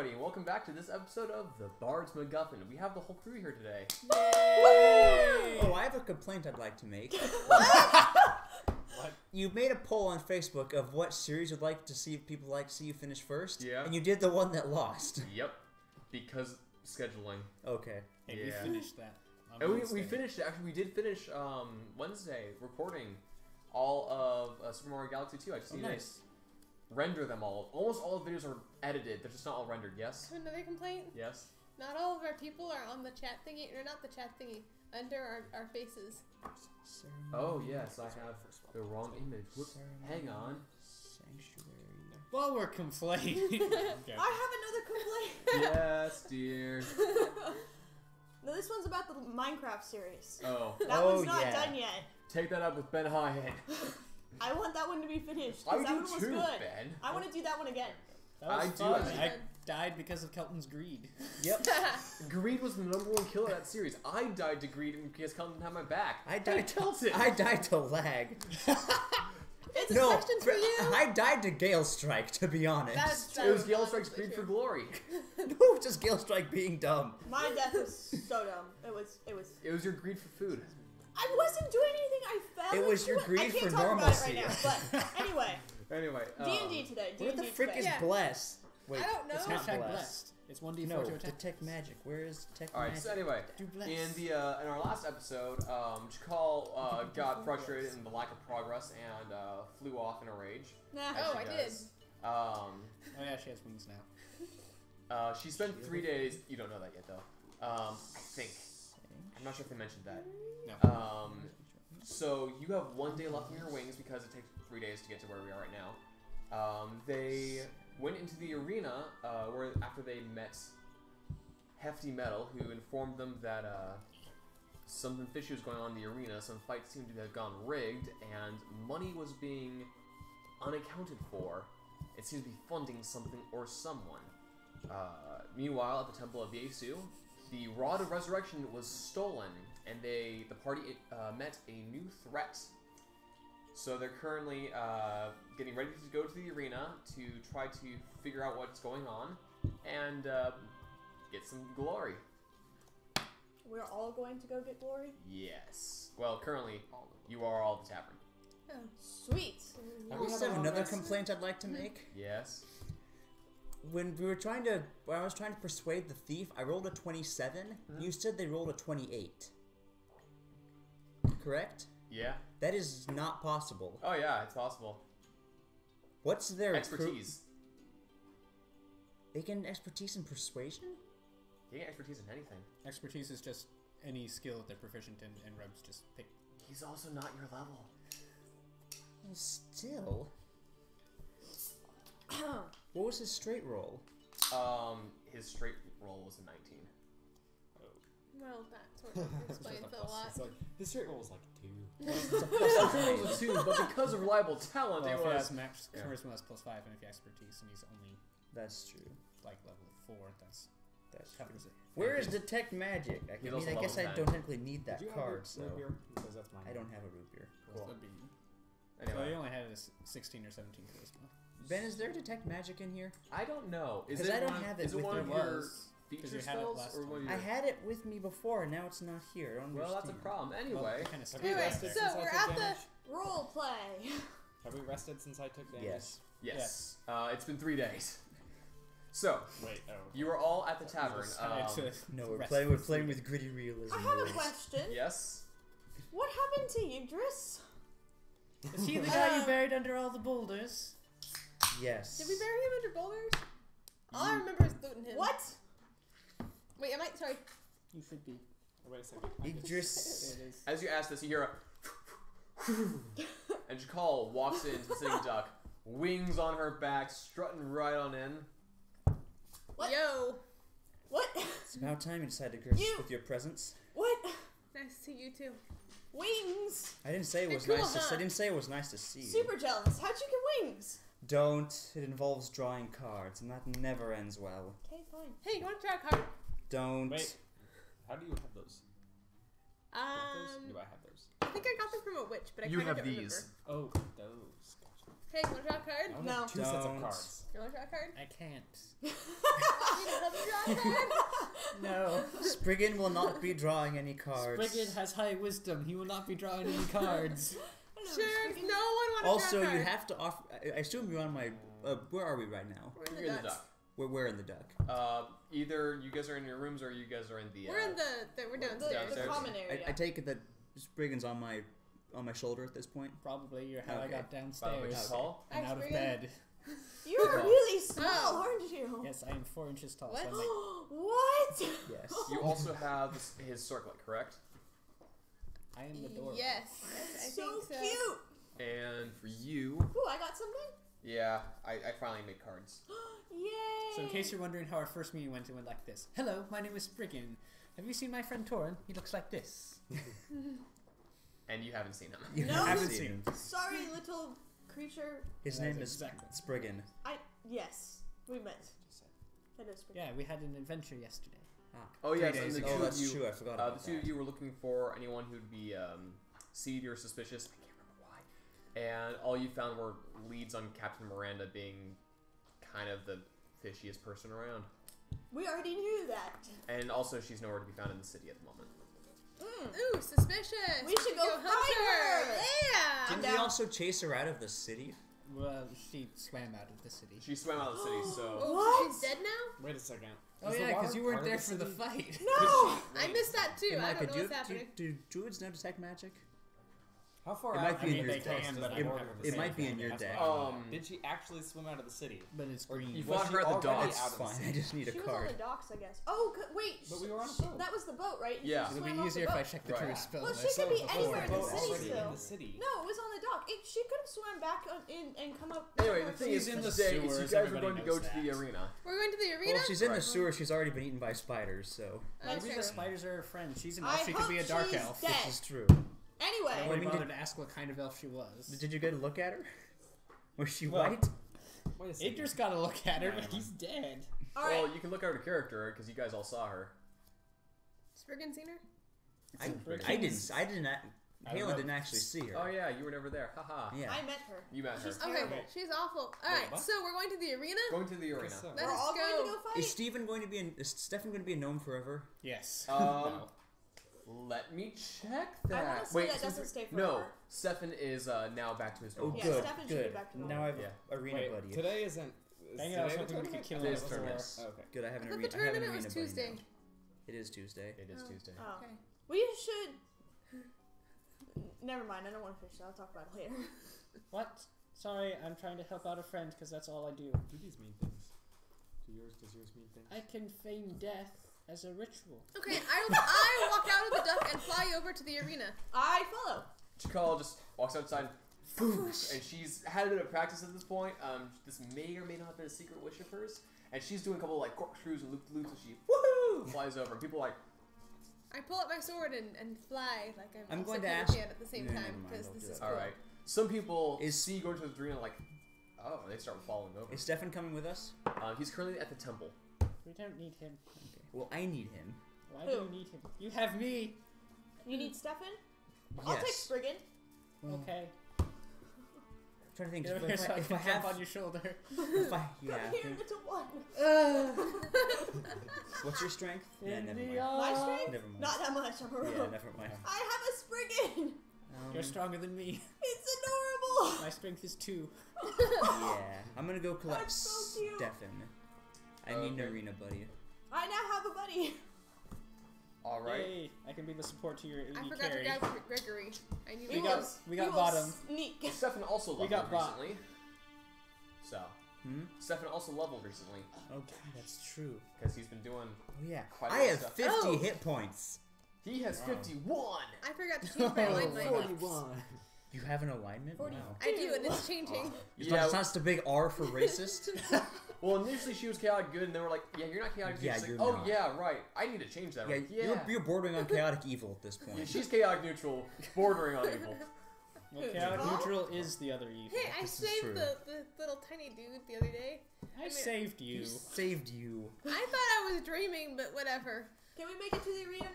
everybody, and welcome back to this episode of The Bard's McGuffin. We have the whole crew here today. Yay! Oh, I have a complaint I'd like to make. What? You made a poll on Facebook of what series you'd like to see people like to see you finish first. Yeah. And you did the one that lost. Yep, because scheduling. Okay. Hey, Yeah. we finished that. And we finished, actually, we did finish Wednesday recording all of Super Mario Galaxy 2. I just need to render them all. Almost all the videos are edited, they're just not all rendered, yes? Another complaint? Yes. Not all of our people are on the chat thingy, or not the chat thingy, under our faces. Oh, yes, I have the wrong image. Whoops. Hang on. Sanctuary. Well, we're complaining. Okay. I have another complaint. Yes, dear. No, this one's about the Minecraft series. Oh. That one's not done yet. Take that up with Ben Hyatt. I want that one to be finished. I 'cause that do one was too, good. Ben. I want to do that one again. That was I do fun. have- I died because of Kelton's greed. Yep. Greed was the #1 killer of that series. I died to Greed because Kelton didn't have my back. I died Kelton. I died to lag. It's No, questions for you. I died to Gale Strike, to be honest. It was Gale Strike's Greed for Glory. No, just Gale Strike being dumb. My death was so dumb. It was. It was your greed for food. I wasn't doing anything. I fell. It was into your it. greed I can't for talk normalcy. about it right now. But anyway, Anyway. D&D today. Where the D&D frick today. is Yeah. Bless? Wait, I don't know. it's not Hashtag Bless. blessed. It's 1d4 No, to attack. detect magic. Where is detect Alright, magic? so anyway, Do bless. in our last episode, Chakal got frustrated in the lack of progress and flew off in a rage. Nah. as Oh, she I does. Oh yeah, she has wings now. She spent 3 days. You don't know that yet, though. I think. I'm not sure if they mentioned that. No. So you have 1 day left in your wings because it takes 3 days to get to where we are right now. They went into the arena where after they met Hefty Metal, who informed them that something fishy was going on in the arena. Some fights seemed to have gone rigged, and money was being unaccounted for. It seems to be funding something or someone. Meanwhile, at the Temple of Yesu, the Rod of Resurrection was stolen, and the party met a new threat. So they're currently getting ready to go to the arena to try to figure out what's going on and get some glory. We're all going to go get glory. Yes. Well, currently, you are all at the tavern. Oh. Sweet. I also have another complaint I'd like to make. Yes. When I was trying to persuade the thief, I rolled a 27. You said they rolled a 28. Correct? Yeah. That is not possible. Oh yeah, it's possible. What's their Expertise. They get expertise in persuasion? You get expertise in anything. Expertise is just any skill that they're proficient in, and Rebs just pick. He's also not your level. Well, still. What was his straight roll? His straight roll was a 19. Well, that sort of explains a lot. It's like, his straight roll was like 2. His roll was a 2, but because of reliable talent, Well, it if he was. has max charisma, that's +5, and if he has expertise, and he's only That's true. like level 4, that's covers it. Where is detect magic? I He's also mean, I guess level I 10. don't technically need that Did you card, have so root beer? Because that's mine. I don't have a root beer. Cool. Cool. So he Anyway, only had a 16 or 17 charisma. Ben, is there detect magic in here? I don't know. Is 'Cause it I don't one, have it is it with one of me. your Was, 'cause feature you had it spells last or one of I your? had it with me before, and now it's not here. I don't Well, that's a understand. problem. Well, Anyway, kind of Alright, rested so since I we're took at damage? Role play. Have we rested since I took damage? Yes. yes. It's been 3 days. So Wait, oh. you are all at the tavern. No, we're playing with gritty realism. I have a rules. question. Yes. What happened to Yggdrasil? Is he the guy you buried under all the boulders? Yes. Did we bury him under boulders? All I remember is looting him. What? Wait, am I sorry? You should be. Oh, wait a second. Yggdrasil. It is. As you ask this, you hear a and Jakal walks into the sitting duck, wings on her back, strutting right on in. What? Yo. What? It's about time you decided to grace You- us with your presence. What? Nice to see you too. Wings. I didn't say it They're was cool, nice. huh? I didn't say it was nice to see you. Super jealous. How'd you get wings? Don't. It involves drawing cards, and that never ends well. Okay, fine. Hey, you want to try a card? Don't. Wait. How do you have those? Do I have those? I think I got them from a witch, but I You kind of have don't these. Oh, those. Gotcha. Hey, you want to draw a card? I only No. have 2 sets of Don't. cards. You want to draw a card? I can't. You need another draw a card? No. Spriggan will not be drawing any cards. Spriggan has high wisdom. He will not be drawing any cards. Hello, Sure, Spriggan. no one want to Also, draw a card. you have to offer. I assume you're on my. Where are we right now? We're You're in the duck. We're in the duck. Either you guys are in your rooms or you guys are in the. We're in we're downstairs. The common area. I take it that Spriggan's on my shoulder at this point. Probably you're how I Okay. got By the way, downstairs tall. and out of Spriggan. bed. You're really small, Oh. aren't you? Yes, I am 4 inches tall. What? So I'm like, What? Yes. You also have his circlet, correct? I am adorable. Yes, I So think so. cute. And for you, Ooh, I got something. yeah, I finally made cards. Yay! So in case you're wondering how our first meeting went, it went like this. Hello, my name is Spriggan. Have you seen my friend Torin? He looks like this. And you haven't seen him. You No. haven't Haven't seen seen him. Sorry, little creature. His That's name is exactly. Spriggan. Yes, we met. Hello, Spriggan. Yeah, we had an adventure yesterday. Oh 3 yes, days and the ago. Oh, two of that's you, true. I forgot the about two that. of you were looking for anyone who'd be seedy or suspicious. I can't remember why. And all you found were leads on Captain Miranda being kind of the fishiest person around. We already knew that. And also, she's nowhere to be found in the city at the moment. Ooh, suspicious. We should go hunt find her. Yeah. Didn't down. we also chase her out of the city? Well, she swam out of the city. She swam out of the city, so Oh, What? so she's dead now? Wait a second. Oh Is the yeah, because water you weren't part of there for the city? fight. No. I missed that too. Hey, I Micah, don't know do, what's happening. do druids know detect magic? How far It out? might be I in mean, your they deck. can, It- but I it don't have might the be same in your thing. deck. That's why. Um, Did she actually swim out of the city? But it's Or green. you was fought she her at the already docks. out It's of the fine. I city? just need a She was on card. the docks, I guess. Oh, wait. But we were on a boat. That was the boat, right? Yeah. She It'll swam be off easier the if I boat. check the Right. true spell Well, list. she could be So, anywhere in the boat city already still. in the city. No, it was on the dock. She could have swam back in and come up. anyway, the thing She's is, in the today is you sewers, guys are everybody going to go knows to the that. arena. We're going to the arena. Well, if she's in the Right. sewer, she's already been eaten by spiders, so That's Maybe true. the spiders are her friend. She's an I elf. She could be a hope dark she's elf. dead. this is true. Anyway, Nobody Well, I mean, bothered to ask what kind of elf she was. Did you get a look at her? Was she Well, white? Wait a second. Idris got a look at her, Yeah, but never he's dead. all right. Well, you can look at her character because you guys all saw her. Spriggan seen her? I Spriggan. didn't. I didn't. I don't Halen know. didn't actually see her. Oh yeah, you were never there. Haha. Yeah. I met her. You met her. She's Okay, terrible. she's awful. All Wait, right, what? so we're going to the arena. Going to the arena. Guess so. Let We're us all going to go. go fight. Is Stephen going to be? Is Stefan going to be a gnome forever? Yes. Um, Let me check that. wanna say Wait, that since doesn't we- stay No, forever. Stefan is now back to his Oh, normal. Yeah, good. Stefan should be Good. back to Now I have Yeah. an arena Wait, buddy. today isn't. Is Dang it, I was today the hoping we could tournament? kill It him is before. tournament. Oh, okay. Good. I have an I thought arena. the I have an tournament arena was buddy Tuesday. now. It is Tuesday. It is Oh. Tuesday. Oh. Okay. We should. Never mind. I don't want to fish. I'll talk about it later. What? Sorry, I'm trying to help out a friend because that's all I do. Do these mean things? Does yours mean things? I can feign death as a ritual. Okay, I walk out of the duck and fly over to the arena. I follow. Chikal just walks outside, and she's had a bit of practice at this point. This may or may not have been a secret wish of hers, and she's doing a couple of like corkscrews and loop-de-loops, and she woohoo flies over. And people are like, I pull out my sword and fly like I'm I'm going to Cyclopean ask- at the same No, never time mind, because I'll this do is that. cool. all right. Some people Is- see you going to the arena like, oh, they start falling over. Is Stefan coming with us? He's currently at the temple. We don't need him. Okay. Well, I need him. Why Who? do you need him? You have me. You need Stefan? I'll take Yes. Spriggan. Okay. I'm trying to think. Get over If here so I I can have, jump on your shoulder. if I, yeah. Come I here, think- little one. What's your strength? Yeah, In never the mind. My strength? Never mind. Not that much. I'm a rogue. Yeah, never mind. I have a Spriggan. You're stronger than me. It's adorable. My strength is 2. Yeah, I'm gonna go collect That's so cute. Stefan. I need an Okay. arena buddy. I now have a buddy. All right. Yay, I can be the support to your AD I forgot carry. to grab Gregory. I knew We he got- was. we got will bottom. Sneak. Stefan also We leveled got bot. recently. So, Hmm. Stefan also leveled recently Oh, that's true. because he's been doing. Oh yeah. Quite a I lot of have stuff. 50 Oh. hit points. He has Wow. 51. I forgot to change my Oh, alignment. 41. You have an alignment? 40. Wow. I do, and it's changing. It's not just a big R for racist. Well, initially she was chaotic good, and they were like, "Yeah, you're not chaotic good." Yeah, She's like, you're "Oh not. yeah, right. I need to change that." yeah, Right? Yeah. You're bordering on chaotic evil at this point. Yeah, she's chaotic neutral, bordering on evil. Well, Who, chaotic Jamal? neutral is the other evil. Hey, I This is saved true. the little tiny dude the other day. I saved you. He saved you. I thought I was dreaming, but whatever. Can we make it to the arena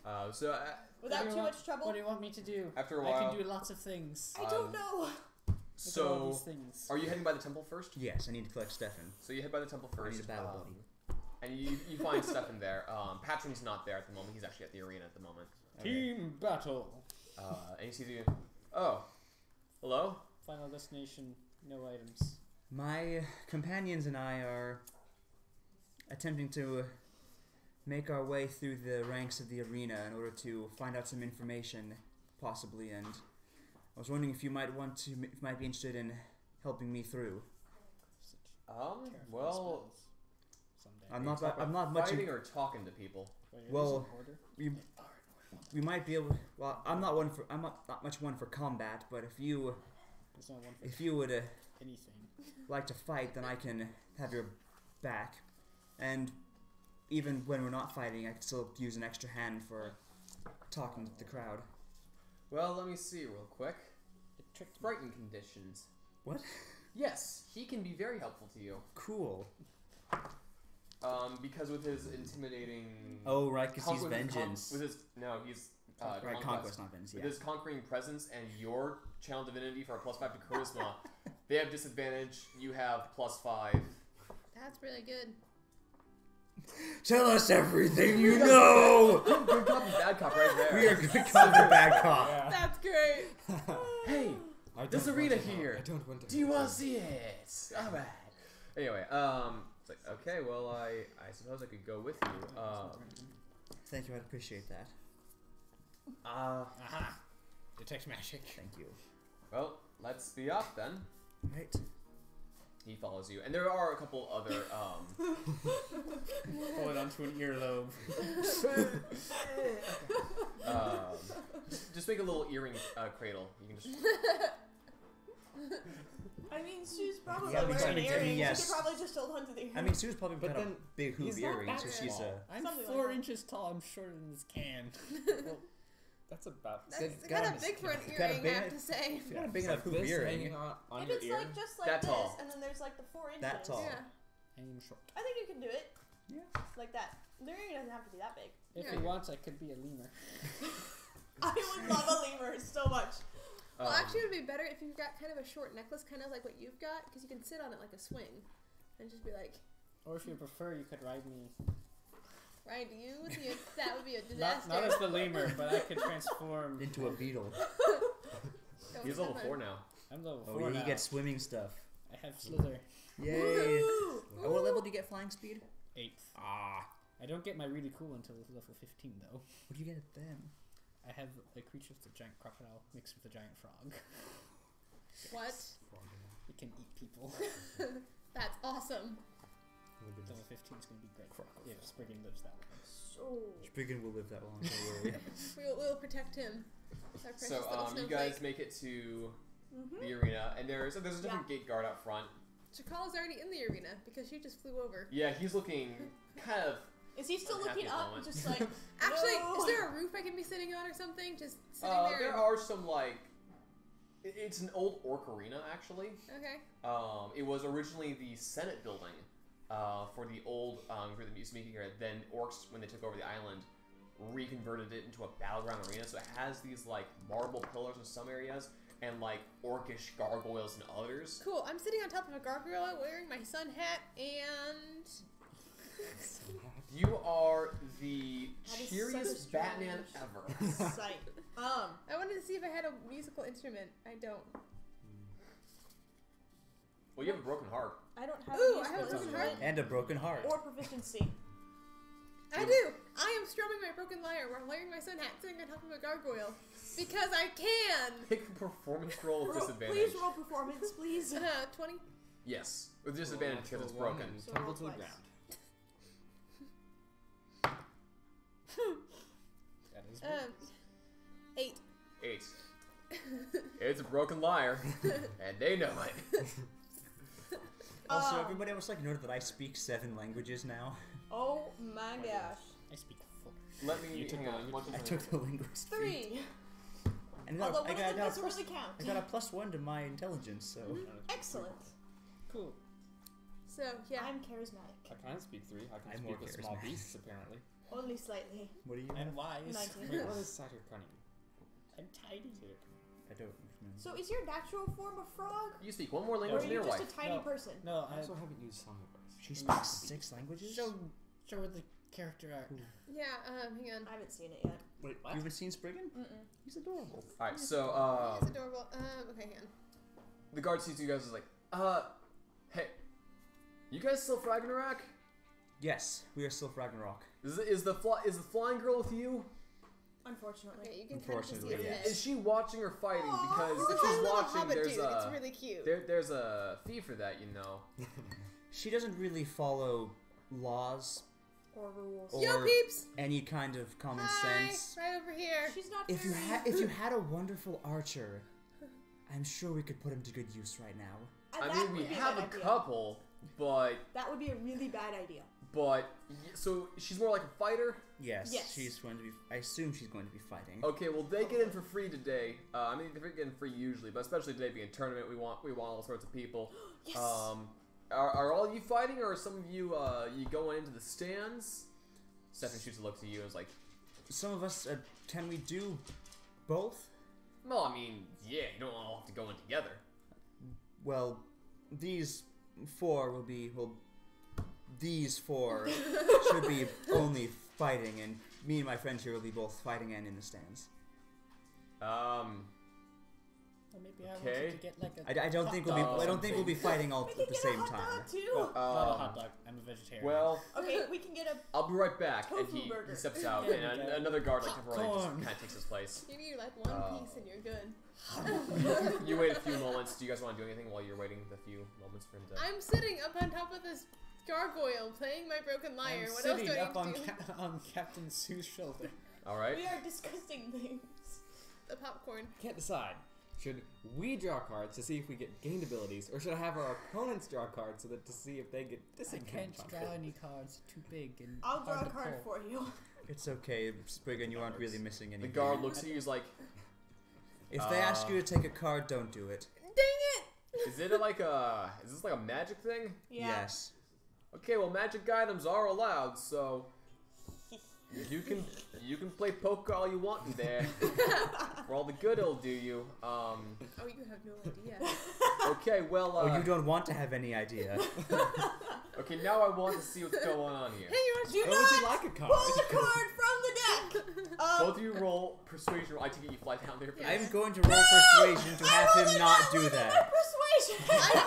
now? So Without do you too want- much trouble? What do you want me to do? after a I while, can do lots of things. I don't know. Look at all So, these things. are you heading by the temple first? Yes, I need to collect Stefan. So you head by the temple I first. need a battle um, buddy. And you find Stefan there. Patron's not there at the moment. He's actually at the arena at the moment. Team battle. And he sees you. Oh, hello. Final destination. No items. My companions and I are attempting to make our way through the ranks of the arena in order to find out some information, possibly, and I was wondering if you might be interested in helping me through. Careful Well, spells. Someday. I'm not much. fighting or talking to people. Wait, well, is it order? We might be able. Well, I'm not much one for combat, but if you There's not one for would anything. like to fight, then I can have your back, and even when we're not fighting, I can still use an extra hand for talking to the crowd. Well, let me see real quick. It tricked me. Frightened conditions. What? Yes, he can be very helpful to you. Cool. Because with his intimidating. Oh, right, because he's with his vengeance. he's Right, conquest, not vengeance. With Yeah. his conquering presence and your channel divinity for a +5 to charisma, they have disadvantage. You have +5. That's really good. Tell us everything you know. Good cop and bad cop right there. We are good cop and bad cop. Yeah. That's great. Hey, I There's don't arena want to know. here. I don't want to. do you know. want to see it? All right. Anyway, it's like okay. Well, I suppose I could go with you. Thank you, I'd appreciate that. Aha! Detect magic. Thank you. Well, let's be off then. Right. He follows you, and there are a couple other Pull it onto an earlobe. just make a little earring cradle. You can just. I mean, Sue's probably Yeah, wearing I mean, earrings. yes. She could probably just hold onto the earrings. I mean, Sue's probably But got a then big hoop he's not earrings, so that she's small. I'm Something like 4 that. inches tall. I'm shorter than this can. Well, that's about. That's Good kind God. of big for an Got a earring, big- I have to say. If you got a big It's enough like hoop this earring. hanging on if your it's ear. like just like That this, tall. and then there's like the 4 inches. That tall. Yeah. I'm short. I think you can do it. Yeah. Like that. The earring doesn't have to be that big. If Yeah. he wants, I could be a lemur. I would love a lemur so much. Well, actually, it would be better if you've got kind of a short necklace, kind of like what you've got, because you can sit on it like a swing, and just be like, Or if you prefer, you could ride me. right? You would be that would be a Not, disaster. not as the lemur, but I could transform Into a beetle. Don't He's be level so 4 fun. now. I'm level Oh, 4 yeah, now. he gets swimming stuff. I have slither. Yay! Ooh. At what level do you get flying speed? 8th. Ah. I don't get my really cool until level 15, though. What do you get then? I have a creature with a giant crocodile mixed with a giant frog. What? It can eat people. That's awesome. Level 15 is going to be great. If Spriggan lives that long. So. Spriggan will live that long, don't worry. We'll protect him. Our precious So little you snowflake. guys make it to Mm-hmm. the arena, and there's a different gate guard out front. Chakala's already in the arena because she just flew over. Yeah, he's looking kind of. Is he still Unhappy looking at the up? moment. Just like. Actually, no. is there a roof I can be sitting on or something? Just sitting there. There and- are some like. It's an old orc arena actually. Okay. It was originally the Senate building for the old group that used to be here. Then orcs, when they took over the island, reconverted it into a battleground arena. So it has these like marble pillars in some areas and like orcish gargoyles in others. Cool. I'm sitting on top of a gargoyle wearing my sun hat and. You are the That is cheeriest so Batman strange. ever. Sight. I wanted to see if I had a musical instrument. I don't. Well, you have a broken heart. I don't have Ooh, a I have a musical broken instrument And a broken heart. or proficiency. I do. I am strumming my broken lyre while wearing my sun hat, sitting on top of a gargoyle because I can. Pick a performance roll with disadvantage. Please roll performance, please. 20. Yes, with disadvantage because it's broken. So Tumble roll to the twice. ground. That is 8. 8. It's a broken liar, and they know it. Also, everybody else like noted that I speak 7 languages now. Oh my gosh. I speak 4. Let me. You took hang the on, language? one I second. took the linguist. 3. And Although one I of them got a doesn't plus, really count. I got a +1 to my intelligence, so. Excellent. Cool. So, yeah. I'm charismatic. I can't speak 3. I can I'm speak more with small charismatic. beasts, apparently. Only slightly. What do you And wise. 19. Wait, what is satyr cunning? I'm tiny. I don't. So is your natural form a frog? You speak one more Or language are than you your just wife. a tiny No. person? No, I also haven't used Song of Verse. She speaks 6 languages? show her the character art. Yeah, hang on. I haven't seen it yet. Wait, You haven't seen Spriggan? Mm-mm. He's adorable. Alright, so, It's adorable. Okay, hang on. the guard sees you guys and is like, hey, you guys still for Ragnarok? Yes, we are still Ragnarok. Is the flying girl with you? Unfortunately. Okay, you can kind of see Unfortunately, his yes. head. Is she watching or fighting? Aw, Because he's if a she's Little watching, hobbit there's dude. It's a really cute. there's a fee for that, you know. She doesn't really follow laws Or rules. or Yo, peeps! any kind of common Hi! sense. Right over here. She's not If you very... if you had a wonderful archer, I'm sure we could put him to good use right now. I That mean, we would be have a bad idea. couple, but That would be a really bad idea. so she's more like a fighter. Yes, Yes. she's going to be. I assume she's going to be fighting. Okay, well they get in for free today. I mean they're getting free usually, but especially today being a tournament, we want all sorts of people. Yes. Are all of you fighting, or are some of you you going into the stands? Stefan shoots a look to you and is like, Some of us, can we do both? well, I mean, yeah, you don't all have to go in together. Well, these 4 will be. Well, these 4 should be only fighting, and me and my friend here will be both fighting and in the stands. Or maybe I Okay. wanted to get like a. I don't hot think we'll be. dog or I don't think we'll be something. fighting all We at can the get same a hot time. dog too. Not a hot dog. I'm a vegetarian. Well, Okay, we can get a... I'll be right back. And Tofu he burger. steps out, There and we go. another guard like temporarily just Popcorn. kind of takes his place. You need like one Oh. piece and you're good. You wait a few moments. Do you guys want to do anything while you're waiting the few moments for him to? I'm sitting up on top of this gargoyle playing my broken lyre. I'm What else do sitting I up need on, to do? on Captain Sue's shoulder. All right. We are discussing things. The popcorn. Can't decide. Should we draw cards to see if we get gained abilities, or should I have our opponents draw cards so that to see if they get I can't disadvantage? draw any cards. Too big and I'll draw hard a to card pull. for you. It's okay, Spriggan. You aren't really missing The anything. guard looks at you. He's like, If they ask you to take a card, don't do it. Dang it! "Is it like a? Is this like a magic thing?" Yeah. Yes. Okay, well, magic items are allowed, so you can play poker all you want in there. For all the good it'll do you. Oh, you have no idea. Okay, well, Oh, you don't want to have any idea. okay, now I want to see what's going on here. Hey, you want Do Or would you not like a card? pull a card from the deck! Both of you roll persuasion roll. I take it you fly down there. Yeah. I'm going to roll persuasion to have him not do that. Persuasion! I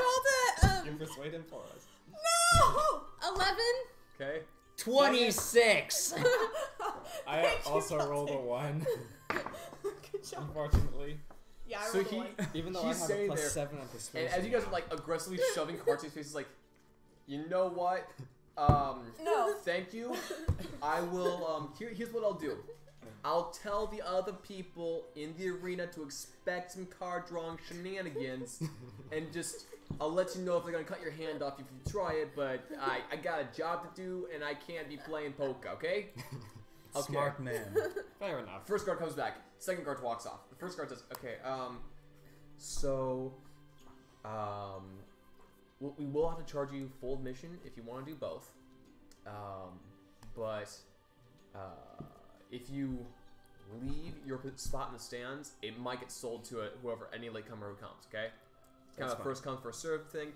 rolled You persuade him for us. No! a 11. Okay. 26. I Thank you, also rolled a Patrick. 1, Good job. unfortunately. Yeah, I So rolled a he, one. Even though I he's have a saying plus there, 7 on and persuasion. as you guys are like aggressively shoving cards in his face, he's like, you know what? No. Thank you. I will. Here's what I'll do. I'll tell the other people in the arena to expect some card drawing shenanigans, and just I'll let you know if they're gonna cut your hand off if you try it. But I got a job to do, and I can't be playing poker. Okay? Okay. Smart man. Fair enough. First guard comes back. Second guard walks off. The first guard says, "Okay, we will have to charge you full admission if you want to do both. But if you leave your spot in the stands, it might get sold to whoever any latecomer who comes. Okay, it's kind That's of a fine. first come first serve thing.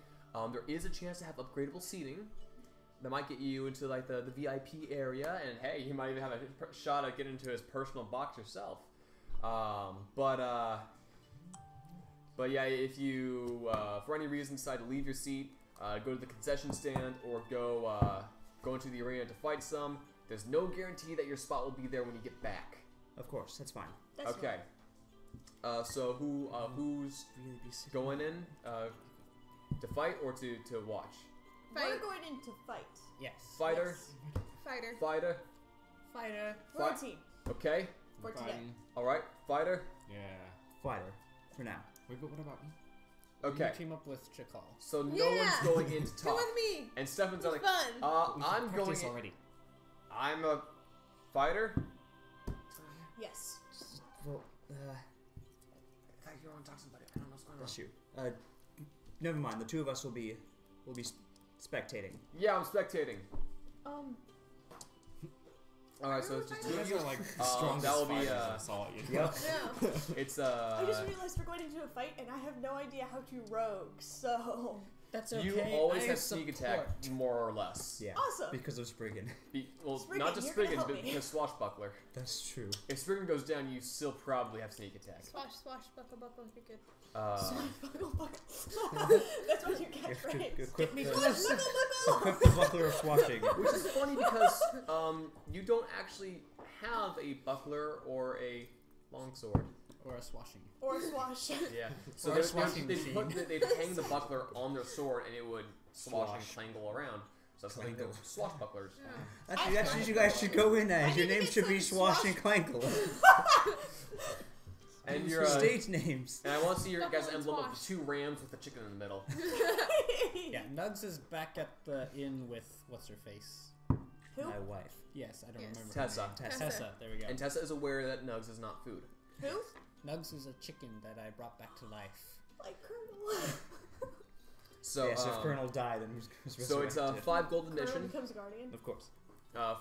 There is a chance to have upgradable seating. That might get you into like the VIP area, and hey, you might even have a shot at getting into his personal box yourself. But yeah, if you for any reason decide to leave your seat, go to the concession stand, or go into the arena to fight some, there's no guarantee that your spot will be there when you get back. Of course, that's fine. That's Okay. So who's Really be sick. going in to fight or to watch? We're Fight. going in to fight. Yes. Fighter, Yes. Fighter. fighter. Fighter. We're a Fight. team. Okay. For today. Fine. All right. Fighter. Yeah. Fighter. For now. Wait, but what about me? Okay. You team up with Chakal. So no Yeah. one's going in to Come talk. with me. And Stefan's It's like, fun. We I'm going practice in. already. I'm a fighter. Yes. Well, I thought you were on to talk to somebody. I don't know what's going on. bless you. Never mind. The two of us will be spectating. Yeah, I'm spectating. All right, so it's just You two guys of you. are like the strongest that will be, fighters I saw. You know? Yep. Yeah. It's I just realized we're going into a fight and I have no idea how to rogue, so That's okay. you always I have sneak attack, support. more or less. Yeah. awesome. Because of Spriggan. Well, Spriggan, not just you're gonna Spriggan, help but me. because Swashbuckler. That's true. If Spriggan goes down, you still probably have sneak attack. Swash, swash, buckle, buckle. You're good. Buckle, buckle. That's what you catchphrase. Equip me the, first. Buckle, buckle. equip the buckler of swashing. Which is funny because you don't actually have a buckler or a longsword. Or a swashing. Or swash. Yeah. So Or a swashing machine. they'd hang the buckler on their sword and it would swash and clangle around. So that's something Clangle. swashbucklers. That's what you guys should go in as. Your need to name get should be some Swash and Clankle. And your Stage names. and I want to see your Buckle guys' and emblem of swash. the two rams with the chicken in the middle. Yeah, Nugs is back at the inn with what's her face. Who? My wife. Yes, I don't Yes. remember. Tessa. her name. Tessa. Tessa. There we go. And Tessa is aware that Nugs is not food. Who? Nugs is a chicken that I brought back to life. Like Colonel. So yes, if Colonel died, then who's so it's resurrected? 5 gold Colonel admission becomes a guardian. Of course.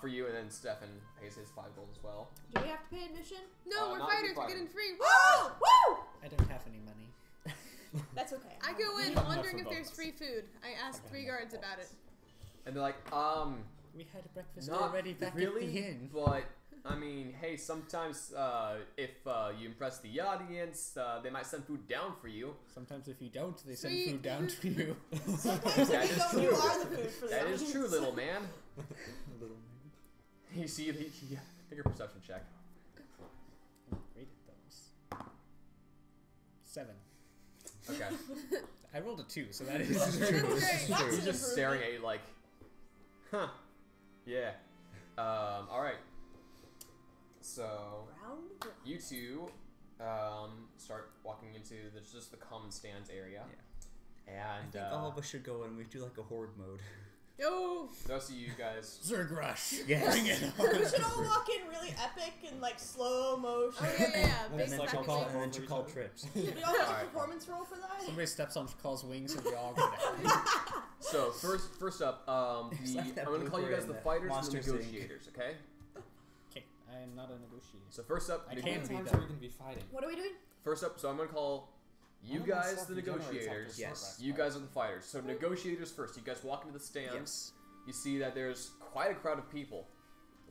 for you, and then Stefan pays his 5 gold as well. Do we have to pay admission? No, we're not if fighters. you're We're fighting. getting free. Woo! Woo! I don't have any money. That's okay. I go in Enough wondering for if both there's of us. free food. I asked 3 guards about it. And they're like, We had breakfast not already back really, at the inn. but I mean, hey, sometimes if you impress the audience, they might send food down for you. Sometimes if you don't, they send Sweet. food down to you. Sometimes That if you is don't, you true. are the food for the That is audience. true, little man. Little You see, make a perception check. Rated those. 7. Okay. I rolled a 2, so that is That's true. great. That's He's an just staring improvement. at you like, huh, yeah. All right. So Round one. you two start walking into just the common stands area. I And think all of us should go and we do like a horde mode. Yo! the rest of you guys. Zerg rush. Yes. Bring it We on. should all walk in really epic and like slow motion. Oh, yeah, yeah, yeah. And Big then like she'll a call, call and then over she'll each call other. trips. We all have a Alright. performance roll for that. Somebody steps on Call's wings and we all go down. So first up, It's like that I'm gonna call you blooper guys in the that fighters and the Monsters, Inc. negotiators. Okay. Okay, I am not a negotiator. So first up, I nego- can't be Times done. are we gonna be fighting? What are we doing? First up, so I'm gonna call you All of my guys stuff the regenerates after negotiators. a Yes. You guys are the fighters. So negotiators first. You guys walk into the stands. Yes. You see that there's quite a crowd of people.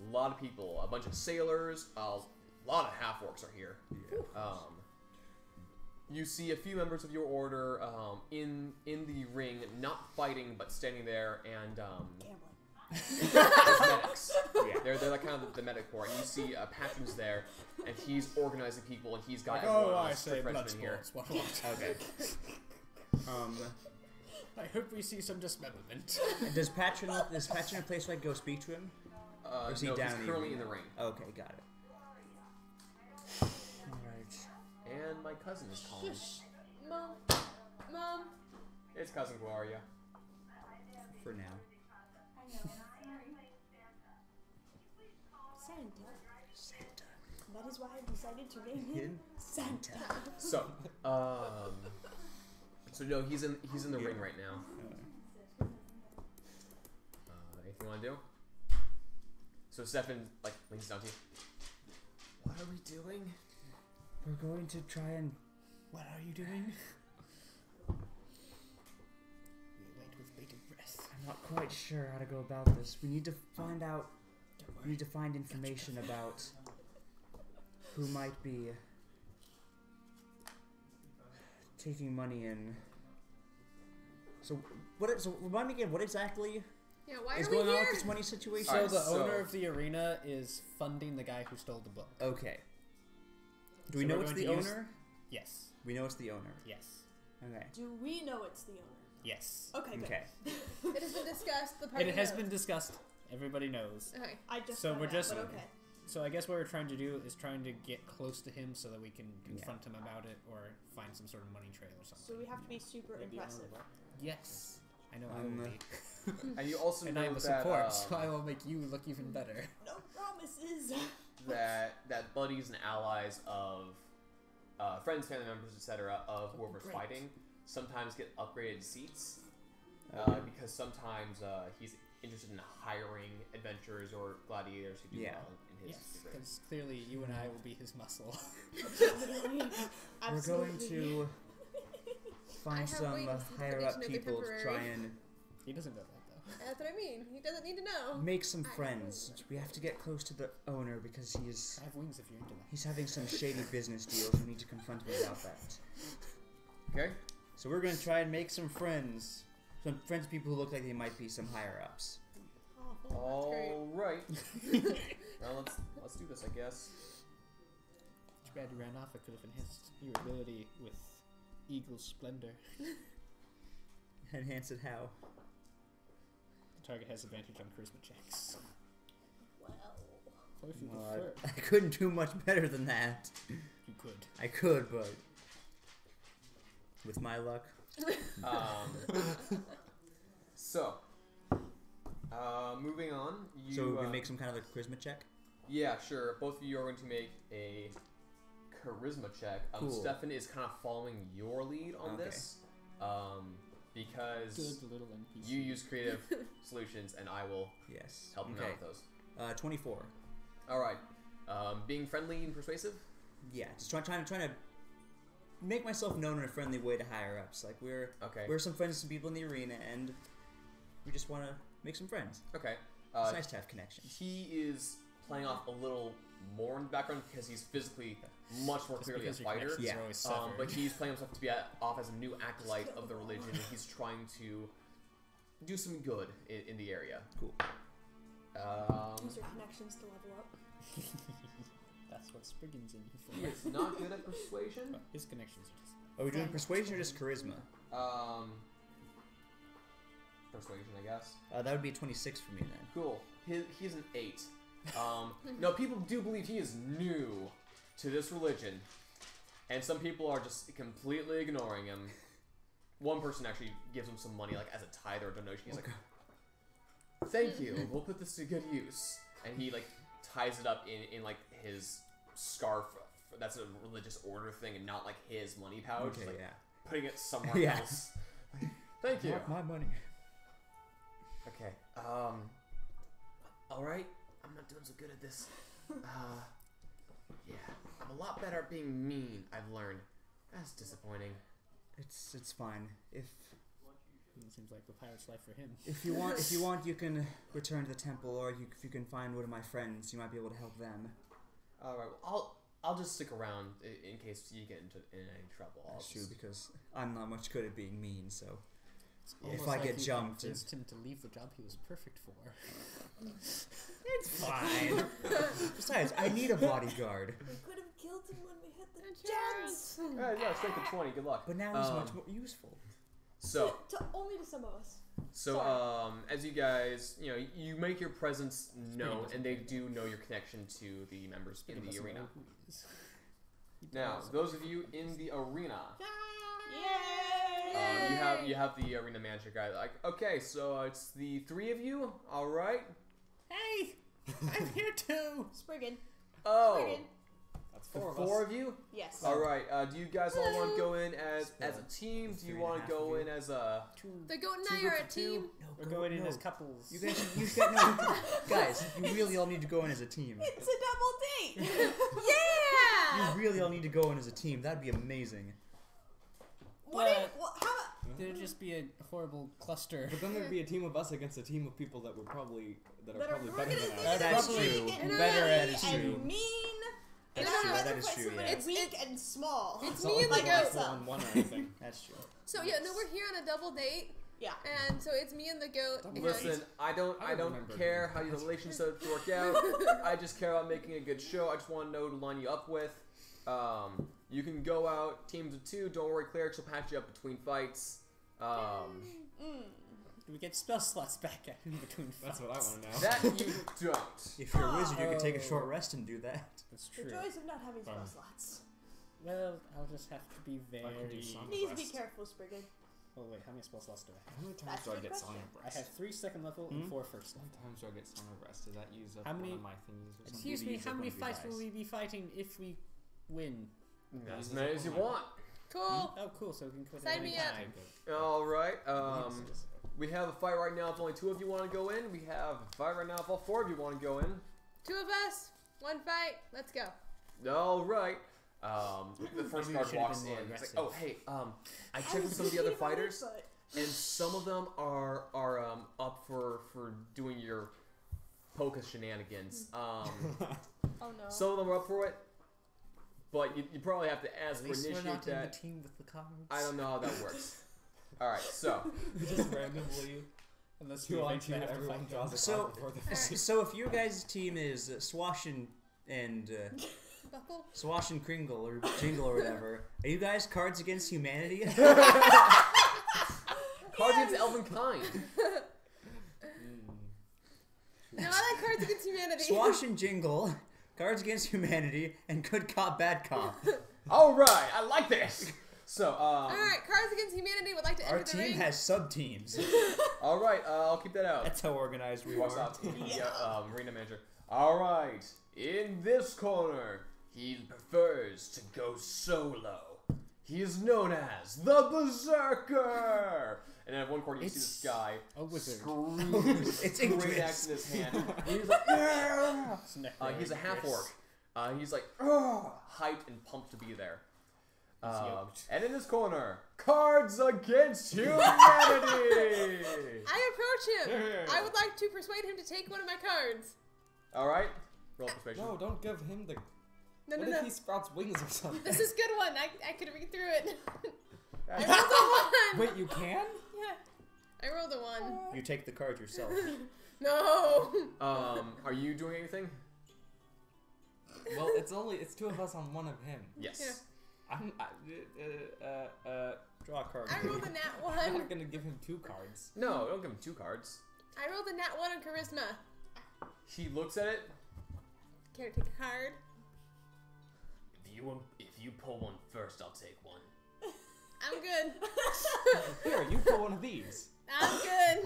A lot of people. A bunch of sailors. A lot of half-orcs are here. Yeah. You see a few members of your order in the ring, not fighting, but standing there and Gambling. as medics. Yeah. They're like kind of the medic corps. And you see Patron's there, and he's organizing people, and he's got Like, everyone oh, on I a say strict blood regimen here. sports. What? Okay. I hope we see some dismemberment. Does Patron a place where I go speak to him? Or is he No, down he's in the currently in arena? the ring. Okay, got it. Alright. And my cousin is calling. Shush. Mom. Mom. It's cousin Gloria. For now. Santa. Santa. That is why I decided to name him Santa. So, so no, he's in the ring right now. Anything you want to do? So Stefan like leans down to you. What are we doing? We're going to try and. What are you doing? We wait with bated breath. I'm not quite sure how to go about this. We need to find out. We need to find information about who might be taking money in. So So remind me again. What exactly Yeah, why is are we going on here? with this money situation? So Alright, the so- owner of the arena is funding the guy who stole the book. Okay. Do we So know we're it's going the to use- owner? Yes. We know it's the owner. Yes. Okay. Do we know it's the owner? Yes. Okay, good. Okay. It has been discussed. The party It has knows. been discussed. Everybody knows. Okay. I just So found we're out, just- but okay. So I guess what we're trying to do is trying to get close to him so that we can confront him about it or find some sort of money trail or something. So we have to be super impressive. Yes. I know I will be. And you also And know I am a that, support, so I will make you look even better. No promises. that buddies and allies of friends, family members, etc. of whoever's Great. fighting sometimes get upgraded seats because sometimes interested in hiring adventurers or gladiators who do Yeah. well in his Yes, rig. because clearly you and I will be his muscle. Literally. We're going Absolutely. to I find have some wings higher condition up of the people to try temporary. and He doesn't know that though. That's what I mean. He doesn't need to know. make some friends. We have to get close to the owner because I have wings if you're into that. he's having some shady business deals. We need to confront him about that. Okay. So we're gonna try and make some friends. Some friends, people who look like they might be some higher ups. Oh, that's great. All right. Well, let's do this, I guess. Too bad you ran off. I could have enhanced your ability with Eagle Splendor. Enhance it how? The target has advantage on charisma checks. Well. Or if you Well, prefer, I couldn't do much better than that. you could. I could, but with my luck, So, moving on. You, so we make some kind of a charisma check. Yeah, sure. Both of you are going to make a charisma check. Cool. Stefan is kind of following your lead on Okay. this, because Good little NPC. you use creative solutions, and I will Yes. help him okay. out with those. 24. All right. Being friendly and persuasive. Yeah, just trying to make myself known in a friendly way to higher ups. Like we're Okay. some friends, some people in the arena, and we just want to make some friends. Okay. It's nice to have connections. He is playing off a little more in the background because he's physically much more Just clearly a because your fighter. connections Yeah. are always But severed. he's playing himself to be off as a new acolyte of the religion, and he's trying to do some good in the area. Cool. Use your connections to level up. That's what Spriggan's in He here is not good at persuasion. for. His connections are just. Are we doing persuasion or just charisma? Persuasion, I guess. That would be a 26 for me then. Cool. He's an 8. No, people do believe he is new to this religion, and some people are just completely ignoring him. One person actually gives him some money, like as a tithe or a donation. He's like, "Thank you. We'll put this to good use." And he like ties it up in like his scarf. That's a religious order thing, and not like his money pouch. Okay, like, yeah. Putting it somewhere Yeah. else. Thank you. Not my money. Okay. All right. I'm not doing so good at this. Yeah. I'm a lot better at being mean. I've learned. That's disappointing. It's fine. If It seems like the pirate's life for him. you want, you can return to the temple, or if you can find one of my friends, you might be able to help them. All right. Well, I'll just stick around in case you get in any trouble. That's true, because I'm not much good at being mean. So It's if almost I like get you jumped, convinced him to leave the job he was perfect for. it's fine. Besides, I need a bodyguard. We could have killed him when we hit the Chance. Yeah, strength of 20. Good luck. But now he's much Um, more useful. So, Only to some of us. so as you guys, you make your presence known, doesn't and they care. do know your connection to the members in the Doesn't arena. know who he is. He Now, does. those of you in the arena, Yay! you have the arena manager guy. Like, okay, so it's the 3 of you. All right. Hey, I'm here too. Spriggan. Oh, Spriggan. That's the 4 of 4 us. of you. Yes. All right. Do you guys all want to go in as a team? Do you 3.5 want to go of you. in as a? The goat and Two I groups are a of two? team. No, We're going in no. as couples. You got no, guys. You really all need to go in as a team. It's a double date! Yeah. You really all need to go in as a team. That'd be amazing. What if, well, how about, There'd just be a horrible cluster. But then there'd be a team of us against a team of people that are probably that better than us. That's weak true. and Better, that mean is and true. mean. That's and true, I'd that rather is fight true, somebody yeah. It's- weak and small. It's not me and the like goat. we're 4-on-1 or anything. That's true. So yeah, no, we're here on a double date, Yeah. and so it's me and the goat. Double and- Listen, I don't remember care doing how your relationships work out. I just care about making a good show. I just want to know who to line you up with. You can go out teams of 2. Don't worry, Clerics will patch you up between fights. Do we get spell slots back in between That's what I fights? want to know. That you don't. If you're a wizard, you can take a Oh. short rest and do that. That's The true. joys of not having spell Fine. slots. Well, I'll just have to be I can do very. some. Please be Rest. careful, Spriggan. Oh wait, how many spell slots do I have? How many times That's do a I good get Song question. of I Rest? have 3 second level and 4 first How level. many times do I get Song of Rest? Does that use up How one many- of my thingies or something? Excuse me, use how up many one of your fights will dice. we be fighting if we win? As many as you want. Cool. Oh, cool. So we can quit Sign at any me up. time. All right. Yes, it is. We have a fight right now if only 2 of you want to go in. We have a fight right now if all 4 of you want to go in. 2 of us, 1 fight. Let's go. All right. The first Maybe we guard should've walks been in. more He's like, aggressive. "Oh, hey, I checked with some of the other fighters, and some of them are up for doing your polka shenanigans. Oh no. Some of them are up for it, but you probably have to ask At or least we're initiate not in the that. team with the cards. I don't know how that works. All right, so Just randomly. Unless 2 we on eventually 2, have to everyone fight draws a So- card before the fight. So if your guys' team is Swash and Buckle. Swash and Kringle or Jingle or whatever, are you guys Cards Against Humanity? Cards Against Elven Kind. No, I like Cards Against Humanity. Swash and Jingle, Cards Against Humanity, and Good Cop, Bad Cop. All right, I like this. So Alright, Cards Against Humanity would like to enter Our the team ring. has sub-teams. all right, I'll keep that out. That's how organized we Walks are. out. Arena manager. All right, in this corner, he prefers to go solo. He is known as the Berserker. And at one corner, you see this guy a wizard. It's great Idris. axe in his hand. He's like, yeah! It's necro He's a half Idris. orc. He's like, hyped and pumped to be there. yoked. And in this corner, Cards Against Humanity. I approach him. I would like to persuade him to take one of my cards. All right, roll persuasion. No, don't give him the. No, What no, if no. he sprouts wings or something? This is good one. I could read through it. I That's- rolled a 1. Wait, you can? Yeah. I rolled a 1. You take the card yourself. No. Are you doing anything? Well, it's 2 of us on one of him. Yes. Yeah. Draw a card. I rolled a nat I'm 1. not gonna give him 2 cards. No, don't give him 2 cards. I rolled a nat 1 on charisma. He looks at it. Care to take a card? If you pull one first, I'll take one. I'm good. Here, you pull one of these. I'm good.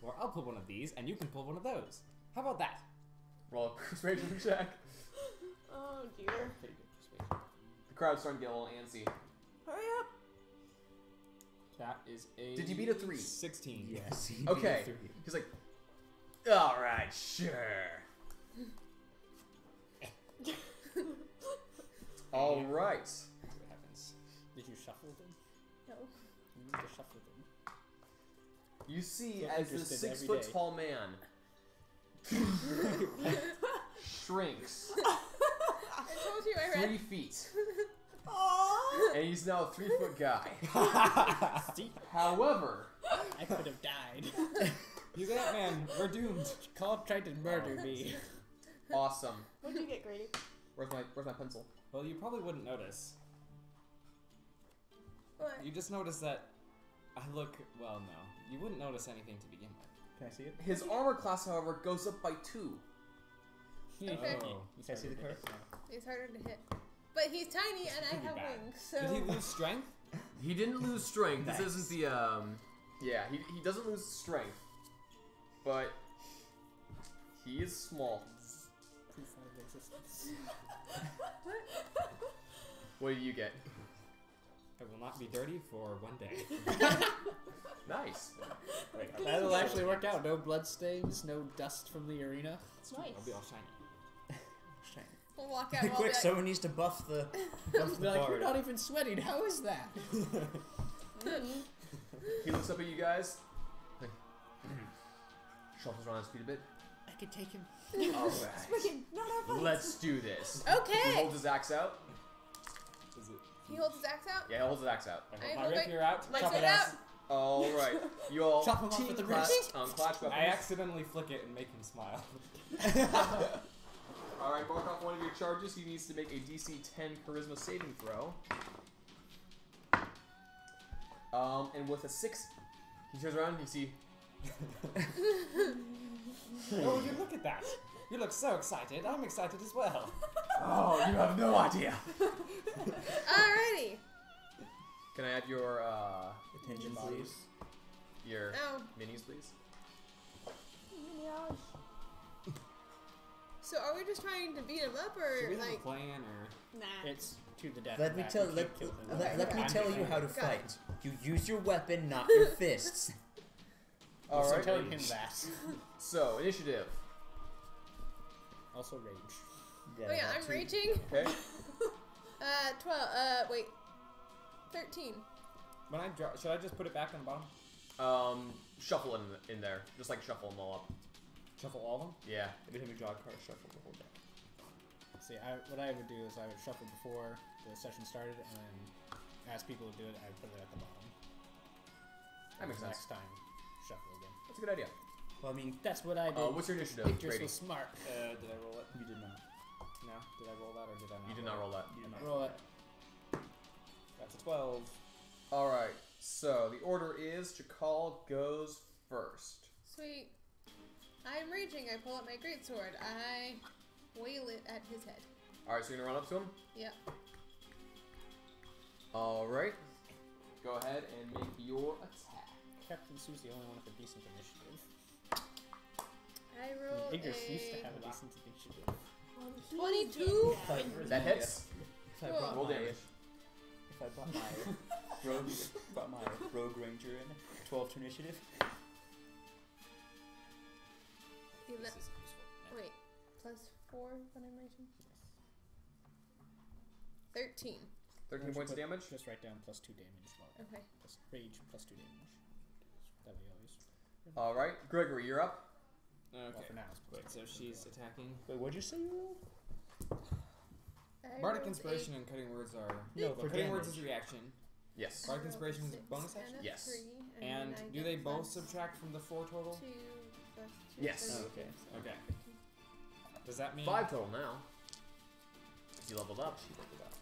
Or I'll pull one of these, and you can pull one of those. How about that? Roll a persuasion check. Oh dear. Pretty good persuasion. The crowd's starting to get a little antsy. Hurry up. That is a. Did you beat a 3? 16. Yes. he Okay. beat a 3. He's like, all right, sure. All right. See what happens. Did you shuffle them? No. You need to shuffle them. You see, So as this interested 6 every foot day. tall man shrinks I told you I read. 3 feet, Aww. and he's now a 3 foot guy. However, I could have died. He's Ant-Man. We're doomed. Called tried to murder me. awesome. What'd you get, Grady? Where's my pencil? Well, you probably wouldn't notice. What? You just notice that I look. Well, no. You wouldn't notice anything to begin with. Can I see it? His armor class, however, goes up by 2. Okay. Oh. Can I see the card? It's harder to hit. But he's tiny and I pretty have bad. wings, so. Did he lose strength? He didn't lose strength. Nice. This isn't the Yeah, he doesn't lose strength, but he is small. Proof of existence. What do you get? I will not be dirty for one day. Nice. That'll actually work out. No blood stains, no dust from the arena. Nice. I'll be all shiny. We'll walk out and I'll be Quick, like, someone needs to buff the Be like, you're bard. not even sweating. How is that? He looks up at you guys. Like, shuffles around his feet a bit. I could take him. All right. Speaking, not our fights. Let's do this. He okay. holds his axe out. Is it? He holds his axe out. Yeah, he holds his axe out. I I hold my hold rapier out. My Chop sword it out. out. All right. You all Chop him off team with the clash, wrist. clash weapons. I accidentally flick it and make him smile. All right, mark off one of your charges. He needs to make a DC 10 Charisma saving throw. And with a 6, he turns around and you see. Oh, you look at that. You look so excited. I'm excited as well. Oh, you have no idea. Alrighty. Can I have your Attention, please. your Oh, minis, please? Gosh. so are we just trying to beat him up, Should or we have a like? plan, or Nah. It's to the death. Let me Matt. tell You can't kill him. let me I'm tell you fine. how to Got it. fight. You use your weapon, not your fists. All So right. telling him that. So initiative. Also rage. Oh yeah, I'm raging. Okay. 12. Wait. 13. When I draw, should I just put it back on the bottom? Shuffle in there, just like shuffle them all up. Shuffle all of them? Yeah. Every time you draw a card, shuffle the whole deck. See, what I would do is I would shuffle before the session started, and then as people would do it, I would put it at the bottom. That makes sense. Next time, shuffle again. That's a good idea. Well, I mean, That's what I did. What's your initiative, Pictures Brady? was smart. Did I roll it? you did not. No? Did I roll that or did I not? You did not roll that. You did not. Roll it. That's a 12. All right. So the order is Chakal goes first. Sweet. I'm raging. I pull out my greatsword. I wail it at his head. All right. So you're gonna run up to him. Yep. All right. Go ahead and make your attack. Captain Sue's the only one with a decent initiative. I roll Igris used to a have a decent initiative. 22. That hits. If I Cool. brought Roll my, damage. If I brought my rogue ranger in, 12 to initiative. Wait. Plus 4 when I'm raging? 13. 13 points of damage. Just write down plus 2 damage. Well, Okay. plus rage plus 2 damage. That way always. All right. Gregory, you're up. Well, Okay. for now, it's plus Wait, so she's attacking. Wait, what'd you say you rolled? I Bardic rolled Inspiration and Cutting Words are. No, for Cutting Words damage. is reaction. Yes. Bardic rolled Inspiration is a 6 bonus and action? a Yes. 3, And then I do get they both plus subtract from the 4 total? 2 plus 2. Yes. so Okay. Okay. Does that mean 5 total now. You leveled up.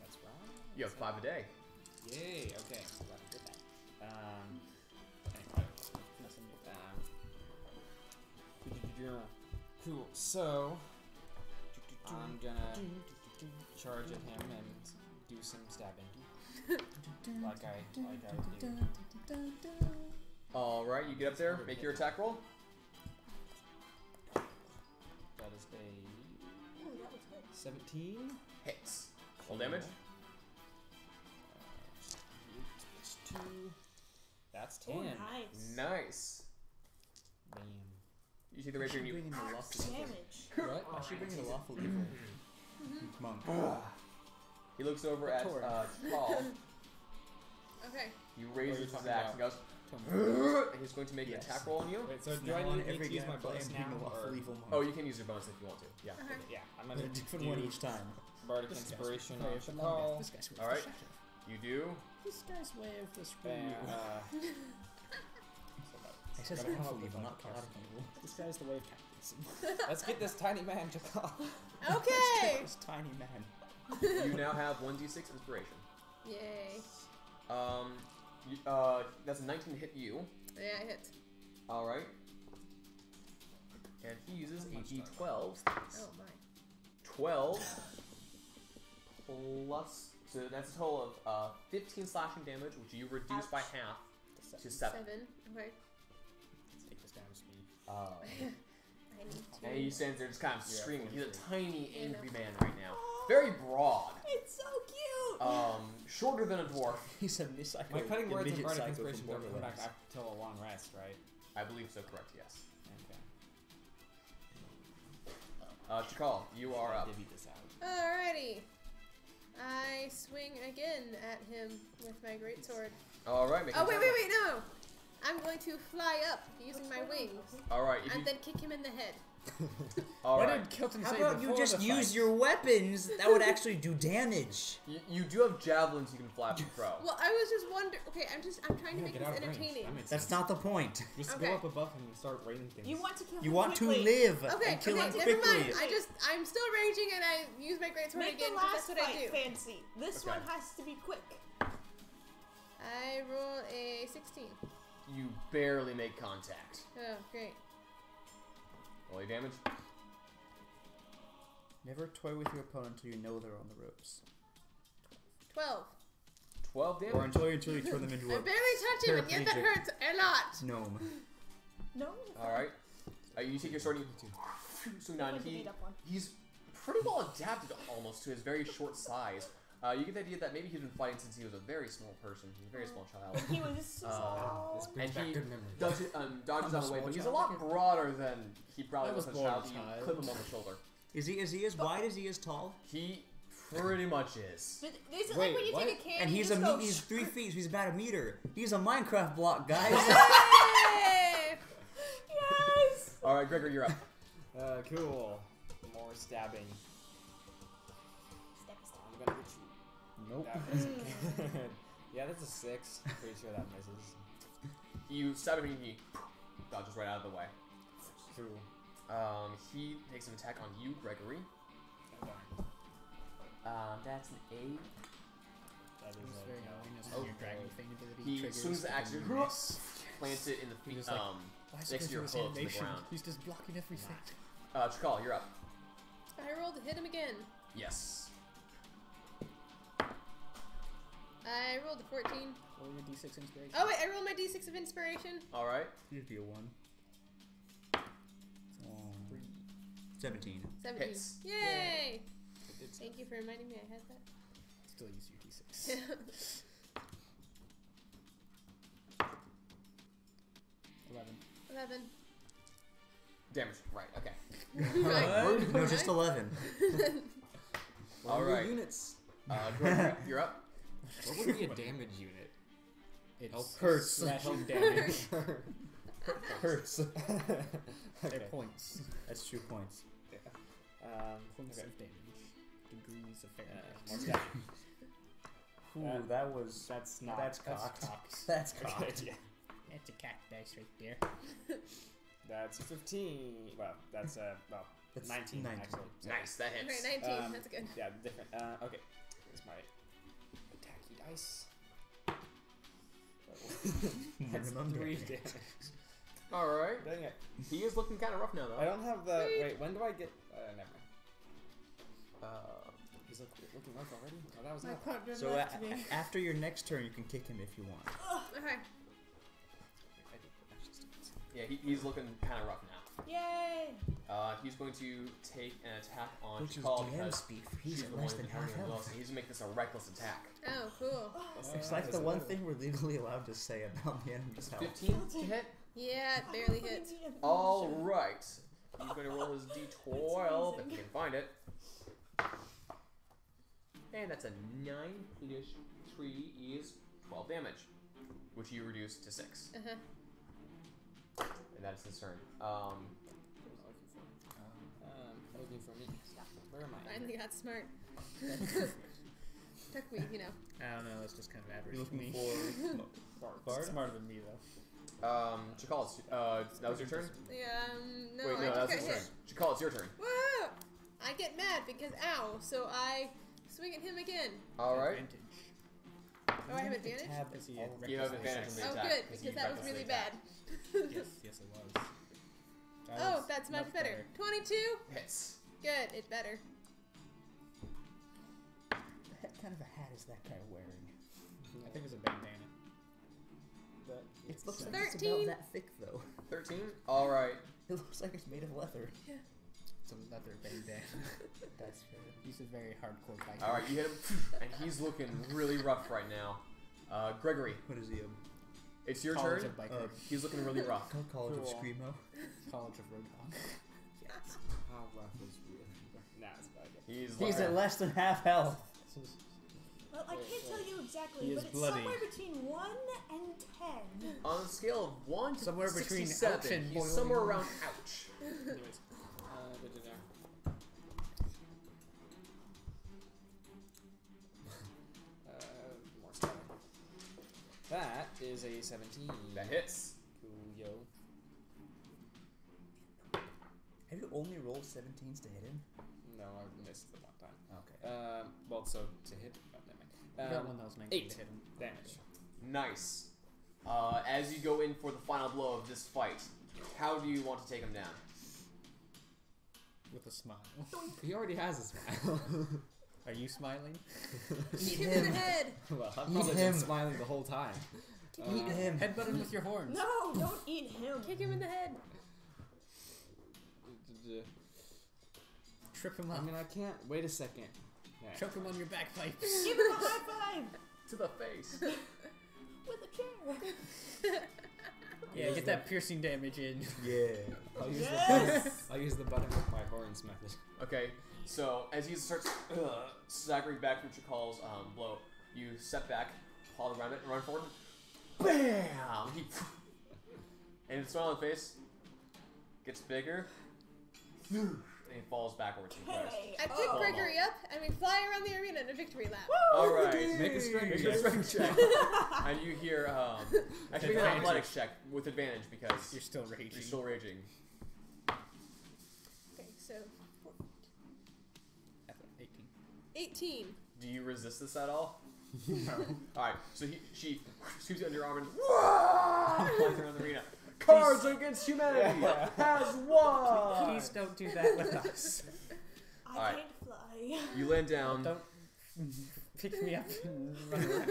That's right. You have 5 a day. Yay. Okay. Glad I did that. Cool. So I'm gonna charge at him and do some stabbing, like I do. All right. You get up there. Make your attack roll. That is a 17. Hits. Roll damage. It's 2. That's 10. Oh, nice. Nice. Bam. You see the rapier and you. Bringing the lawful evil. Damage. What? I should bring in the lawful evil monk. He looks over at Torn. Paul. Okay. He What are raises you his talking axe and goes. Tell He's going to make an Yes. attack roll on you. Wait, so do Now I on need every to use game my I play, bonus I'm now? being a lawful Or, evil monk. Oh, you can use your bonus if you want to. Yeah. Uh-huh. yeah, I'm A gonna different do one each time. Bardic This guy's Inspiration way on of the Chakal. This guy's way All of right. the shadow. You do. This guy's way of the screw. And, I said Gotta come lawful up with evil, like not a chaotic evil. This guy's the way of capitalism. let's get this tiny man Chakal. Okay. This tiny man. You now have 1d6 inspiration. Yay. That's a 19 to hit you. Yeah, I hit. All right. And he uses a d12. Oh my. 12 plus. So that's a total of 15 slashing damage, which you reduce by half to 7. 7. Okay. Let's take this down to speed. I need to. And he stands there just kind of Yeah, screaming. He's a 43. tiny, Yeah, angry no. man right now. Very broad. It's so cute. Shorter than a dwarf. He's a psycho. My Cutting a Words and midget Bardic psycho from Inspiration don't come back Borderlands. until a long rest, right? I believe so, correct, yes. Okay. Chakal, you are up. Divvy this out. Alrighty. I swing again at him with my greatsword. Alright, make Oh, an wait, attack wait, wait, no! I'm going to fly up using my wings roll. Alright, if you. and then kick him in the head. What Alright. did Kilton How say about you before just the use fight? your weapons? That would actually do damage. You do have javelins you can flap and throw. Well, I was just wondering. Okay, I'm trying to Yeah, make get this out of range. entertaining. That makes That's sense. not the point. Just Okay. go up above him and start raining things. You want to kill You him want to quickly. live Okay, and kill okay, him never quickly. mind. I'm still raging and I use my greatsword Make again the because last that's what I fight do. fancy. This Okay. one has to be quick. I roll a 16. You barely make contact. Oh, great. Roll your damage. Never toy with your opponent until you know they're on the ropes. 12. 12 Or damage. until you turn them into I a barely touch him, and yet that paraplegic. hurts a lot. gnome. No. Alright. You take your sword and you swing down. Like the beat up one. He's pretty well adapted almost to his very short size. You get the idea that maybe he's been fighting since he was a very small person. He's a very small child. He was small. This brings And back he good memories. dodges I'm a out of the way, small but he's a child. lot broader than he probably I was was as a born child. a You child. clip him on the shoulder. Is he as wide as he is tall? He pretty much is. But is it Wait, like when you what? take a can And he's you just go he's 3 feet. So he's about a meter. He's a Minecraft block, guys. Hey! Yes! All right, Gregor, you're up. Cool. More stabbing. I'm gonna get you. Nope. That wasn't good. Yeah, that's a 6. I'm pretty sure that misses. You stab him and he dodges right out of the way. Cool. He takes an attack on you, Gregory. Oh, darn. That's an 8. That is It's a very no. annoying as Oh. your dragon thing ability He triggers swings the and axe, you and miss. plants it in the He feet, just like, Why is it next to your his hooves in the animation? ground. He's just blocking everything. Trakal, you're up. I rolled to hit him again. Yes. I rolled a 14. Roll your d6 inspiration. Oh wait, I rolled my d6 of inspiration. All right. He'd be a 1. 17. 17. Hits. Yay! It did Thank you for reminding me I had that. Still use your d6. 11. 11. Damage. Right. Okay. Right. No, just 11. All right. Units. Gregory, you're up. What would be a damage unit? It Hurts. slashing damage. Hurts. They're points. That's 2 points. Points Okay. of damage. Degrees of More Fahrenheit. stabbing. Ooh, that was. That's not. That's That's cocked. cocked. That's Okay, cocked. yeah. That's a cat dice right there. That's 15. Well, that's well, That's 19, 19. actually. So, Nice. That hits. Right, 19. Um, That's good. Yeah, different. Okay. Here's my attacky dice. That's Minimum 3 damage. damage. All right. Dang it. He is looking kind of rough now, I though. don't have the. Sweet. Wait, when do I get. Never mind. He's looking rough already? Oh, that was My not. partner So left me. after your next turn, you can kick him if you want. Okay. Yeah, he's looking kind of rough now. Yay! He's going to take an attack on Which is Trakal DM because speak. she's He's the at one less who's than been half hurting as well, health. so he's going to make this a reckless attack. Oh, cool. It's like the one thing we're legally allowed to say about the enemy's health. 15 to hit. Yeah, it barely hits. All right. He's going to roll his d12 if he can find it. And that's a 9 plus 3 is 12 damage, which you reduce to 6. Uh-huh. And that's his turn. Looking for me. Where am I? Finally got smart. Took me, you know. I don't know, that's just kind of average You're for looking me. for Smarter than me, though. Trakal, that was your turn? No, Wait, I no, just that was got his hit. turn. Trakal, it's your turn. Whoa! I get mad because ow, so I swing at him again. All right. Advantage. Oh, I have advantage? Is he at You have reckless advantage on the Oh, attack. good, 'cause because you that was recklessly really attack. bad. Yes, it was. That Oh, was that's much better. 22? Hits. Good, it's better. What kind of a hat is that guy wearing? I think it's a bandana. But It looks like 13. it's about that thick, though. 13? All right. It looks like it's made of leather. It's a leather bandana. That's fair. He's a very hardcore biker. All right, you hit him, and he's looking really rough right now. Gregory, What is he? it's your College turn. of biker. He's looking really rough. College of Cool. Screamo. College of Roadhog. how rough is really? Nah, it's about it. He's He's looking. at less than half health. Well, I can't tell you exactly, He but is it's bloody. somewhere between 1 and 10. On a scale of 1 to Somewhere between 67, ouch and he's boiling. somewhere around ouch. Anyways, more stabbing. That is a 17. That hits. Cool, yo. Have you only rolled 17s to hit him? No, I missed the one time. Okay. Well, so to hit. Oh, never That mind. one that was 19 8 to hit him. damage. Nice. As you go in for the final blow of this fight, how do you want to take him down? With a smile. He already has a smile. Are you smiling? Shoot him in the head. Well, I've Eat probably him. been smiling the whole time. Eat him. Headbutt him with your horns. No, don't eat him. Kick him in the head. Trip him I up. mean, I can't. Wait a second. Choke him on your bagpipes. Give him a high five To the face. with a chair. Yeah, get that piercing damage in. Yeah. I'll use the button with my horns method. Okay, so as he starts staggering back from Chakal's blow, you step back, haul around it, and run forward. BAM! And his smile on the face gets bigger, and he falls backwards and crashes. Okay. I pick Gregory up and we fly around the arena in a victory lap. Alright, Make a strength make check. a strength check. And you hear, actually make an athletics check with advantage because You're still raging. you're still raging. Okay, so 18. 18. Do you resist this at all? No. Alright, so she scoops you under your arm and flies around the arena. Cards Against Humanity has won! Please don't do that with us. I Alright. can't fly. You land down. Don't pick me up and run around.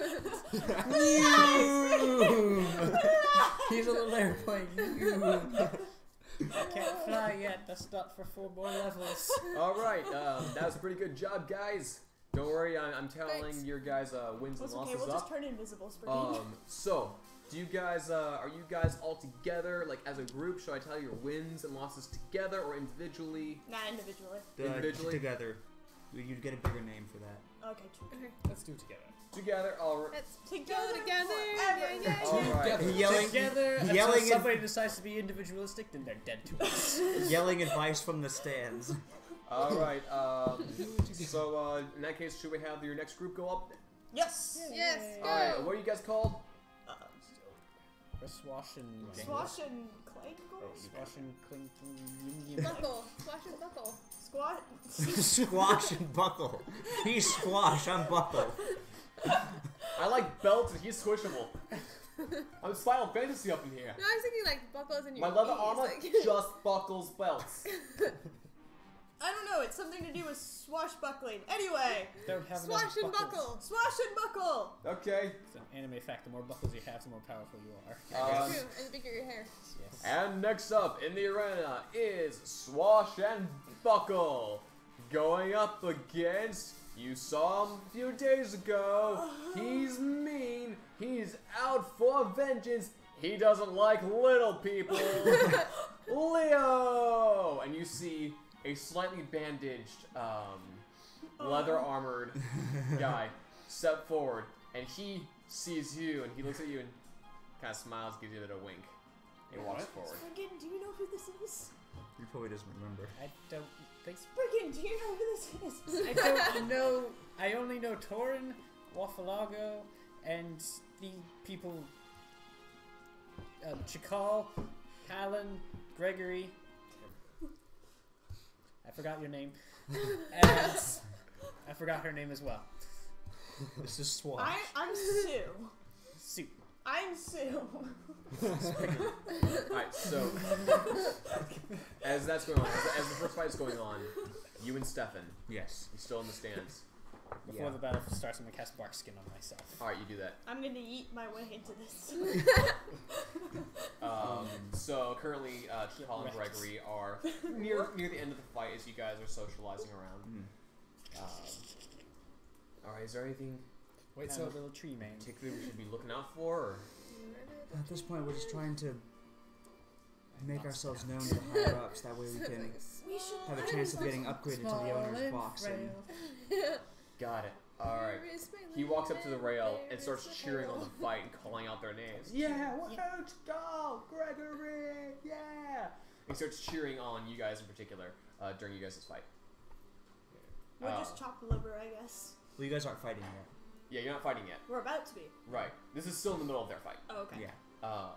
He's a little airplane. I can't fly yet. That's not for 4 more levels. Alright, that was a pretty good job, guys. Don't worry, I'm tallying Thanks. your guys' wins and It's okay, losses we'll just up. turn invisible, Spurgeon. So, do you guys, are you guys all together, like as a group? Should I tell you your wins and losses together or individually? Nah, individually. Individually? Together. You'd get a bigger name for that. Okay, true. Okay, Let's do it together. Together, alright. let's Together go together. forever. Yeah. Alright. Yelling, Together until yelling, somebody decides to be individualistic, then they're dead to us. yelling advice from the stands. Alright, so, in that case, should we have your next group go up? Yes! Yes, go. Alright, what are you guys called? Swash and Swash and clank? Swash and clink. Buckle. Swash and buckle. Squat? Squash and buckle. He's squash, I'm buckle. I like belts and he's squishable. I'm Final Fantasy up in here. No, I was thinking like buckles in your My leather knees, armor like- just buckles belts. I don't know, it's something to do with swashbuckling. Anyway, Don't have Swash enough and buckles. buckle. swash and buckle! Okay. It's an anime fact. The more buckles you have, the more powerful you are. True, and the bigger your hair. Yes. And next up in the arena is Swash and Buckle. Going up against, you saw him a few days ago. He's mean. He's out for vengeance. He doesn't like little people. Leo! And you see a slightly bandaged, leather armored guy step forward. And he sees you and he looks at you and kind of smiles, gives you a little wink. He walks forward. Spriggan, do you know who this is? He probably doesn't remember. I don't think. Spriggan, do you know who this is? I don't know. I only know Torin, Waffalago, and the people. Chakal, Hallen, Gregory. I forgot your name, and I forgot her name as well. This is swash. I'm Sue. Sue. I'm Sue. Alright, so as that's going on, as the first fight is going on, you and Stefan, Yes. you're still in the stands. Before Yeah. the battle starts, I'm gonna cast Bark Skin on myself. Alright, you do that. I'm gonna eat my way into this. So currently, Chakal and Gregory are near the end of the fight as you guys are socializing around. Alright, is there anything Wait, I'm a so little tree man. particular we should be looking out for? Or? At this point, we're just trying to make ourselves known to the higher ups. That way we can We should have a chance of getting upgraded to the owner's box. And Got it. Alright. He walks up to the rail and starts cheering on the fight and calling out their names. Yeah, let's go, Gregory! Yeah! He starts cheering on you guys in particular during you guys' fight. We'll just chop the liver, I guess. well, you guys aren't fighting yet. Yeah, you're not fighting yet. We're about to be. Right. This is still in the middle of their fight. Oh, okay. Yeah.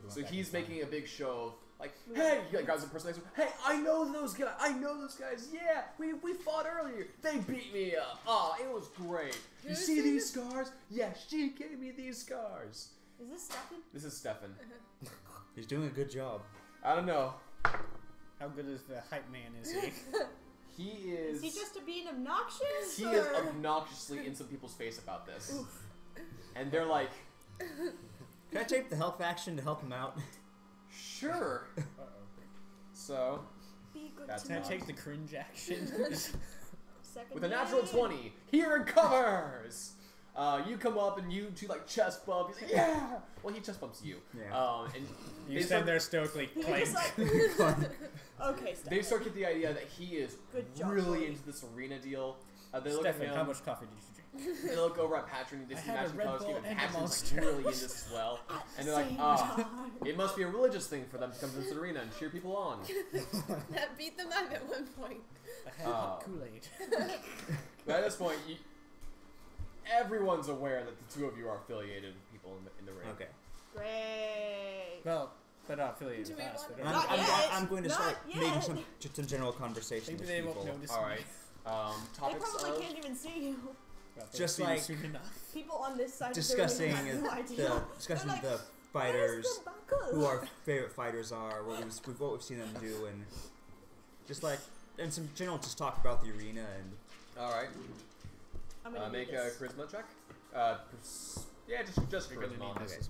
So he's making a big show of, like, hey, he like, grabs a person next to him. Hey, I know those guys. I know those guys. Yeah, we fought earlier. They beat me up. Oh, it was great. You Who's see this? these scars? Yeah, she gave me these scars. Is this Stefan? This is Stefan. He's doing a good job. I don't know. How good is the hype man? Is he? He is. Is he just being obnoxious? He or? is obnoxiously in some people's face about this, and they're like, Can I take the help action to help him out? sure. Uh-oh. So Be good That's to Can I me. take the cringe action? second. with a natural 20. He recovers. You come up and you two like chest bump. He's like, yeah. Well, he chest bumps you. Yeah. And You they stand start, there stoically. You're Clank. just like, okay, stop. they start to get the idea that he is Good job, really buddy. into this arena deal. They look Stefan, at him. how much coffee did you drink? They look over at Patron and they I see had a matching Red colors Bull scheme, and and a Patron's Monster. like really into this as well. And they're like, it must be a religious thing for them to come to this arena and cheer people on. That beat them up at one point. I had hot Kool-Aid. But at this point, everyone's aware that the two of you are affiliated with people in the ring. Okay. Great. Well, they're not affiliated Do with we us. want- They I'm, don't- Not yet. I'm going to Not start yet. making some general conversation Maybe with they people. won't notice. All me. right. They Topics probably of can't even see you. Well, they'll Just see you like- soon enough. People on this side discussing of the room have no idea. discussing They're like, the "Where's fighters, the buckle?" who our favorite fighters are, what we've seen them do, and just like and some general just talk about the arena and. all right. I'm gonna Make do a this. charisma check. Yeah, just You're gonna charisma. need this Okay. as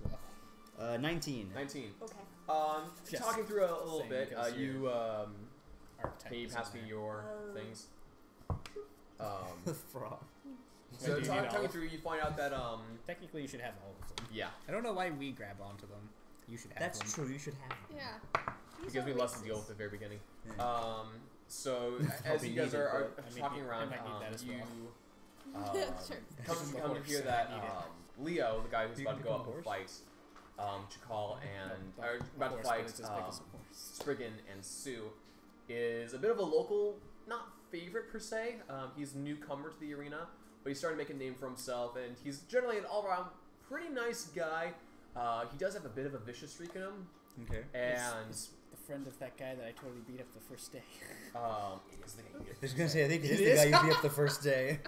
well. 19. 19. Okay. Yes. Talking through a little Same, bit, because you Archetype can you is pass in me there. your things? Frog. So Do you need talking all? through, you find out that Technically, you should have all of them. yeah, I don't know why we grab onto them. You should have That's them. true. You should have. Them. Yeah. These because are we have less to racist. deal with at the very beginning. Yeah. So as Probably you guys needed, are but I talking mean, around, I might need that as you well. Sure. come This is the to horse, hear I that need it. Leo, the guy who's You about to can go become up a and horse? fight Chakal and The or about to horse, fight but it's as big as a horse. Spriggan and Sue, is a bit of a local, not favorite per se. He's a newcomer to the arena, but he's starting to make a name for himself, and he's generally an all-around pretty nice guy. He does have a bit of a vicious streak in him, Okay. and It's the friend of that guy that I totally beat up the first day. it is the I was gonna say I think It it is the is? guy you beat up the first day.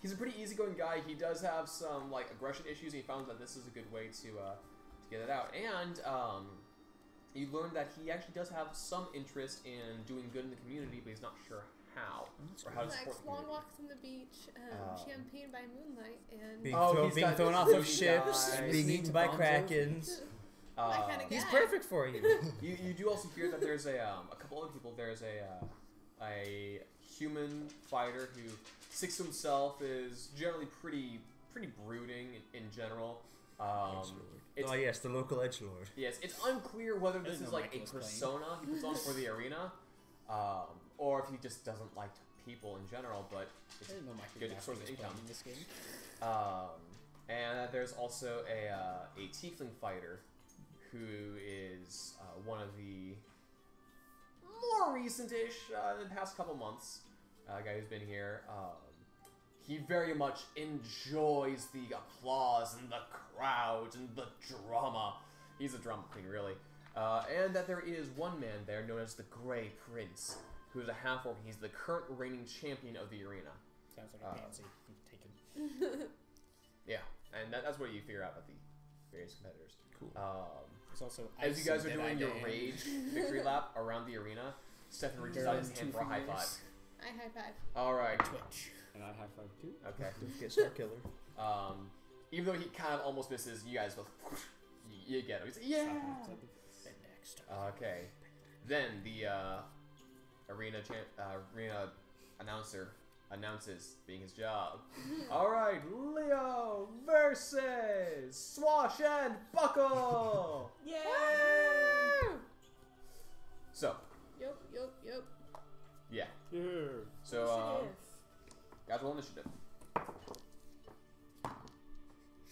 He's a pretty easygoing guy. He does have some like aggression issues, and he found that this is a good way to get it out. And you learn that he actually does have some interest in doing good in the community, but he's not sure how or how to support Likes the long community. walks on the beach, champagne by moonlight, and Being, Oh, thrown, he's being got thrown this off of really ships, nice- being Listening eaten to by Bon Jovi. krakens. my kind of He's guy. perfect for you. You do also hear that there's a couple other people. There's a human fighter who sticks to himself, is generally pretty brooding in general. It's, Oh yes, the local edgelord. yes, it's unclear whether this didn't is know like a Michael was playing. persona he puts on for the arena, or if he just doesn't like people in general. But I it's didn't know Michael good Jackson source of was income. playing in this game. And there's also a tiefling fighter who is one of the more recent-ish in the past couple months. Guy who's been here. He very much enjoys the applause and the crowd and the drama. He's a drama queen, really. And that there is one man there known as the Grey Prince, who is a half-orc. He's the current reigning champion of the arena. Sounds like a fancy. Taken. Yeah, and that's what you figure out about the various competitors. Cool. It's also As you guys are Dead doing Eye your Dan. rage victory lap around the arena, Stefan reaches out his hand for a high five. I high five. All right. Twitch. And I'd high five too. Okay. Don't get Star Killer. Even though he kind of almost misses, you guys both you get him. He's like, yeah. Next. Okay. Then the arena announcer announces, being his job. All right, Leo versus Swash and Buckle. Yay! So, Yup. yeah. Yeah. So, Initiative. guys, roll initiative.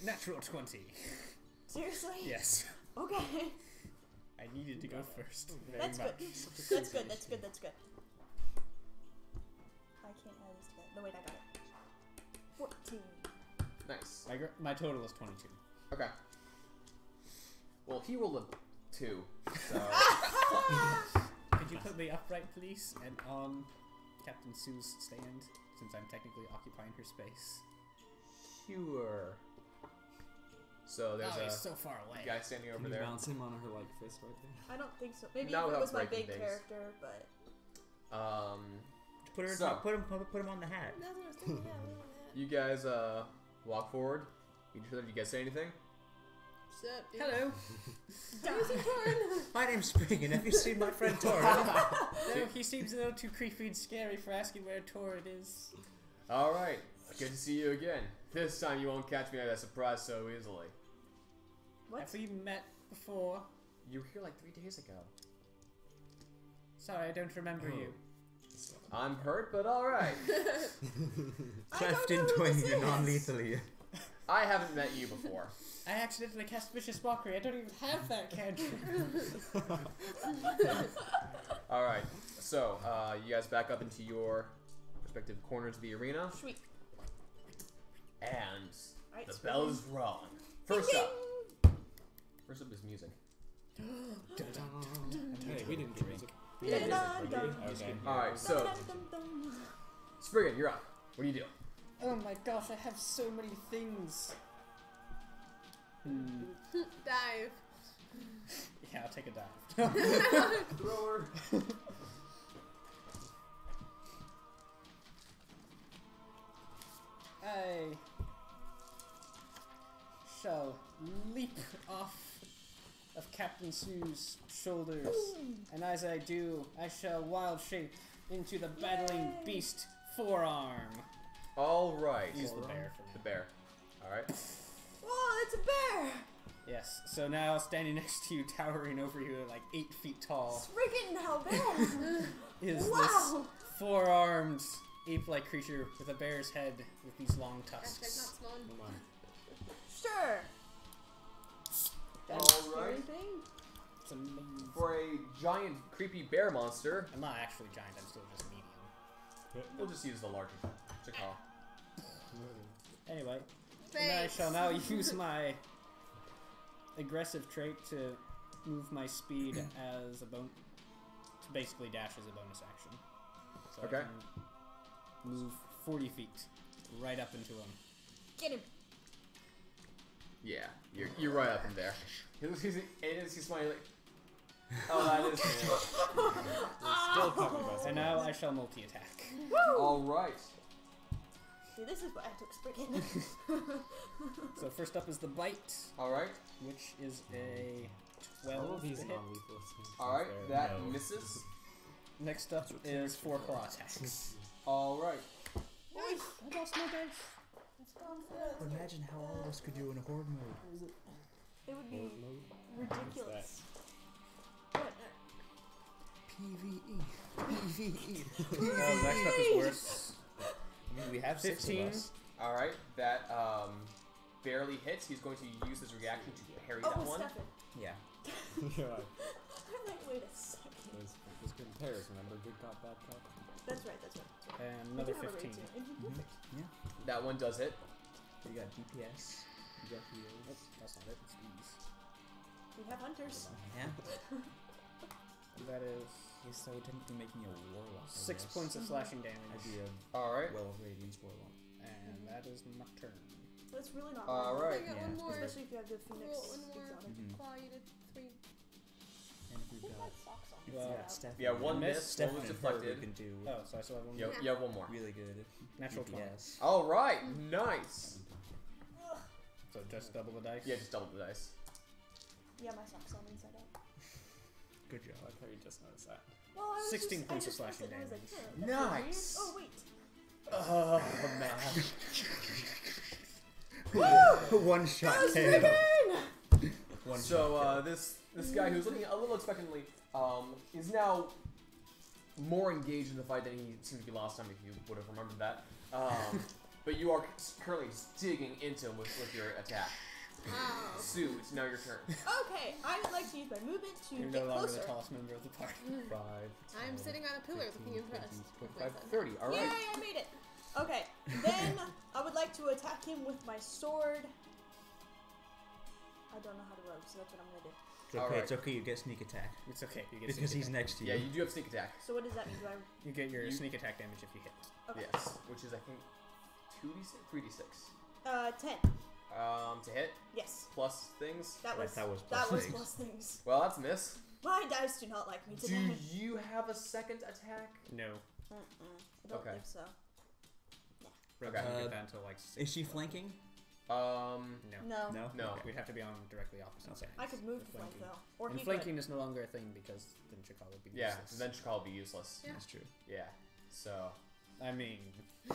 Natural 20. Seriously? Yes. Okay. I needed to go first. Very That's much. good. That's good. That's good. That's good. I can't add this together. No, wait, I got it. 14. Nice. My total is 22. Okay. Well, he rolled a 2, so Could you put me upright, please, and on Captain Sue's stand, since I'm technically occupying her space? sure. So there's He's a so far away. guy standing over Can you there. bounce him on her like fist right there? I don't think so. Maybe Not if it without was my breaking big things. character, but Put her. So- Put him on the hat. That's what I was thinking. Yeah, we want that. You guys walk forward. Each other. Do you guys say anything? Sup, dude? Hello. My name's Spriggan. Have you seen my friend Torin? No, he seems a little too creepy and scary for asking where Torrid is. Alright, good to see you again. This time you won't catch me by surprise so easily. What? Have we met before? You were here like 3 days ago. Sorry, I don't remember you. I'm hurt, but alright. Cleft I in don't know who twain this and is. non-lethally. I haven't met you before. I accidentally cast Vicious Mockery. I don't even have that cantrip. Alright, so you guys back up into your respective corners of the arena, Sweet. and Alright, the Spriggan. bells rung. First up is music. Hey, we didn't get music. Okay. Alright, so Spriggan, you're up. What do you do? Oh my gosh, I have so many things. Dive. Yeah, I'll take a dive. Thrower. I shall leap off of Captain Sue's shoulders, and as I do, I shall wild shape into the battling beast forearm. Alright. Use the bear for The now. bear. Alright. Whoa, it's a bear! Yes, so now standing next to you, towering over you, like 8 feet tall, Friggin' how bad! is Wow. this four-armed ape-like creature with a bear's head with these long Hashtag not tusks. small. Sure. Alright. Scary thing. It's amazing. For a giant, creepy bear monster, I'm not actually giant, I'm still just medium. we'll just use the larger to call. Anyway, and I Thanks. shall now use my aggressive trait to move my speed as a to basically dash as a bonus action. So Okay. I can move 40 feet right up into him. Get him. Yeah, you're right up in there. He's smiling like, oh, that is Still talking about And now I shall multi-attack. Alright. See, this is what I took Spriggan. So first up is the bite, Alright. which is a All 12 of these to hit. non-lethal. Alright, that No. misses. Next up is 4 claw attacks. Alright. I lost my dice. Imagine how all of us could do in horde mode. It would be What's ridiculous. PvE. Next up is worse. I mean, we have 15. 6 of us. Alright, that barely hits. He's going to use his reaction to parry Oh, that with one. Stefan. Yeah. Yeah, I'm like, wait a second. there's good pairs, remember? Good cop, bad cop. That's right, that's right. That's right. And We another do have a 15. raid too. Perfect. That one does hit. So you got DPS. You got heals. Nope, that's not it. It's these. We have hunters. Yeah. That is Yes, I would technically make me a warlock. I 6 guess. points of slashing I'd damage. be a Alright. well of radiance warlock. And that is my turn. That's really not All bad. right. I got Yeah. one more. Especially if you have the Phoenix Roll one more. exotic. Claw, you did 3. And if we've Who got had socks on? Well, yeah, Steph. Yeah, one Miss. miss, Steph one was and her we deflected. can do Oh, so I still have one You more. have one more. really good. Natural 20. DPS. Alright, nice. So just double the dice. Yeah, just double the dice. Yeah, my socks on inside out. Good job. I like how you just noticed that. Well, I was 16 just, points I of just noticed slashing it and I was like, damage. huh, that's Nice. weird. Oh, wait. Oh, man. One shot That was KO. Spriggan! One So, shot this guy who's looking a little expectantly, is now more engaged in the fight than he seemed to be last time, if you would have remembered that. But you are currently digging into him with your attack. Wow. Sue, it's now your turn. Okay, I would like to use my movement to You're get no longer closer. the tallest member of the party. 5. I'm sitting on a pillar looking impressed. 25, 30, Yay, alright. I made it! Okay, then I would like to attack him with my sword. I don't know how to rogue, so that's what I'm gonna do. It's okay. Alright. It's okay. You get sneak attack It's okay. You get because sneak he's attack. next to you. Yeah, you do have sneak attack. So what does that mean? Do I... You get your You- sneak attack damage if you hit. Okay. Yes, which is, I think, 2d6? 3d6. 10. To hit, Yes. plus things. That was that was that plus was things. plus things. Well, that's a miss. My dice do not like me Do today. you have a second attack? No. I don't Okay. think so. Rogues Okay. don't get that until like 6. Is she flanking? No. No. Okay, we'd have to be on directly opposite sides. I could move to for flank flanking. though. Or And he flanking is no longer a thing because then Chakal would be Yeah, useless. so then Chakal would be useless. Yeah. That's true. Yeah. So. I mean,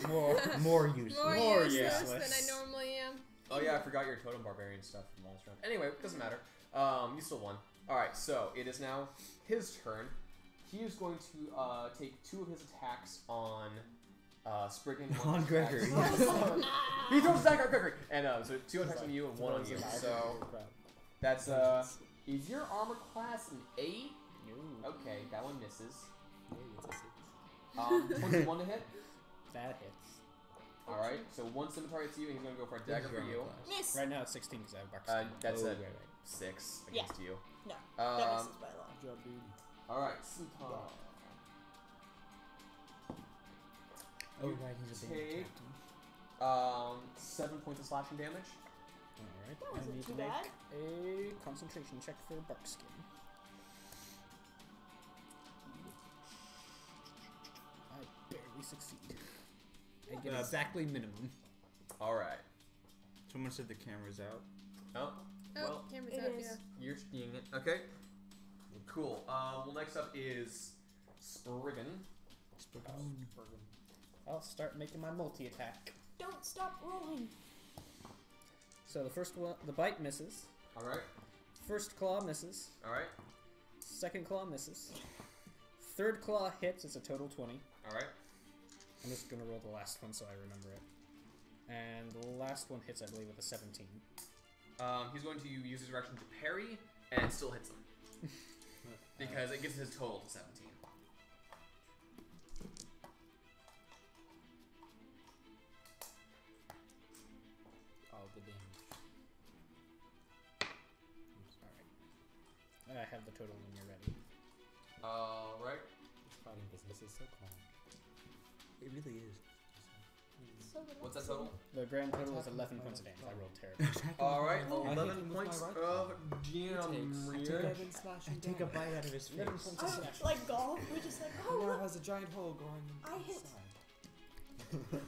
more. More useless. More useless useless. than I normally am. Oh yeah, I forgot your totem barbarian stuff from last round. Anyway, doesn't matter. You still won. Alright, so it is now his turn. He is going to take 2 of his attacks on Spriggan. On Gregory. He throws attack on Gregory! And so 2 attacks on you and 1 on you. So that's is your armor class an 8? No. Okay, that one misses. Yay, it's a 6. 21 to hit. That hits. Alright, so 1 scimitar hits you and he's gonna go for a dagger for you. Miss. Right now it's 16 because I have Buckskin. That's Oh, a right, right. 6 Yeah. against you. No. That misses by a lot. Good job, dude. Alright, scimitar. Oh, right, he's a big Take- captain. 7 points of slashing damage. Alright, That I wasn't need too to make bad. a concentration check for Buckskin. I barely succeed. I get exactly minimum. Alright. Someone said the camera's out. Oh, Oh, well, camera's it up, is. yeah. you're seeing it. Okay. Cool. Well, next up is Spriggan. I'll start making my multi-attack. Don't stop rolling. So the first one, the bite misses. Alright. First claw misses. Alright. Second claw misses. Third claw hits. It's a total 20. Alright. I'm just gonna roll the last one so I remember it. And the last one hits, I believe, with a 17. He's going to use his reaction to parry, and it still hits him. Because it gives his total to 17. All the damage. Alright. I have the total when you're ready. Alright. This fighting business is so calm. It really is. So What's that total? The grand total is 11 points of damage. I rolled terribly. Alright, I hit 11 him with my points right of Takes damage. 11 slashing I take a damage. bite out of his face. 11 points of slash. like golf, we just like, He oh, now look, has a giant hole going I hit. inside.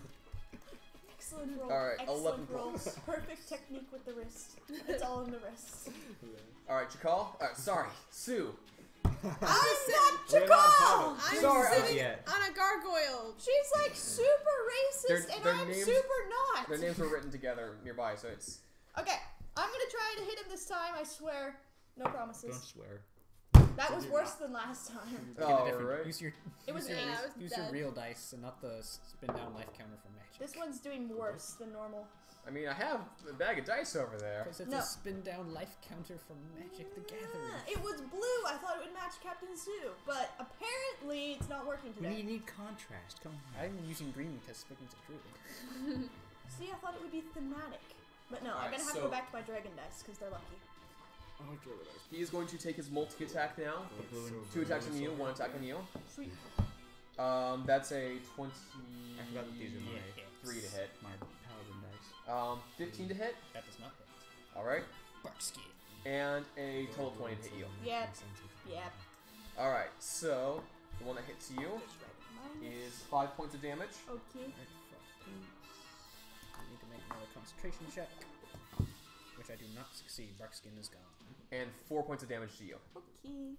excellent roll. All right, excellent 11 roll. points. Perfect technique with the wrist. It's all in the wrist. Alright, Chakal. Sorry, Sue. I'm not We're not Chakal! public. I'm Sorry, sitting yet. on a gargoyle. She's like super racist Their- and their I'm names- super not. Their names were written together nearby, so it's. Okay, I'm gonna try to hit him this time, I swear. No promises. Don't swear. That was worse than last time. Get a different- Alright. Use your, It was use your, an eight. use- I was use your dead. real dice and not the spin down life counter from magic. This one's doing worse than normal. I mean, I have a bag of dice over there. Because it's No. a spin down life counter from Magic the Gathering. It was blue. I thought it would match Captain Sue, but apparently it's not working We today. need contrast. Come on. I'm using green because Spiggin's a druid. See, I thought it would be thematic. But no, I'm Alright, gonna have to so- go back to my dragon dice because they're lucky. He is going to take his multi attack now. Blue and 2 attacks on you, 1 attack on you. Sweet. That's a 23 I forgot that these are my to hit. my paladin dice. 15 to hit. That does not hit. Alright. Buckskin. And a total 20 to hit you. Yep. Yep. Alright, so the one that hits you Minus. is 5 points of damage. Okay. I need to make another concentration check, which I do not succeed. Buckskin is gone. And 4 points of damage to you. Okay.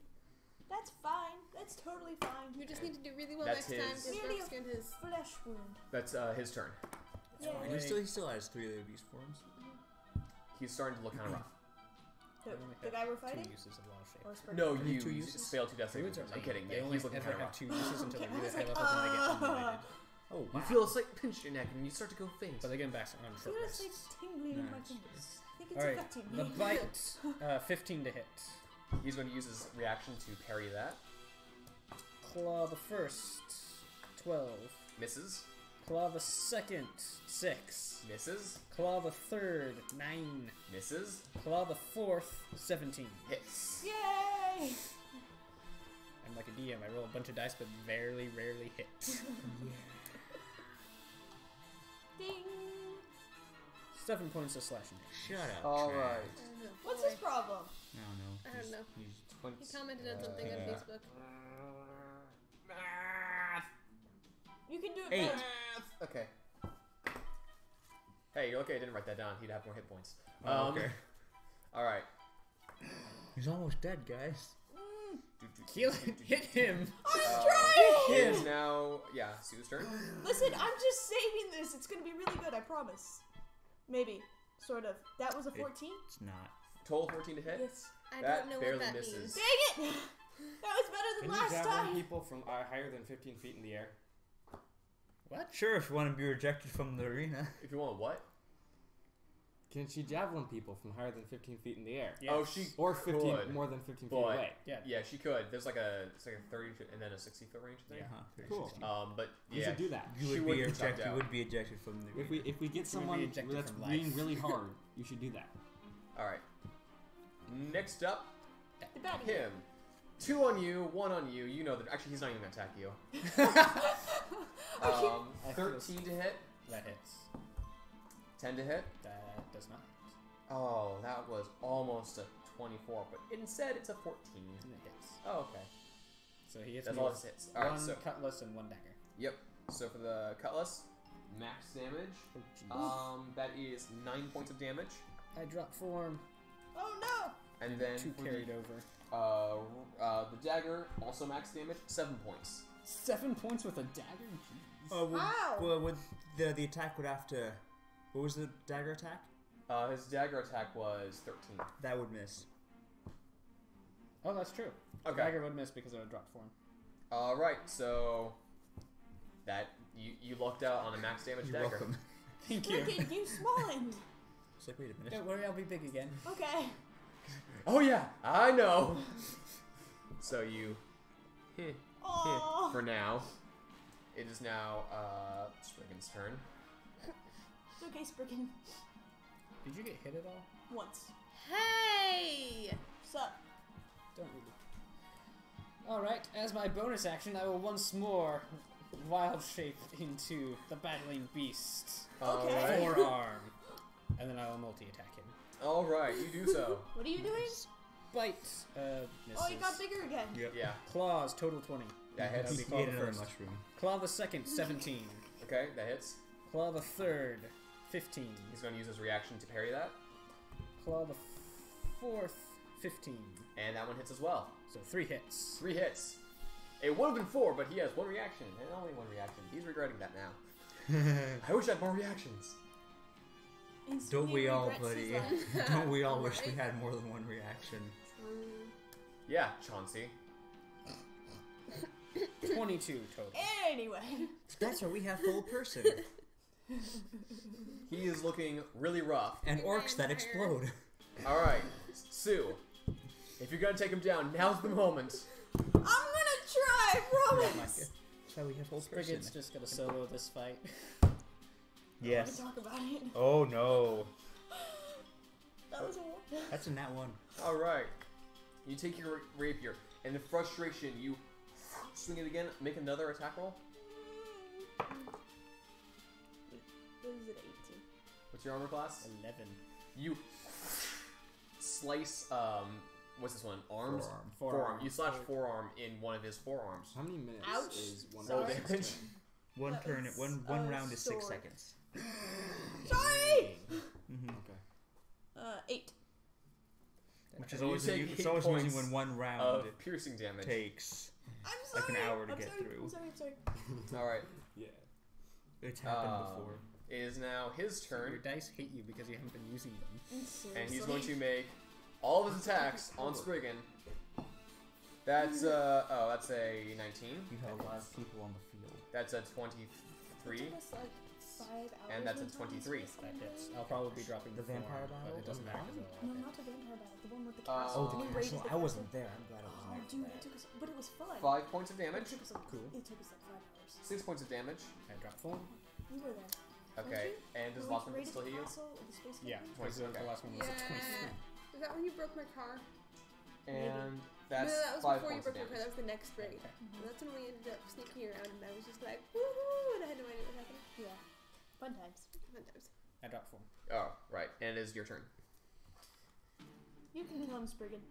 That's fine. That's totally fine. You just need to do really well That's next time his- because Merely a Buckskin has. flesh wound. That's his turn. Yeah. And he still has 3 other beast forms. He's starting to look kind of rough. The, I only the have guy we're fighting? 2 uses of wild shape. Or Spurgeon? No, Only you 2 uses? failed 2 death Druids saving are throws. I'm lame. kidding. They Yeah, only he's looking ever kind of have rough. 2 uses until they Okay, I really was high like, level and they get unlimited. Oh, You wow. feel a slight pinch in your neck and you start to go faint. But they get back on I short feel it's like rests. tingling in my Nice. fingers. I think it's Alright, affecting the me. bite, 15 to hit. He's going to use his reaction to parry that. Claw the first, 12. Misses. Claw the second, 6. Misses. Claw the third, 9. Misses. Claw the fourth, 17. Hits. Yay! I'm like a DM, I roll a bunch of dice but rarely hit. Ding! 7 points of slashing damage. Shut up. All Trey. right. What's his problem? I don't know. I don't know. He's He commented on something on Yeah. Facebook. You can do it 8. better. Okay. Hey, you're okay. I didn't write that down. He'd have more hit points. Oh, okay. All right. He's almost dead, guys. Kill him. Hit him. It is now, Sue's turn. Listen, I'm just saving this. It's gonna be really good. I promise. Maybe, sort of. That was a 14. It's not. Total 14 to hit. Yes. I That don't know barely what that misses. means. Dang it! That was better Can than you last javelin time. people from higher than 15 feet in the air? What? Sure, if you want to be rejected from the arena. If you want what? Can she javelin people from higher than 15 feet in the air? Yes. Oh, she Or 15 could. more than 15 feet But- away? Yeah. Yeah, she could. There's like a 30 and then a 60-foot range thing. Yeah. Cool. But You yeah, should do that. You She would would be be chopped ejected. You out. would be ejected from the arena. If we get someone ejected that's from being life. really hard, you should do that. All right. Next up, The baddie. him. 2 on you, 1 on you. You know that. Actually, he's not even gonna attack you. I feel 13 to hit. That hits. 10 to hit. That does not. Oh, that was almost a 24, but instead it's a 14. It hits. Oh, okay. So he hits That's me all with it hits. All right, one so cutlass and one dagger. yep. So for the cutlass, max damage. Oh, That is 9 points of damage, I drop form. Oh no! and then Two for carried over. the dagger, also max damage, 7 points. 7 points with a dagger? Jeez. Oh, would, Ow! well, would the attack would have to. What was the dagger attack? His dagger attack was 13. That would miss. Oh, that's true. Okay. Dagger would miss because of a drop form. All right, so that you lucked out on a max damage You're dagger. welcome. Thank you. Look at you, Smalland. It's like, wait a minute. Don't worry, I'll be big again. Okay. Oh yeah, I know. So you Oh. for now. It is now Spriggan's turn. It's okay, Spriggan. Did you get hit at all? Once. Hey! Sup? Don't really. Alright, as my bonus action, I will once more wild shape into the battling beast. Okay. All right. Forearm. And then I will multi-attack him. All right, you do so. What are you doing? Bite. Misses. Oh, you got bigger again. Yep. Yeah. Claws, total 20. That That'll hits. be He claw ate the another first. mushroom. Claw the second, 17. Okay, that hits. Claw the third, 15. He's going to use his reaction to parry that, Claw the fourth, 15. and that one hits as well. So 3 hits. 3 hits. It would have been 4, but he has 1 reaction, and only 1 reaction. He's regretting that now. I wish I had more reactions. Don't we all, Instantly buddy? regrets his life. Don't we all wish we Right? had more than one reaction? True. Yeah, Chauncey. 22 total. Anyway. That's why we have full person. He is looking really rough. And Your orcs that vampire. explode. All right, Sue. If you're gonna take him down, now's the moment. I'm gonna try, I promise. That's why we have full person. Brigand's just gonna solo this fight. We Yes. can talk about it. Oh no. That was a one. That's a nat one. All right. You take your rapier, and in frustration, you swing it again. Make another attack roll. What is it, 18? What's your armor class? 11. You slice. What's this one? Arms. Forearm. You slash forearm in one of his forearms. How many minutes Ouch. is one Roll of those damage. turn? One That turn. was One a round is 6 sword. seconds. Sorry! Mm-hmm. Okay. 8. Which is You always take it's 8 always points using when one round Of piercing damage. takes. I'm Like sorry. an hour to I'm get sorry. through. I'm sorry. All right. Yeah. It's happened Um, before. It is now his Your turn, dice hate you because you haven't been using them. and he's going to make all of his attacks on Spriggan. That's that's a 19. You have a lot of people on the field. That's a It 23. took us like 5 hours. And that's a one time 23. to That spend hits. it. I'll probably be dropping The form, vampire battle? but it doesn't matter because No, not the vampire battle. The one with the Oh, castle. the We castle. raided the I wasn't castle. there. I'm glad I Oh, wasn't dude, there. it took us, but it was fun. 5 points of damage. It took us like, Cool. It took us like 5 hours. 6 points of damage. I drop form. You were there. Okay. And does the last one raided still the hit you? castle of the space Yeah, capital? because Okay. the last one was a Yeah. 23. Is that when you broke my car? And that's no, that was 5 before you points of broke my car. damage. That was the next raid. Okay. And that's when we ended up sneaking around, and I was just like, woohoo! And I had no idea what happened. Yeah. Fun times. Sometimes. I drop form. Oh, right. And it is your turn. You can kill him, Spriggan.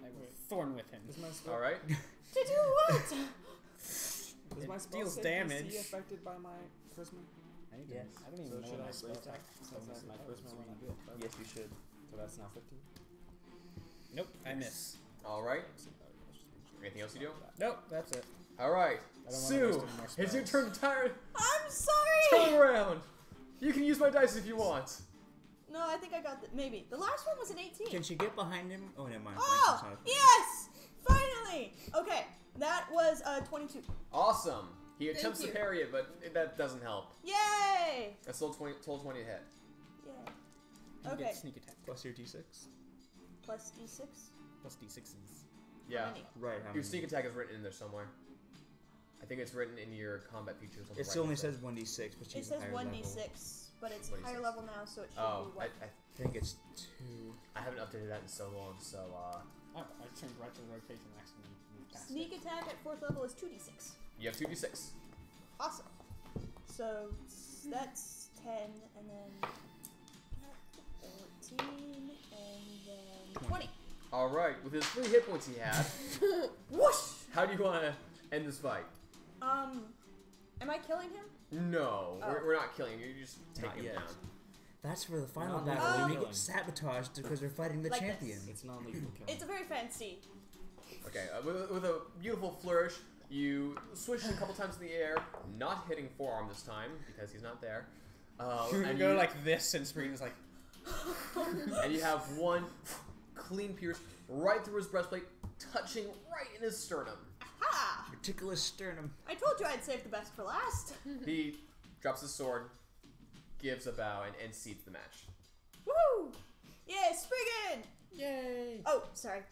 I will thorn with him. Is my spell, All right. To do what? is It my spell deals save damage. DC affected by my charisma? I need Yes. to. I don't even So know should what I my spell break attack. that? Since that's my first one when I do it. Yes, you should. So that's now 15. Nope, I miss. All right. Anything else you do? Nope, that's it. All right. I don't wanna Sue, waste any more it's your spells. turn to turn I'm sorry. around. You can use my dice if you want. No, I think I got the maybe. The last one was an 18. Can she get behind him? Oh, never mind. Oh, yes! Finally! Okay, that was 22. Awesome. He Thank attempts to you. parry it, but that doesn't help. Yay! That's still 20 to hit. Yay. You Okay. get sneak attack Plus your d6. Plus D6. plus d6s. Yeah. Many. Right. How Your many? sneak attack is written in there somewhere. I think it's written in your combat features. On the It right still only hand side. says 1d6, but It she's says higher 1d6, level. but it's 1d6. higher level now, so it should Oh, be I, what? I think it's 2. I haven't updated that in so long, so Oh, I turned right to the rotation accident and moved past Sneak it. attack at 4th level is 2d6. you have 2d6. Awesome. So that's 10, and then 14, and then 20. All right. With his 3 hit points he had, Whoosh! how do you want to end this fight? Am I killing him? No, Oh. we're not killing you. You just take Not him yet. down. That's for the final Not battle. lethal We killing. get sabotaged because we're fighting the Like this. champion. It's non-lethal killing. It's a very fancy. Okay. With a beautiful flourish, you swish a couple times in the air, not hitting forearm this time because he's not there. You And go you- like this, and Spring is like, and you have one clean pierce right through his breastplate, touching right in his sternum. Ha! Meticulous sternum. I told you I'd save the best for last. He drops his sword, gives a bow, and ends the match. Woohoo! Yeah, Spriggan! "Yay! Oh, sorry.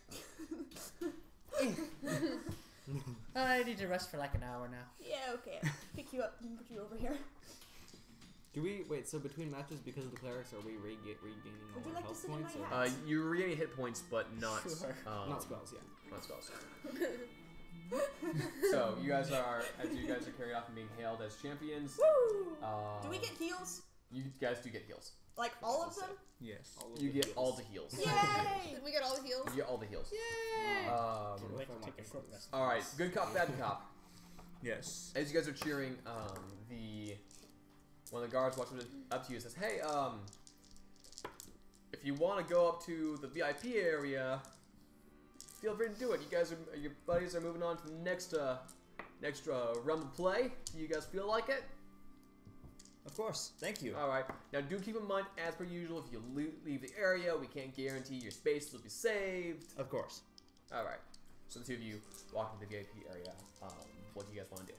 I need to rest for like an hour now." Yeah, okay. I'll pick you up and put you over here. Do we wait? So between matches, because of the clerics, are we regaining Would you more like to health sit in points? my Or hat? You regain hit points, but not Sure. not spells? Yeah. not spells. So you guys are carried off and being hailed as champions. Woo! Do we Um, get heals? You guys do get heals. Like all of them? Yes. All of You the get heals. all the heals. Yay! We get all the heals. You get all the heals. Yay! Um, I'd like to take a short rest. all right, good cop, bad cop. Yes. As you guys are cheering, one of the guards walks up to you and says, "Hey, if you want to go up to the VIP area, feel free to do it. Your buddies are moving on to the next realm of play. Do you guys feel like it? Of course. Thank you. All right. Now, do keep in mind, as per usual, if you leave the area, we can't guarantee your space will be saved. Of course. All right. So the two of you walk into the VIP area. What do you guys want to do?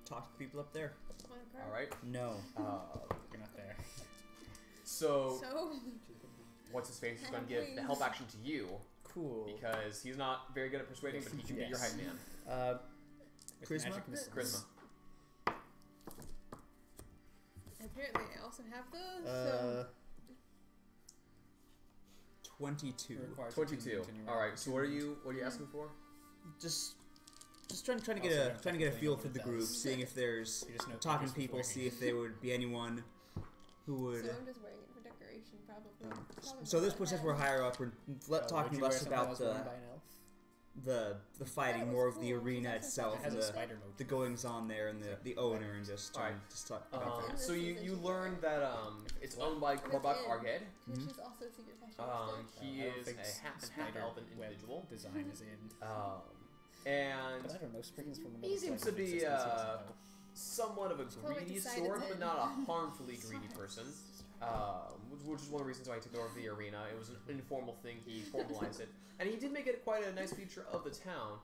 Talk to people up there. All right. No. You're not there. So So, what's his face is going to give the help action to you Cool. because he's not very good at persuading, but he can be your Yes. hype man. With Charisma? magic missiles. Charisma. apparently I also have those. So, 22. It requires 22. attunement, and you All roll right. So what are you asking for? Just trying to Also, get don't trying to get a think feel what for it the does. group, seeing if there's You just know talking to figures people, before see if there would be anyone who would. so I'm just wearing it for decoration, probably. Probably So this not puts us bad. we're higher up. We're talking less about by an elf? the fighting, was more of the cool, arena because itself, It has a the spider motif. the goings on there, and the owner, and just All right. talk about that. So you learn that it's owned by And it's Korbak in. Arged. Which is also a secret fashion. He I don't is think a half spider elven web individual. Design is in. And But I don't know. Springs from he seems to be somewhat of a Probably greedy decided sort, to- but not a harmfully greedy person. Which is one of the reasons why he took over the arena. It was an informal thing. He formalized it, and he did make it quite a nice feature of the town.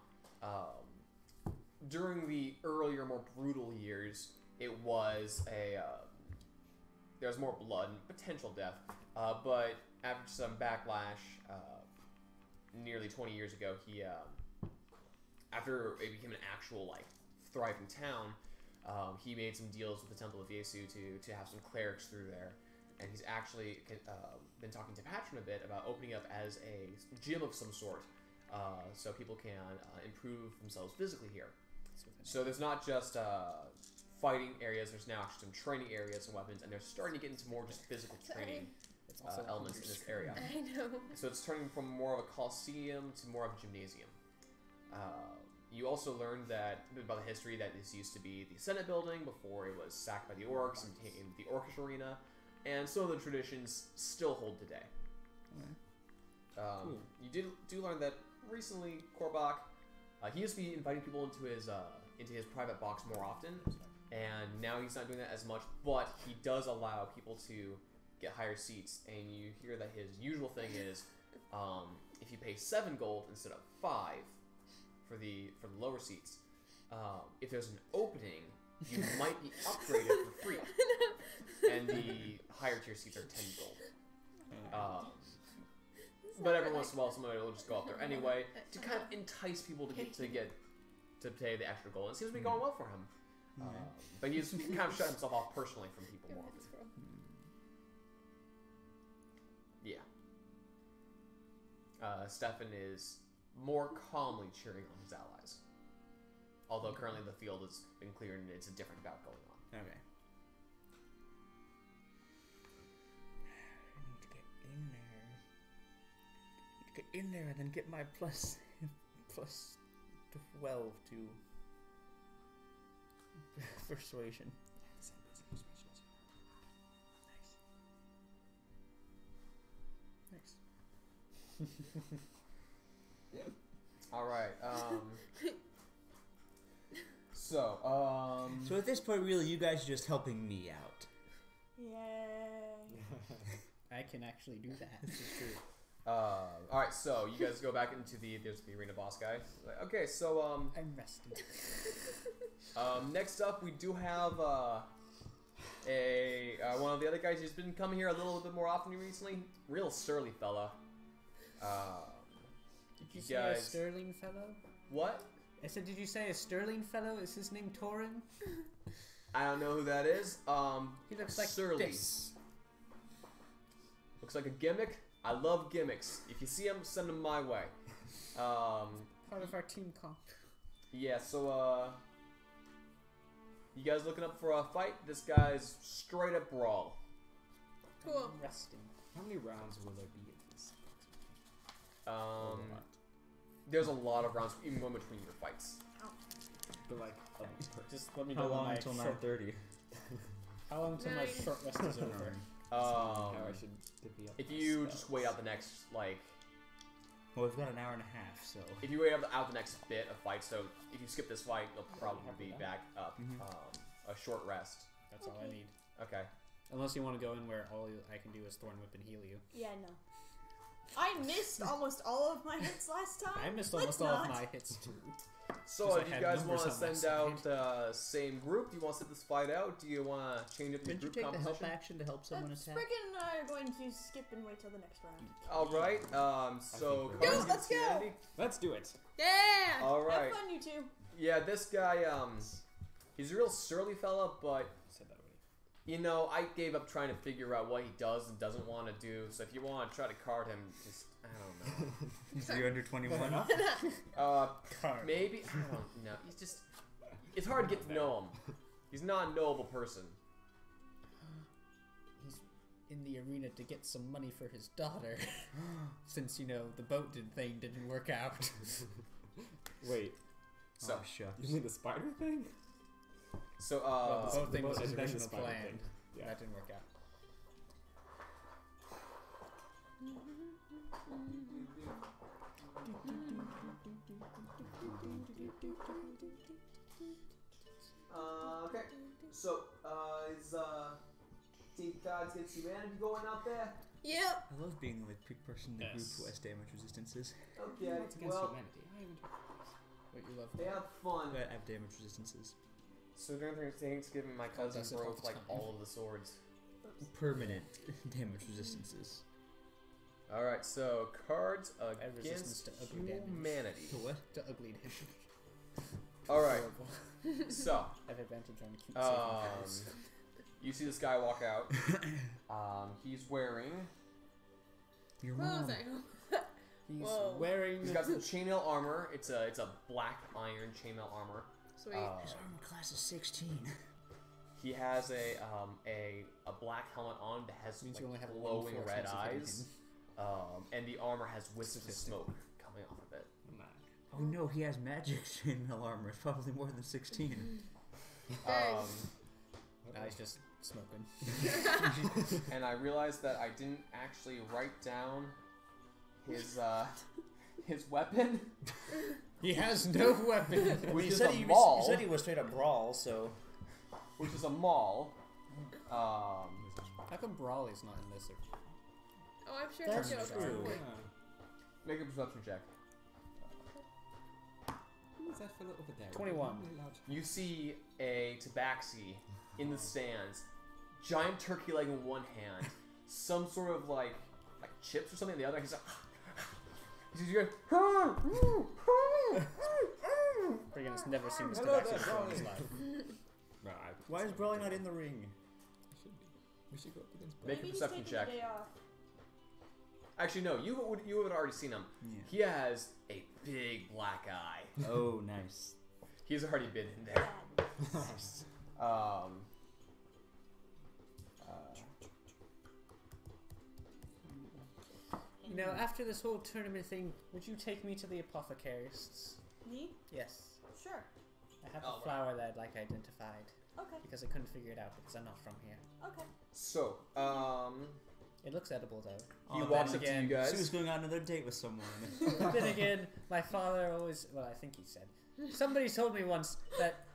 During the earlier, more brutal years, it was there was more blood and potential death. But after some backlash, nearly 20 years ago, he after it became an actual thriving town, he made some deals with the Temple of Yesu to have some clerics through there, and he's actually been talking to Patron a bit about opening up as a gym of some sort, so people can improve themselves physically here. So there's not just fighting areas, there's now actually some training areas and weapons, and they're starting to get into more just physical training It's also elements in this area. I know. So it's turning from more of a coliseum to more of a gymnasium. You also learned that about the history that this used to be the Senate building before it was sacked by the orcs and became the Orcish arena, and some of the traditions still hold today. Cool. You do learn that recently Korbach, he used to be inviting people into his private box more often, and now he's not doing that as much. But he does allow people to get higher seats, and you hear that his usual thing is, if you pay 7 gold instead of 5 for the lower seats, if there's an opening, you might be upgraded for free, and the higher tier seats are 10 gold. But every once in a while, somebody will just go up there anyway to kind of entice people to pay the extra gold. It seems to be going well for him. But he's kind of shut himself off personally from people more often. Yeah. Stefan is more calmly cheering on his allies. Although currently the field has been cleared and it's a different bout going on. Okay. I need to get in there. Get in there and then get my plus 12 to persuasion. Nice. All right. So at this point, really, you guys are just helping me out. Yay. I can actually do that. This is true. all right. So you guys go back into there's the arena boss guy. Like, okay. So I'm rested. next up we do have one of the other guys who's been coming here a little bit more often recently. Real surly fella. Did you You say guys- a sterling fellow? What? I said, did you say a sterling fellow? Is his name Torin? I don't know who that is. He looks like surly. this. Looks like a gimmick. I love gimmicks. If you see him, send him my way. Part of our team comp. Yeah. So you guys looking up for a fight? This guy's straight up brawl. Cool. I'm resting. How many rounds will there be in this? There's a lot of rounds, even going between your fights. But like, Just let me How know when long my until short- 9:30? How long until my 9. short rest is over? how I should divvy up If my you spells. just wait out the next Well, we've got an hour and a half, so. if you wait out the next bit of fight, so if you skip this fight, you'll probably be back up a short rest. That's all I need. Okay. Unless you want to go in where all I can do is Thorn Whip and heal you. Yeah, no. I missed almost all of my hits last time. I missed Let's almost all of not. my hits too. So Because I if you had guys want numbers to on my send side. out same group, do you want to sit this fight out? Do you want to change up the Didn't you group take the help composition? action to help someone attack? Sprick and I are going to skip and wait till the next round. All right. So think Cards we're- Go, let's against go! humanity. Let's do it. Yeah! All right. Have fun, you two. Yeah, this guy he's a real surly fella, but Said that already. you know, I gave up trying to figure out what he does and doesn't want to do. So if you want to try to card him, just I don't know. Is he under 21? Card. Maybe I don't know. He's just it's hard to get to know him. He's not a knowable person. He's in the arena to get some money for his daughter. Since, you know, the boat thing didn't work out. Wait, So Oh, shucks. you mean the spider thing? so Well, the boat the thing was boat his and then the original spider plan. thing. Yeah. That didn't work out. okay. So is Team Cards Against Humanity going out there? Yep. I love being the big person in the group Yes. who has damage resistances. Okay. What's against Well, humanity? I haven't What you love. they have fun. I have damage resistances. So during Thanksgiving, my cousin does it all broke the like time. all of the swords. Permanent damage resistances. All right. So cards have resistance against to ugly damage. humanity. To what? To ugly damage. All right. Horrible. So I have advantage on cute saving throws. you see this guy walk out. He's wearing. Your What was mom. that? He's Whoa. wearing. He's got some chainmail armor. It's a black iron chainmail armor. Sweet. His armor class is 16. He has a black helmet on that has Means like, you only have one glowing force red once you hit eyes. And the armor has wisps of Statistic. smoke coming off of it. I'm not. Oh no, he has magic chainmail armor. It's probably more than 16. Now he's just smoking. And I realized that I didn't actually write down his weapon, He has no weapon. which You is said a he maul. was, you said he was straight up brawl, so Which is a maul. How come Brawl is not in this? Oh, I'm sure That's that's true. Make a perception check. Who is that fellow over there? 21. You see a tabaxi in the stands, giant turkey leg in one hand, some sort of like chips or something in the other. He's like, he's going. Friggin' has never seen this Hello tobacco there, before in his Brawly. life. No, why is Brawly not in the ring? We should go up against Make a Maybe he's perception taking check. the day off. Actually, no. You would have already seen him. Yeah. He has a big black eye. Oh, nice. He's already been in there. You know, after this whole tournament thing, would you take me to the apothecarists? Me? Yes. Sure. I have Oh, a flower that I'd like identified Okay. because I couldn't figure it out because I'm not from here. Okay. So, It looks edible though. he Oh, walks then up to you again, guys. Sue's going on another date with someone. But then again, my father always, well, I think he said, somebody told me once that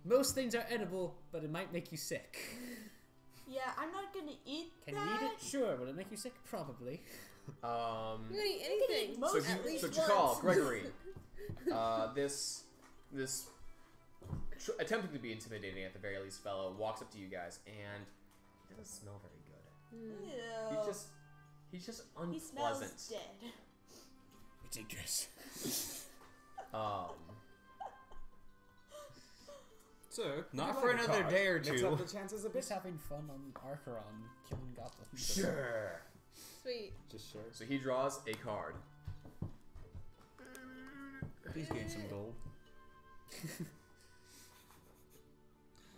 most things are edible, but it might make you sick. Yeah, I'm not gonna eat Can that. you eat it? Sure. Will it make you sick? Probably. You can eat You can anything. eat most So, at least so once. Chakal, Gregory, this attempting to be intimidating at the very least fellow walks up to you guys and he doesn't smell very good. Ew. He's just He smells unpleasant. dead. It's dangerous. So, Not would for like a another card. day or Mix two. up the chances a bit. He's having fun on Archeron, killing goblins. Sure. Sweet. Just sure. So he draws a card. Please gain some gold.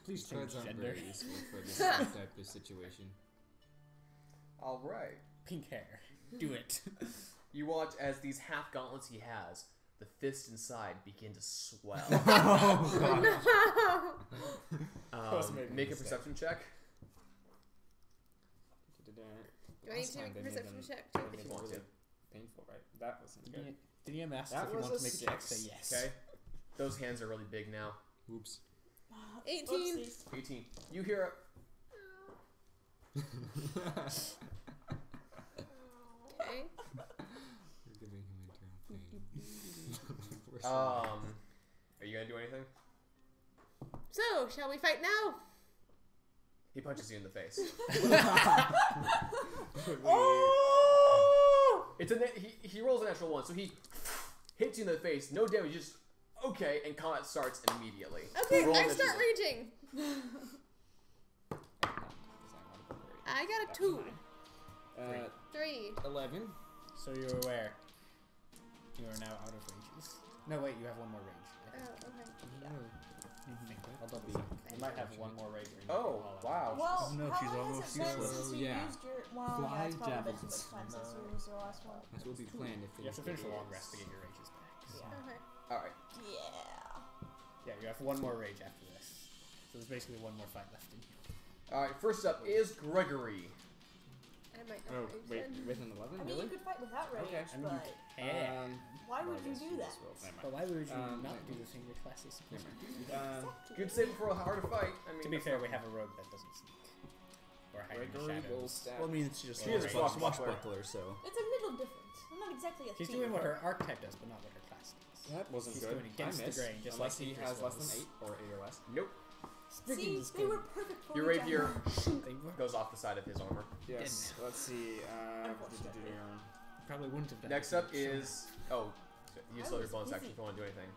Please change Cards aren't gender. very useful for this type of situation. All right. Pink hair. Do it. You watch as these half gauntlets he has, the fist inside, begin to swell. Was making Make a mistake. perception check Do I need Last to time make a they perception didn't- check too? if you want to. Painful, right? That wasn't good. DM asks That if you was want a to make a check. 6. Say yes. Okay. Those hands are really big now. Oops. 18. Oopsies. 18. You hear Okay. You're giving him internal pain. We're a. sorry. Are you gonna do anything? So, shall we fight now? He punches you in the face. Oh! It's he rolls a natural one, so he hits you in the face. No damage, just okay, and combat starts immediately. Okay, Roll I initiative. start raging. I got a 2. 3. 11. So you're aware. You are now out of rages. No, wait. You have one more rage. I Oh, think. okay. I'll double check. You might have one more rage. or you might Oh, go all out. wow. Well, No, how she's long almost has it been useless. since you Yeah. used your... Well, Fly yeah, it's probably been too javelins. much time since you used your last one. That will be planned if You have to finish a long rest to get your rages back. Yeah. Okay. Alright. Yeah. Yeah, you have one more rage after this. So there's basically one more fight left in you. Alright, first up is Gregory. I might Oh, not rage wait, then. with an 11? I mean, Really? you could fight without rage, Okay. I mean, you but can. why would you do that? But why would you Um, not do the thing your class is supposed to do? Good save for a harder fight. I mean, To be that's fair, not- we have a rogue that doesn't sneak. Or hide in the Gregory will shadows. stab. Well, I mean, it's just She is a swashbuckler. swashbuckler, so. It's a little different. I'm not exactly a She's thief. doing what her archetype does, but not what her class does. That wasn't She's good. doing against I the missed, grain, just unless like he Secret has less than Souls. 8 or 8 or less. Nope. See, they were perfect for Your each rapier other. They were. goes off the side of his armor. Yes. Let's see. Unfortunately. Probably wouldn't have done Next it. up is you I still have your was bonus busy. action if you want to do anything.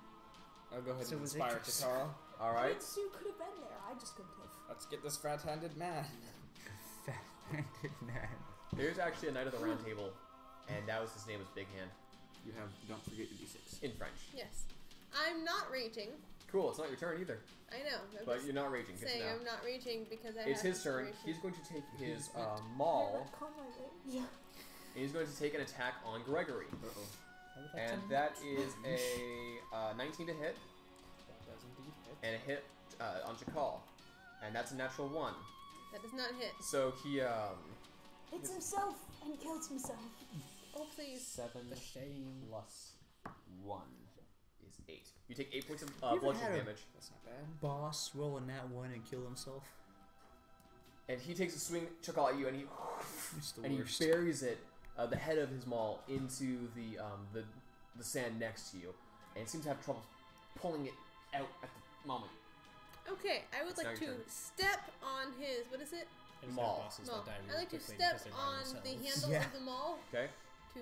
I'll go ahead So and was inspire Idris. Chitara. All right. Great Sue could have been there. I just couldn't have. Let's get this fat-handed man. Fat-handed man. There's actually a knight of the round table, and that was his name was Big Hand You have. Don't forget your d6. in French. Yes. I'm not raging. Cool. It's not your turn either, I know. I'm but just you're not raging. Good to saying know. I'm not raging because I It's have his turn. inspiration. He's going to take his maul, Call my rage. and he's going to take an attack on Gregory. Uh-oh. I would like And to that not. is a 19 to hit, That does indeed hit. and a hit on Chakal. And that's a natural 1. That does not hit. So he, It's himself and kills himself. Oh, please. 7 The shame. plus 1 is 8. You take 8 points of ever bludgeoning had a- damage. That's not bad. Boss roll a nat 1 and kill himself. And he takes a swing, Chakal, at you, and It's the he worst. buries it, the head of his maul, into the sand next to you, and seems to have trouble pulling it out at the moment. Okay, I would It's now like your to turn. step on his. What is it? I just Maul. have bosses Maul. that die I really like to quickly step because they die on themselves. the handle Yeah. of the maul Okay. to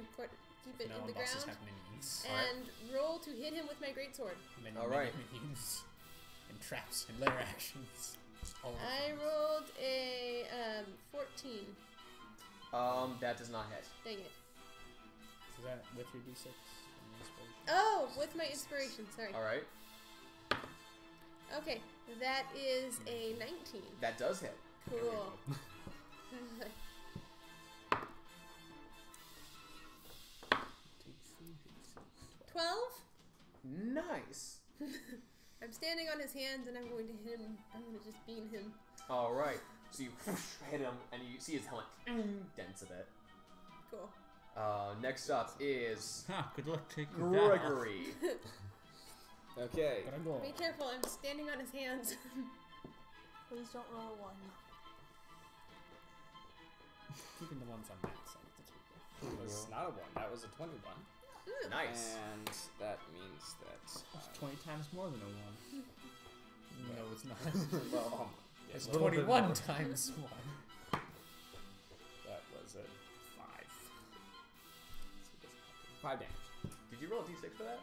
keep it Now in the bosses ground have minions. and roll to hit him with my greatsword. Many, Alright. many minions. And traps and lair actions. All of I them. rolled a 14. That does not hit. Dang it. Is that with your d6? and inspiration? Oh, with my inspiration. Sorry. All right, Okay, that is a 19. that does hit. Cool. 12. Nice. I'm standing on his hands and I'm going to hit him. I'm going to just beam him. All right. So you hit him, and you see his helmet dents a bit. Cool. Next up is Ha, good luck taking that off. Gregory. Okay. But I'm going. Be careful, I'm standing on his hands. Please don't roll a 1. Keeping the ones on that side of the table. It was not a 1. That was a 21. Nice. And that means that. That's 20 times more than a 1. No, it's not. Well, yeah, It's a little bit 21 more. times 1. That was a 5. 5 damage. Did you roll a d6 for that?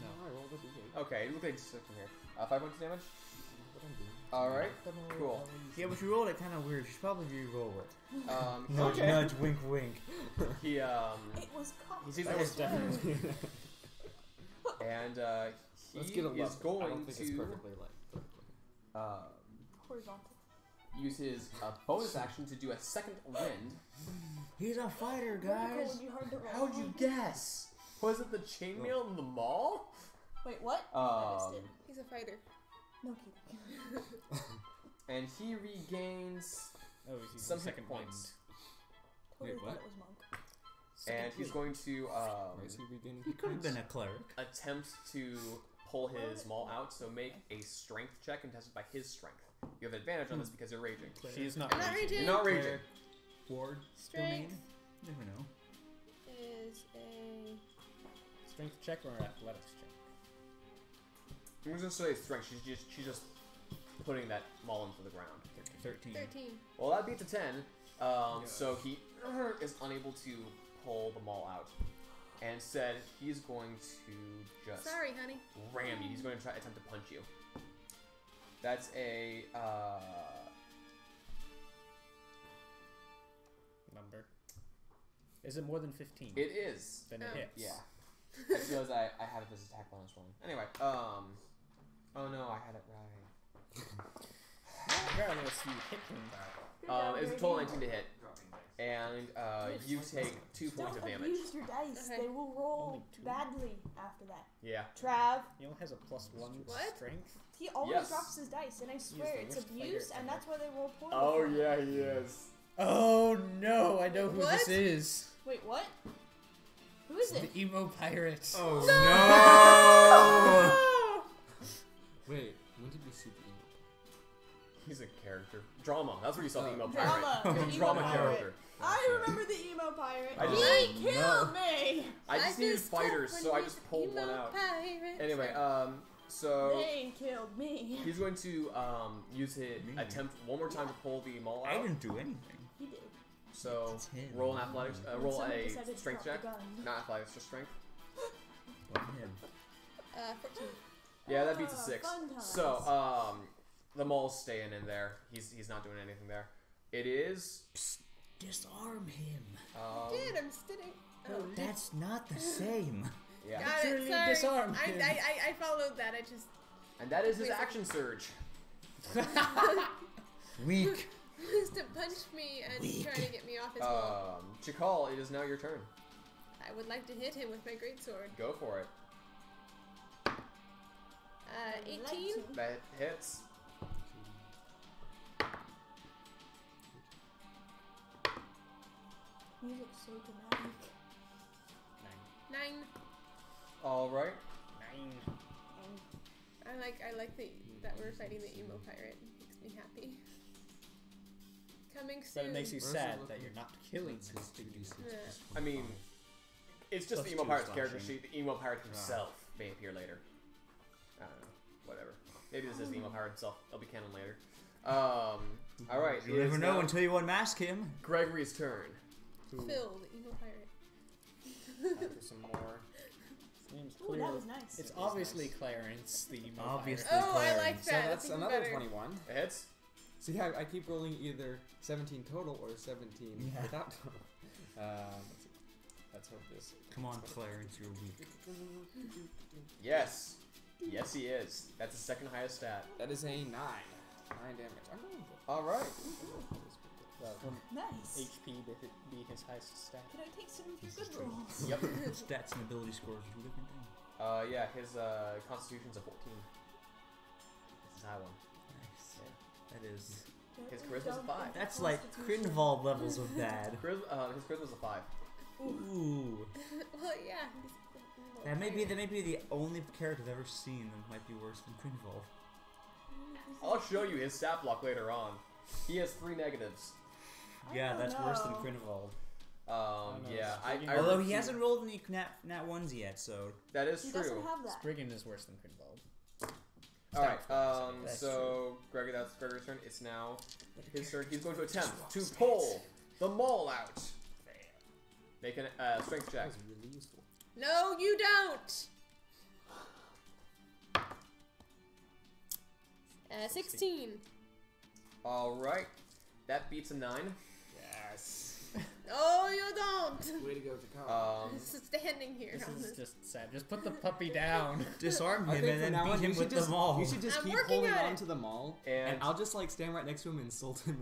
No, I rolled a d8. Okay, it looks like d6 from here. 5 points of damage. What I'm doing. All right. Cool. Yeah, but you rolled it kind of weird. You should probably re-roll it. Nudge, Nudge, wink, wink. He It was caught. he sees That that was his definitely. and he Let's get a is level. going I don't think it's to perfectly like. Horizontal. use his bonus action to do a second wind. He's a fighter, Vertical guys. would be hard to roll. How'd you guess? Was it the chainmail in the mall? Wait, what? I missed it. He's a fighter. No kidding. And he regains Oh, he's some the hit second points. Totally Wait, thought what? it was monk. And he's going to Why is he regaining He hit could have points? been a cleric. attempt to pull his maul out. So make a strength check and test it by his strength. You have advantage on this because you're raging. She is not I'm not raging. raging. You're not raging. Cleric, ward, Strength domain. You never know. is a. Strength check or athletics check? I'm just gonna say strength. She's just putting that maul into the ground. 13. 13. Well, that beats a 10. So he is unable to pull the maul out. And instead, he's going to just Sorry, honey. ram you. He's going to attempt to punch you. That's a Number. Is it more than 15? it is. Then it Oh. hits. Yeah. I just realized I had this attack bonus wrong. Anyway, oh no, I had it right. Regardless, you hit him. Good job, It's a Grady. total 19 to hit. And you take 2 points of Don't damage. abuse your dice. Okay. They will roll Only 2. badly after that. Yeah. Trav, He only has a +1 What? strength. he always Yes. drops his dice, and I swear the it's worst fighter abuse, and ever. that's why they roll poorly. Oh for him. yeah, he is. Oh no, I know who What? this is. Wait, what? Who is it? The emo pirate. Oh Wait, when did we see the emo? He's a character. Drama. That's where you saw the emo Drama. pirate. The emo Drama pirate. character. I remember the emo pirate. I He just- killed me. I just Life needed is fighters, tough so I when just you're pulled one emo out. pirate. Anyway, so They killed me. he's going to use his Me. attempt one more time to pull the maul I out. didn't do anything. He did. So It's him. roll an athletics. When Roll someone a decided to strength drop check. the gun. Not athletics, just strength. But him. 14. Yeah, that beats a Ah, 6. fun times. So the maul's staying in there. He's not doing anything there. It is Disarm him. Dude, I'm sitting. Oh. That's not the same. yeah, Got it, Literally sorry. disarmed I, him. I followed that. I just. and that is his Wait, so- action surge. Weak. Who's to punch me and try to get me off his wall? Chakal, it is now your turn. I would like to hit him with my greatsword. Go for it. 18. That hits. Music so dramatic. 9. All right. 9. I like that we're fighting the emo pirate. Makes me happy. Coming But soon. it makes you Where's sad the that you're not killing this stupid Yeah. I mean, it's just Plus the emo two pirate's slashing. character sheet. The emo pirate himself may appear later. I don't know. Whatever. Maybe this is the emo pirate himself. It'll be canon later. All right. You'll it never is know now until you unmask him. Gregory's turn. Phil, the emo pirate. After some more. Seems Ooh, clear. that was nice. It's That was obviously nice. Clarence, the emo Obviously. pirate. Oh, I like So that. that's even another better. 21. It hits. See, I keep rolling either 17 total or 17 Yeah. without total. Let's see. Let's hope this. Come on, Clarence, you're weak. Yes. Yes, he is. That's the second highest stat. That is a 9. 9 damage. I'm going for All right. Well, from Nice. HP be his highest stat. Can I take some of your good rolls? Yep. Stats and ability scores are two different things. Yeah. His Constitution's a 14. This is a high one. Nice. That is. His charisma's a 5. That's like Crinval levels of bad. His charisma's a 5. Ooh. Well, yeah. he's the emo That may be pirate. the only character I've ever seen that might be worse than Crinval. I'll show you his stat block later on. He has 3 negatives. Yeah, that's worse than know. Crinval. no, Yeah. it's I Although he refuse- hasn't rolled any nat ones yet, so That is He true. doesn't have that. Spriggan is worse than Crinval. All right. That's So Gregory, that's Gregory's turn. It's now his turn. He's going to attempt to pull the maul out. Make a strength check. That was really useful. No, you don't. 16. All right. That beats a 9. Yes. No, you don't. Way to go, Jakar. Just standing here. This on is this. just sad. Just put the puppy down. disarm I him think and for then now on, beat him you with should the just, maul. You should just I'm keep working holding on on it. to the maul, And- and I'll just like stand right next to him and insult him.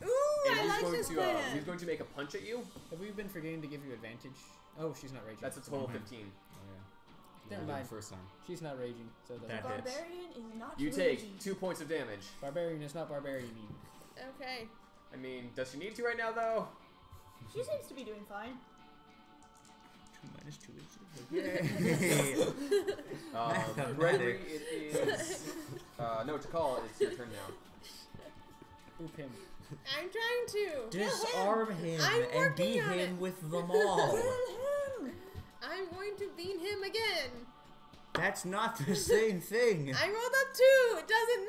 Ooh, And I he's like going this to plan. he's going to make a punch at you. Have we been forgetting to give you advantage? Oh, she's not raging. That's a total 15. Never Yeah, mind. First time. She's not raging, so it doesn't That matter. hits. Barbarian is not You raging. take 2 points of damage. Barbarian is not barbarian. Okay. I mean, does she need to right now though? She seems to be doing fine. 2 minus 2 is. Yay! Gregory, it is. No, Takal, it's your turn now. Oop him. I'm trying to. Disarm him I'm and working beat on him it. with the maul. Kill him! I'm going to beat him again. That's not the same thing. I rolled a 2. It You doesn't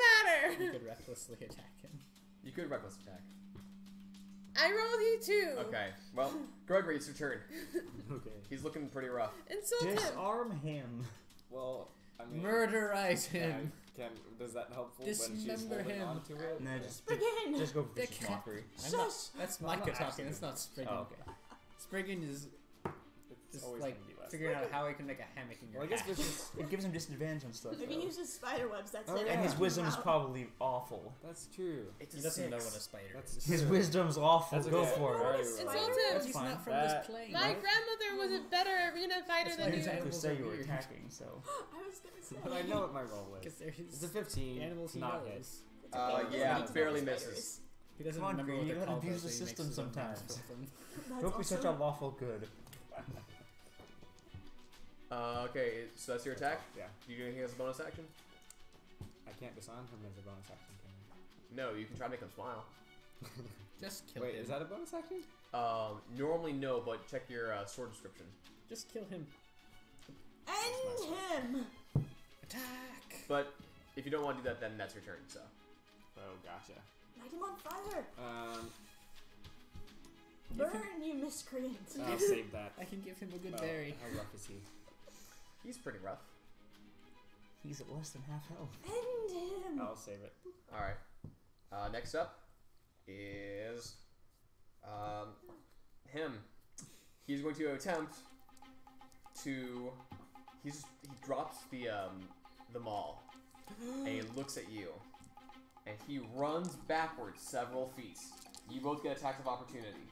matter. could recklessly attack him. You could reckless attack. I rolled a 2. Okay. Well, Gregory, it's your turn. Okay. He's looking pretty rough. Insult him. Disarm him. Well, I mean. Murderize him. Does that helpful when she's Dismember holding him. on to it? No, Spriggan! just go for The vicious cat- mockery. I'm not, Shush! that's Well, I'm Micah not talking. asking That's not Spriggan. Oh, okay. Spriggan is It's just always like gonna be less. figuring out how he can make a hammock in your Well, I guess hat. vicious. It gives him disadvantage on stuff. Maybe though. he uses spider webs. That's Oh, it. yeah. And his Keep wisdom him is out. probably awful. That's true. It's He a doesn't 6. know what a spider That's is. His wisdom's awful. That's Go okay. for it. Alright, Insult right. him. That's He's fine. not from That- this plane. My grandmother was a better arena fighter That's than why you. he's Exactly Animals say are you were weird. attacking, so. I was gonna say. But I know what my role is. Because It's a 15. animals he not knows. hit. It's okay, he doesn't Yeah, need to know barely what a spider misses. is. He doesn't Come on, remember Green, what you they're gotta called. abuse though, the so he makes system his own names sometimes. for them. That's Don't be such a also- lawful good. Okay, so that's your attack? Yeah. You do anything as a bonus action? I can't disarm him as a bonus action, can No, you can try to make him smile. Just I? kill Wait, him. is that a bonus action? Normally no, but check your sword description. Just kill him. End him! Attack! But if you don't want to do that, then that's your turn. So Oh, gotcha. Light him on fire! You Burn, can- you miscreant! I'll save that. I can give him a good Oh, berry. How rough is he? he's pretty rough. He's at less than half health. End him! I'll save it. All right. Next up is him. He's going to attempt to. He drops the maul and he looks at you and he runs backwards several feet. You both get attacks of opportunity.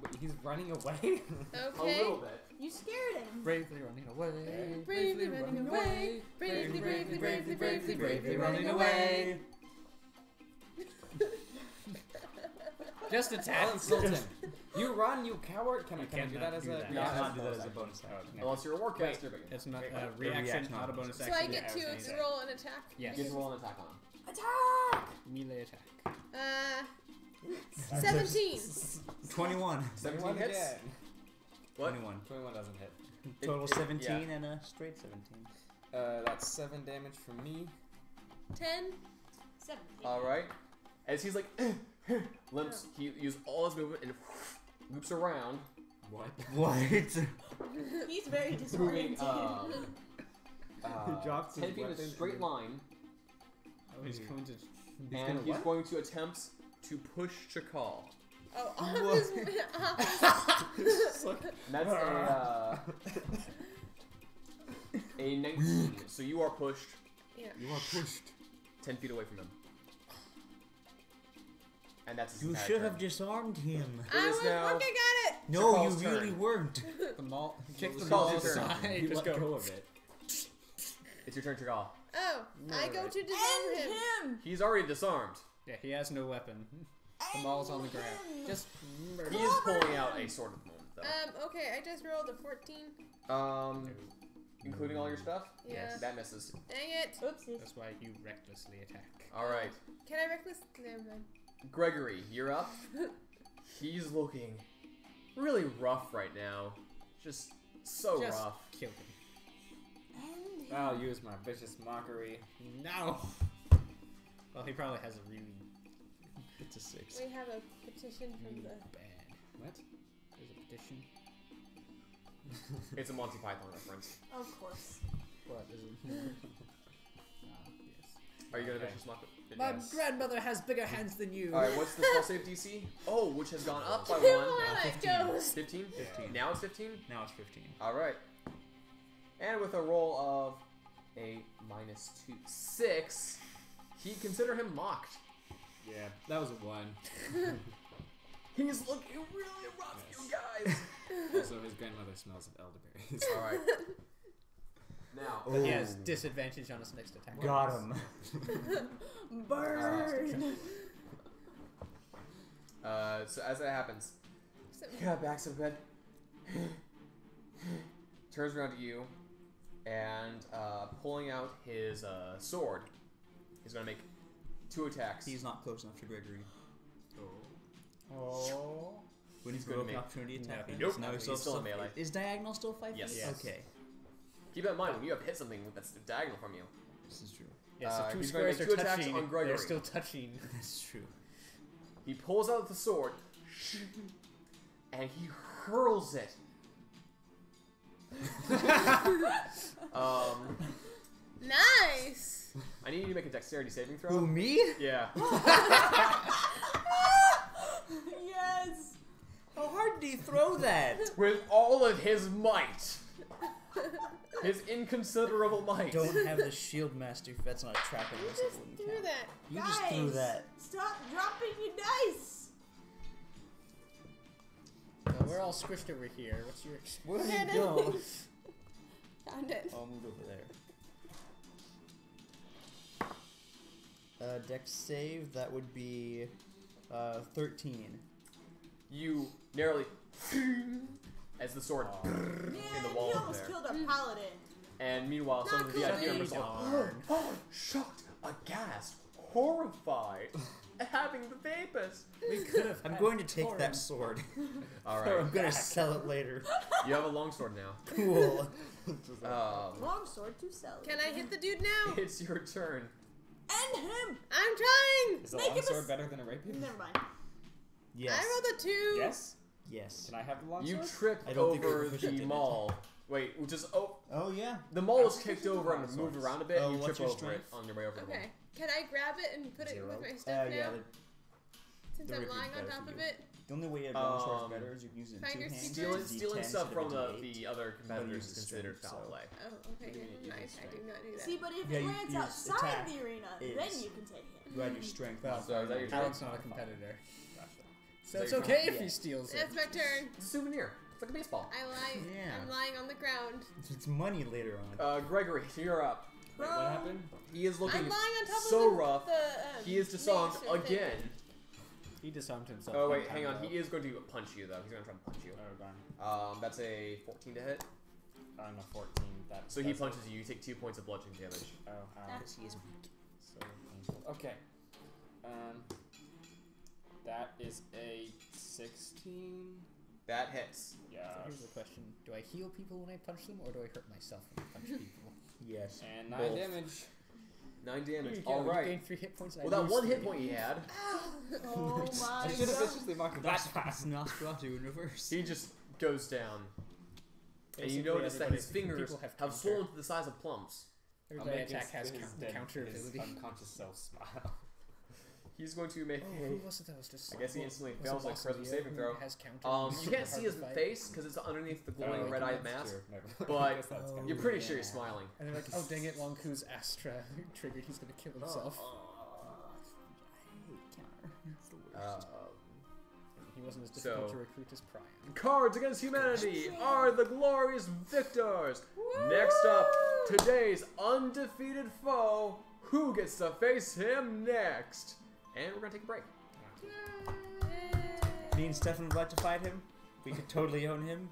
Wait, he's running away? A Okay. little bit. You scared him. Bravely running away. Bravely running away. Bravely, bravely, bravely, bravely, bravely running away. Just I'll attack. insult him. You run, you coward! Can I do cannot that as do a... that. No, Yeah, I cannot do that's that as a a bonus action. Unless you're a warcaster, but It's not Okay. a reaction, reaction, not a bonus So action. I get to roll an attack? Yes. you get to roll an attack on him. Attack! Melee attack. 17. 21. 17 hits. again. What? 21. 21 doesn't hit. Total It- 17 yeah. and a straight 17. That's 7 damage from me. 10. 17. Alright. As he's like, limps, he uses all his movement and loops around. What? What? He's very Moving, disoriented. drops his 10 feet in a weapon straight and- line, Oh, he's going to. and gonna he's what? going to attempt to push Chakal. Oh, off his. And that's a 19. So you are pushed Yeah. You are pushed. 10 feet away from him. And that's his You entire should turn. have disarmed him. I is was now looking at it. No, Chakal's you really turn. weren't. The mall. Kick the Chakal's ball your turn. aside. You Just let go. go of it. It's your turn, Chakal. Oh, I go Alright. to disarm End him. him! He's already disarmed. Yeah, he has no weapon. The mall's on the ground. Just murder. He is pulling out a sword at the moment, though. Okay, I just rolled a 14. Including all your stuff? Yeah. That misses. Dang it. Oopsies. That's why you recklessly attack. Alright. Can I reckless? Never mind. Gregory, you're up. He's looking really rough right now. Just so Just rough. kill him. End him. I'll use my vicious mockery. No. Well, he probably has a really. It's a 6. We have a petition from the. Bad. What? There's a petition. It's a Monty Python reference. Of course. What is it? Yes. Are you gonna Okay. vicious mock? My Yes. grandmother has bigger hands than you. Alright, what's the spell save DC? Oh, which has gone up by Well, 1. it 15. goes. 15? 15. Now it's 15? Now it's 15. Alright. And with a roll of a -2, 6, he'd consider him mocked. Yeah, that was a 1. He's looking really rough, Yes. you guys. Also, his grandmother smells of elderberries. Alright. Now, But he has disadvantage on his next attack. Got him. Burn! so as that happens, So- he kind of backs up a bit, turns around to you, and pulling out his sword, he's going to make 2 attacks. He's not close enough to Gregory. Oh. When he's gonna going to make- opportunity attack. Nope. Nope. Now He's he's still in melee. Is diagonal still 5 Yes. feet? Yes. Okay. Keep that in mind when you have hit something that's diagonal from you. This is true. Yeah, so 2 he's gonna squares make are 2 attacks touching. on Gregory. They're still touching. That's true. He pulls out the sword, and he hurls it. Nice. I need you to make a dexterity saving throw. Who, me? Yeah. Yes! How hard did he throw that? With all of his might. His inconsiderable might. Don't have the shield master if that's not a trapping. You This just wouldn't threw count. that. You just threw Guys, that. Stop dropping your dice! Well, we're all squished over here. What's your Where did No, he no. go? Found it. I'll move over there. Dex save, that would be 13. You narrowly as the sword Man, in the wall he over almost there. killed our paladin. And meanwhile, some of the Not VIP members cool. are shocked, aghast, horrified, having the vapors. We could have. I'm going to take that sword. All I'm right, going to sell it later. you have a longsword now. Cool. Longsword to sell. Can I hit the dude now? It's your turn. End him! I'm trying. Is a Make him a longsword s- better than a rapier? Never mind. Yes. I rolled a 2. Yes. Yes. Can I have the You longsword? trip I don't think over you're proficient the in it. mall. Wait, which is Oh, yeah. the mall is I'm kicked proficient in over and longswords. moved around a bit. Oh, and you what's trip your over it strength? on your way over the wall. Okay. Can I grab it and put it 0. with my stuff Yeah, now? Since the I'm rapier lying on better top for of you. it? The only way a longsword's Um, better is you can use it in Find 2 your hands. secret. Stealing D10 stuff instead from of a D8. the other competitors use is the considered strength, foul so- play. Oh, okay. What do you mean, Nice. use I do not do that. See, but if Yeah, it you lands use outside attack the arena, is- then you can take him. You add your strength. Well, So is that your turn? Alex not a competitor. So So it's There you go. okay if he steals it. It's my turn. It's a souvenir. It's like a baseball. I lie. Yeah. I'm lying on the ground. It's money later on. Gregory, you're up. Wait, what happened? He is looking I'm lying on top so of the, rough. He is disarmed nature thing. again. He disarmed himself. Oh one wait, time hang on. ago. He is going to punch you though. He's going to try to punch you. Oh, darn. That's a 14 to hit. I'm a 14. So he punches you. You take 2 points of bludgeoning damage. Oh, Because he is weak. so painful. Okay. That is a 16. That hits. Yeah. So here's the question: do I heal people when I punch them, or do I hurt myself when I punch people? Yes. And 9 Both. damage. 9 damage. You go, All you right. gain 3 hit points. Well, that 1 hit point he had, Oh I my should have god. viciously marked that That's fast. Nosferatu in reverse. he just goes down. And you Basically, notice that his everybody- fingers people have counter. swollen to the size of plums. Every attack has dead, counter his ability. unconscious self smile. He's going to make Oh, who was it that was just? I guess he instantly was it fails like Boss charisma Leo saving who throw. Has counter You can't see his face because it's underneath the glowing Oh, red-eyed that's mask. true. Never- but I guess that's kinda You're pretty sure he's smiling. And they're like, oh dang it, Longku's Astra triggered. He's gonna kill himself. He wasn't as difficult So- to recruit as Priam. Cards Against Humanity are the glorious victors. Next up, today's undefeated foe. Who gets to face him next? And we're gonna take a break. Me and Stefan would like to fight him. We could totally own him.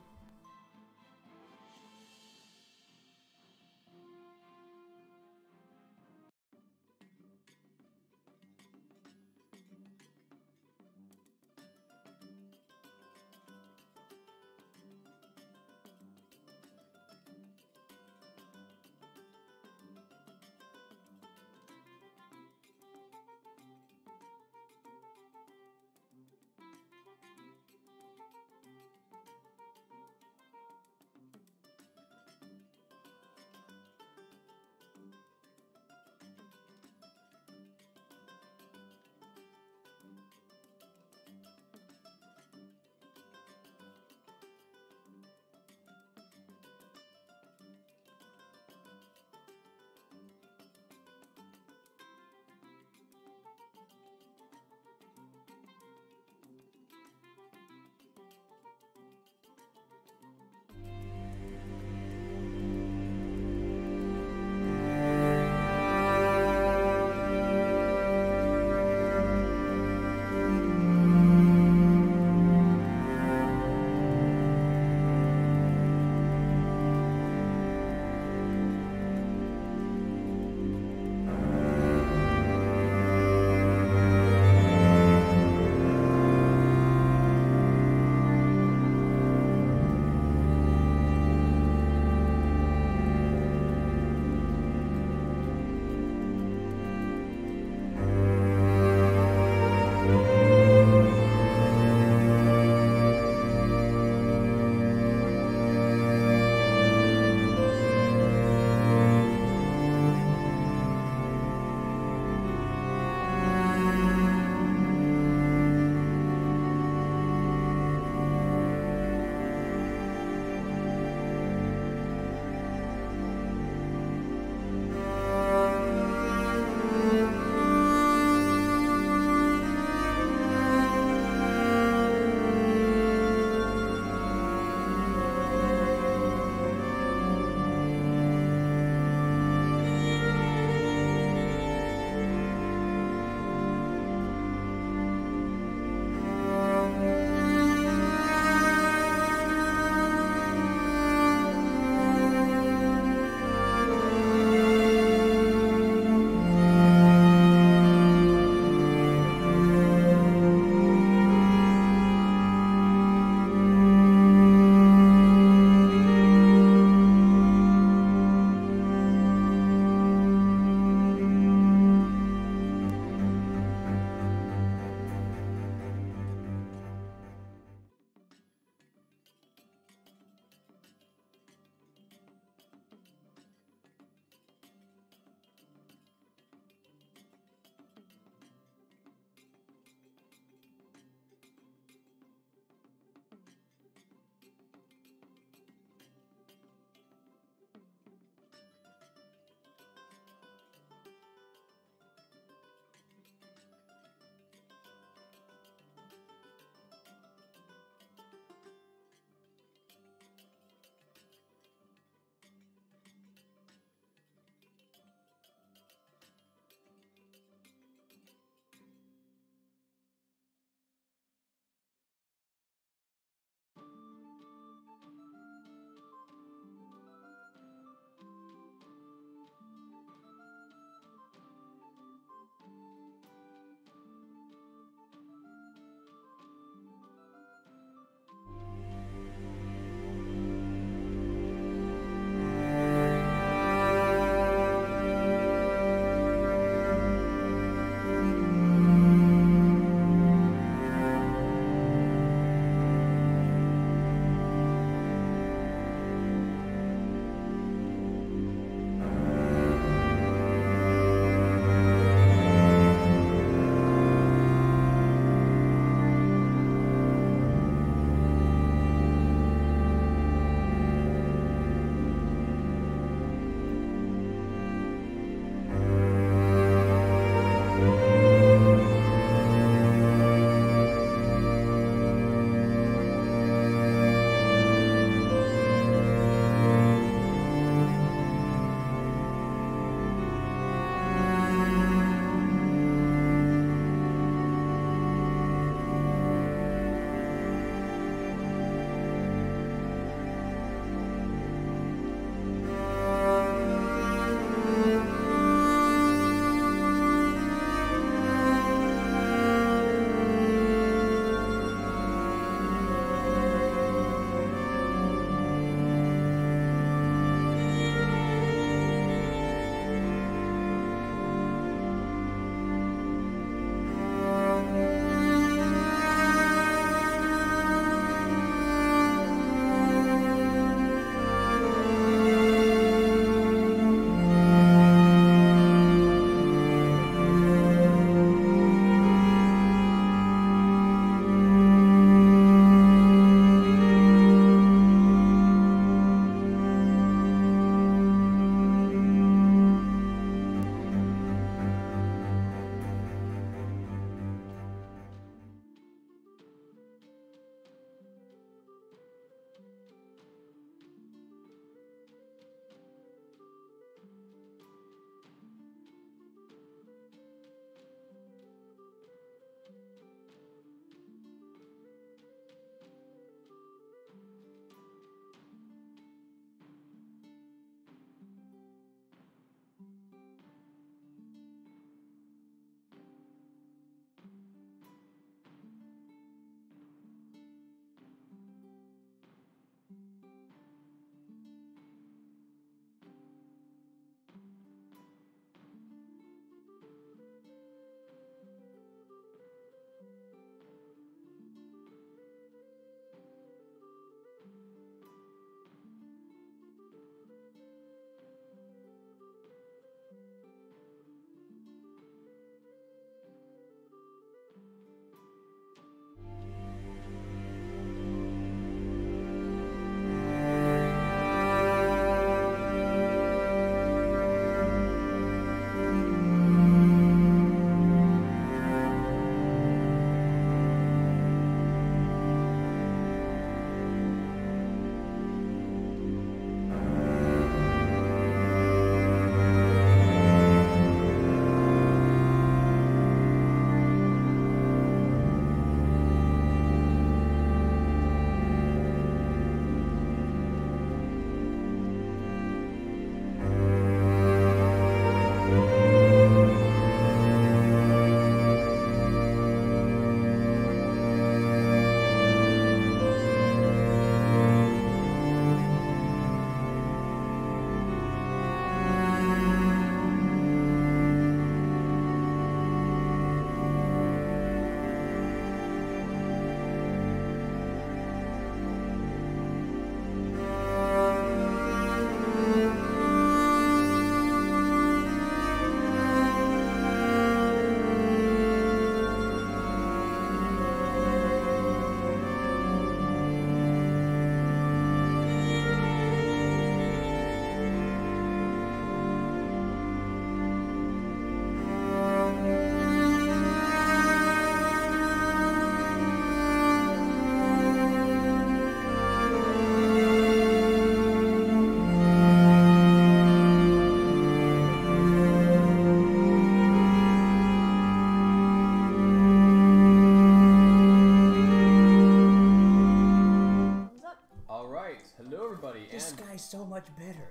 right. Hello, everybody, This guy's so much better.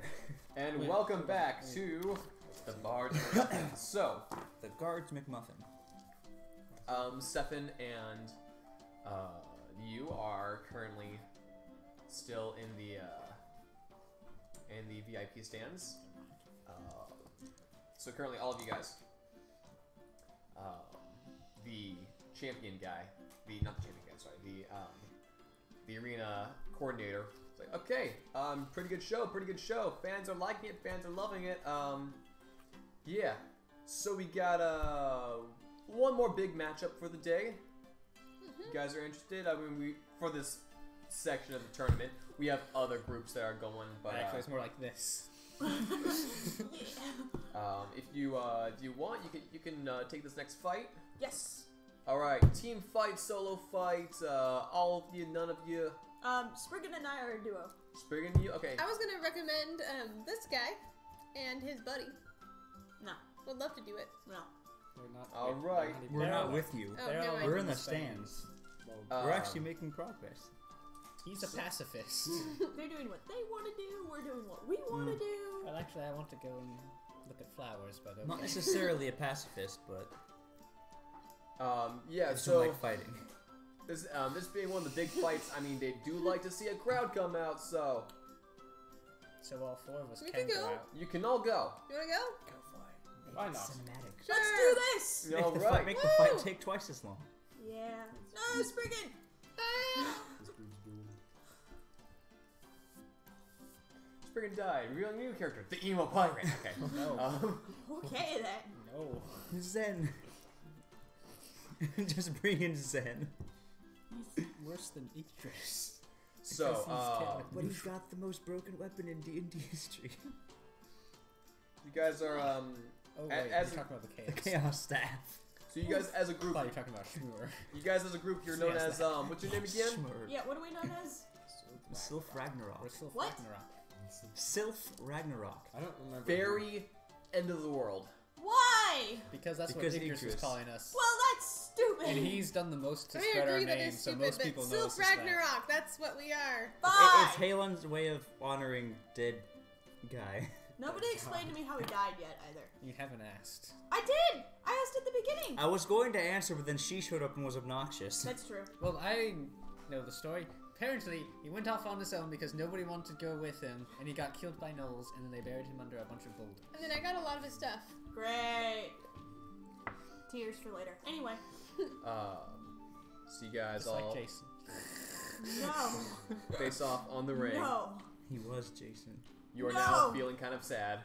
and welcome back to the Bard's McGuffin. So, The Guard's McMuffin. Stefan and you are currently still in the VIP stands. So currently, all of you guys, the champion guy, not the champion guy, sorry, the arena coordinator. It's like, okay, pretty good show. Fans are liking it. Fans are loving it. Yeah. So we got one more big matchup for the day. You guys are interested? I mean, for this section of the tournament, we have other groups that are going, but Actually, it's more like this. if you do you want, you can take this next fight. Yes. All right, team fight, solo fight, all of you, none of you. Spriggan and I are a duo. Spriggan, you okay? I was gonna recommend this guy and his buddy. No. Would love to do it. No. We're not. All right. We're not with you. Oh, They're no, all I We're in the the stands. Well, We're actually making progress. He's a pacifist. They're doing what they want to do. We're doing what we want to do. Well, actually, I want to go and look at flowers, but okay. Not necessarily a pacifist, but Yeah. I just So don't like fighting. this being one of the big fights, I mean, they do like to see a crowd come out, so So all four of us We can can go go. out. you can all go. You wanna go? Go for it. Make Why it not? Cinematic. Sure. Let's do this. All Make right. the fight Woo! take twice as long. Yeah. No, Spriggan. Ah! Spriggan died. Revealing new character, the emo pirate. Okay. No. Okay then. No. Zen. Just bring in Zen. He's worse than Idris. So, Because he's chaotic But he's neutral. got the most broken weapon in D&D history. you guys are Oh, wait, as you're talking about the The chaos. Chaos Staff. so you guys as a I group, thought you were talking about Shmur. you guys as a group, you're known Yes, as what's your name again? Schmurd. Yeah. What are we known as? Sylph Ragnarok. We're still What? Ragnarok. Sylph Ragnarok. I don't remember. Very end of the world. Why? Because that's Because what Idris was Idris. calling us. Well, that's stupid. And he's done the most to I spread our agree that name, it's so stupid, most but people know Sylph us as that. Ragnarok, that's what we are. Fine. It's Halon's way of honoring dead guy. Nobody explained to me how he died yet either. You haven't asked. I did. I asked at the beginning. I was going to answer, but then she showed up and was obnoxious. That's true. Well, I know the story. Apparently, he went off on his own because nobody wanted to go with him, and he got killed by gnolls, and then they buried him under a bunch of boulders. And then I got a lot of his stuff. Great. Tears for later. Anyway. So you guys Just all like Jason. No. face off on the ring. No. He was Jason. You are No. now feeling kind of sad.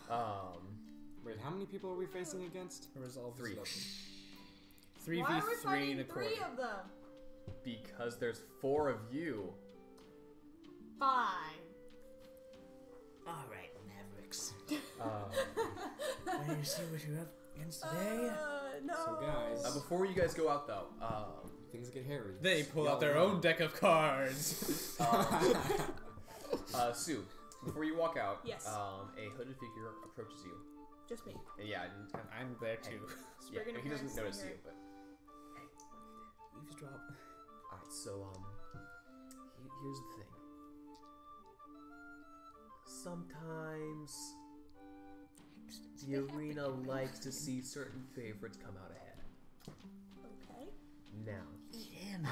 Wait, how many people are we facing against? Resolve Three. is open. Why are we 3v3 fighting and a three quarter. of them? Because there's 4 of you. Fine. Alright, Mavericks. Uh, Ready to see what you're up against today? No. So guys, before you guys go out though, things get hairy. They pull out their own deck of cards. Sue, before you walk out, Yes. a hooded figure approaches you. Just me. And yeah, and kind of, I'm there too. yeah, Spriggan he doesn't appearance notice here. you, but Eavesdrop. alright. So here's the thing. Sometimes the arena likes to see certain favorites come out ahead. Okay. Now,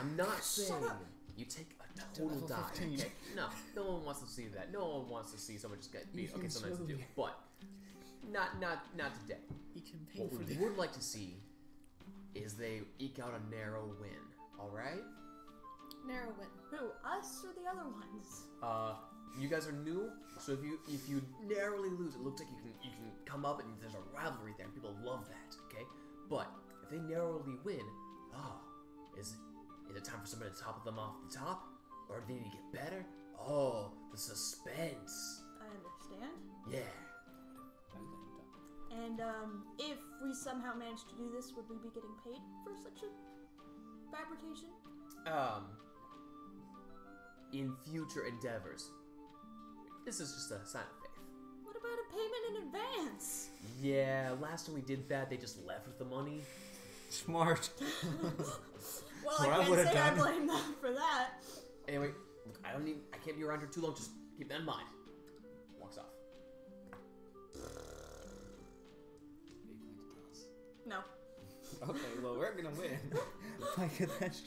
I'm not saying up. you take a To total level dive. 15. Okay? No one wants to see that. No one wants to see someone just get beat. Okay, Even sometimes they do, slowly. but not today. He can pay What for we the would like to see is they eke out a narrow win. All right? Narrow win. Who? Us or the other ones? You guys are new, so if you narrowly lose, it looks like you can come up and there's a rivalry there. And people love that. Okay, but if they narrowly win, is it time for somebody to topple them off the top, or do they need to get better? Oh, the suspense. I understand. Yeah. And if we somehow manage to do this, would we be getting paid for such a fabrication? In future endeavors, this is just a sign of faith. What about a payment in advance? Yeah, last time we did that, they just left with the money. Smart. Well, What I I can't would've say I done. blame them for that. Anyway, I can't be around here too long. Just keep that in mind. Walks off. No. Okay, well, we're gonna win. Like that's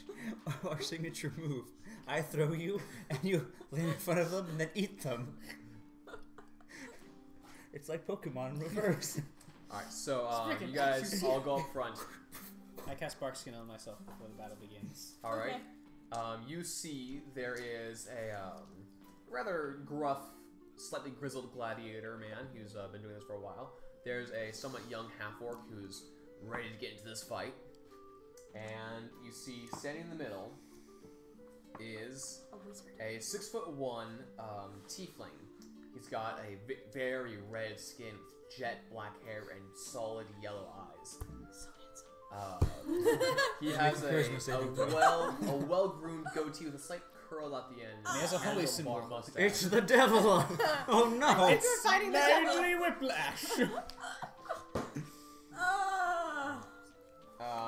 our signature move. I throw you, and you land in front of them, and then eat them. It's like Pokemon in reverse. Alright, so Freaking you guys accuracy. all go up front. I cast Bark Skin on myself before the battle begins. Alright. You see there is a rather gruff, slightly grizzled gladiator man who's been doing this for a while. There's a somewhat young half-orc who's ready to get into this fight. And you see standing in the middle is A wizard. a 6'1" tiefling. He's got a very red skin, with jet black hair, and solid yellow eyes. So handsome. He has Charisma saving throw. a well-groomed goatee with a slight curl at the end. And he has a holy little symbol. bar mustache. It's the devil! Oh no! We're fighting the devil. Nightly Whiplash!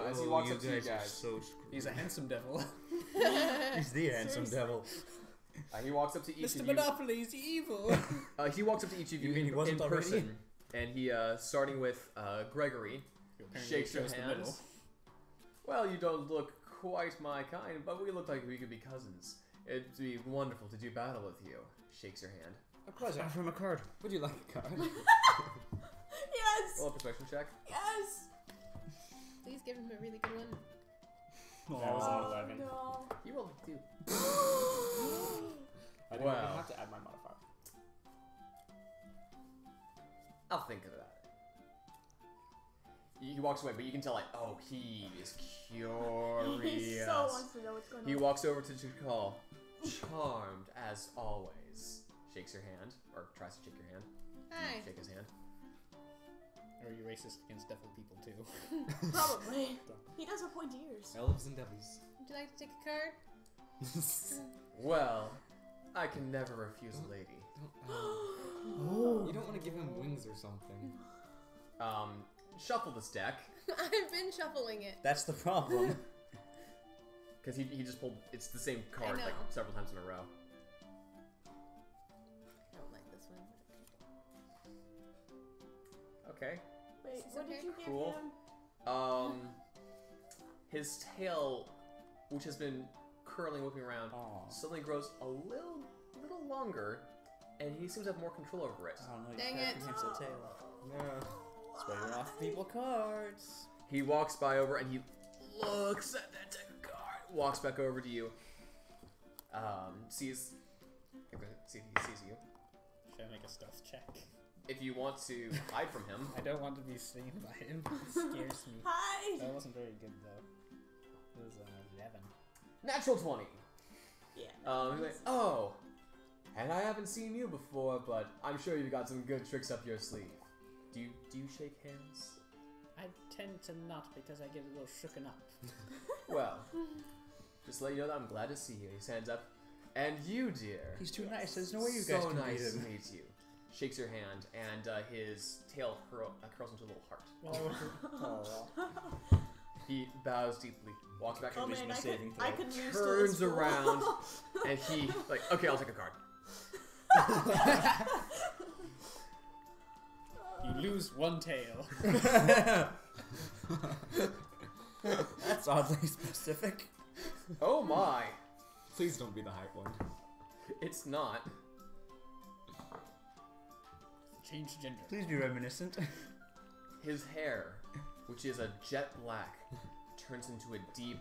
As he walks you up to you guys are guys, so He's a handsome devil. He's the handsome Seriously. devil. he walks up to each Mr. of you. Monopoly's evil. He walks up to each of you You mean he in wasn't already? person, and he, starting with Gregory, shakes your Chose the hand. middle. Well, you don't look quite my kind, but we look like we could be cousins. It'd be wonderful to do battle with you. Shakes your hand. A pleasure. Offer him a card. Would you like a card? Yes! Roll a perception check. Yes! Please give him a really good one. That was Oh, an 11. no. He rolled a 2. I didn't Wow. even have to add my modifier. I'll think of that. He walks away, but you can tell, like, oh, he is curious. He so wants to know what's going on. He walks over to Jakal, charmed as always. Shakes your hand, or tries to shake your hand. Hi. Shake his hand. Or are you racist against devil people too? Probably. He does have pointy ears. Elves and devils. Would you like to take a card? Well, I can never refuse a lady. You don't want to give him wings or something. Shuffle this deck, I've been shuffling it. That's the problem. because he just pulled, it's the same card, know. like, several times in a row. I don't like this one. Okay. Wait, This is what did okay. you give Cool. him? His tail, which has been curling, looking around, Aw. suddenly grows a little longer, and he seems to have more control over it. Oh no, you Dang got it. prehensile tail. No. That's why you're off people cards. He walks by over and he looks at that deck of card. Walks back over to you. Sees. See if he sees you. Should I make a stealth check? If you want to hide from him, I don't want to be seen by him. It scares me. Hi! That wasn't very good though. It was 11. natural 20. Yeah. He's like, oh, and I haven't seen you before, but I'm sure you've got some good tricks up your sleeve. Do you shake hands? I tend to not because I get a little shooken up. Well, just to let you know that I'm glad to see you. He stands up, and you, dear. He's too nice. There's no way you guys So can beat nice to him. meet you. Shakes your hand, and his tail curls into a little heart. Oh. He bows deeply, walks back, Oh and man, saving I throw. could lose to turns this fool. around, and he like, okay, I'll take a card. You lose one tail. That's oddly specific. Oh my, Please don't be the hype one. it's not. Change gender. Please be reminiscent. His hair, which is a jet black, turns into a deep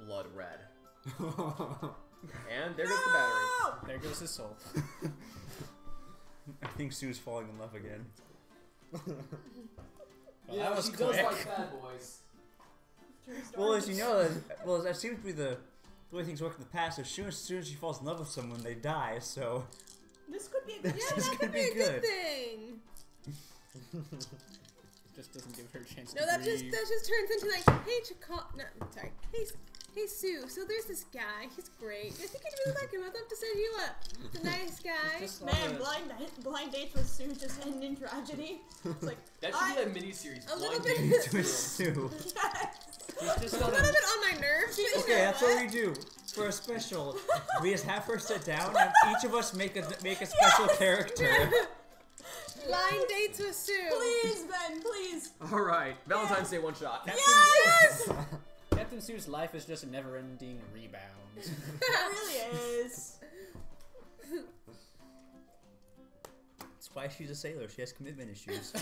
blood red. And there goes the battery. No! There goes his soul. I think Sue's falling in love again. Well, that was she quick. does like bad boys. Well, as you know, that seems to be the way things work in the past. As soon as she falls in love with someone, they die. So This could be a good Yeah, This that could could be be a good good. thing. Just doesn't give her a chance No, to that breathe. just turns into like, hey, no, sorry, hey Sue. So there's this guy. He's great. I think you'd really like him. I'd love to set you up. He's a nice guy. Just Man, blind dates with Sue just end in tragedy. It's like, That should be a mini-series. A little Blind bit. Dates. to Sue. yes! He's just a little bit on my nerves. But you Okay, know that's what? what we do. for a special. We just have her sit down, and each of us make a special character. Blind dates with Sue. Please, Ben, please. All right, Valentine's Day one shot. Yes! Captain Sue's life is just a never-ending rebound. It really is. That's why she's a sailor. She has commitment issues.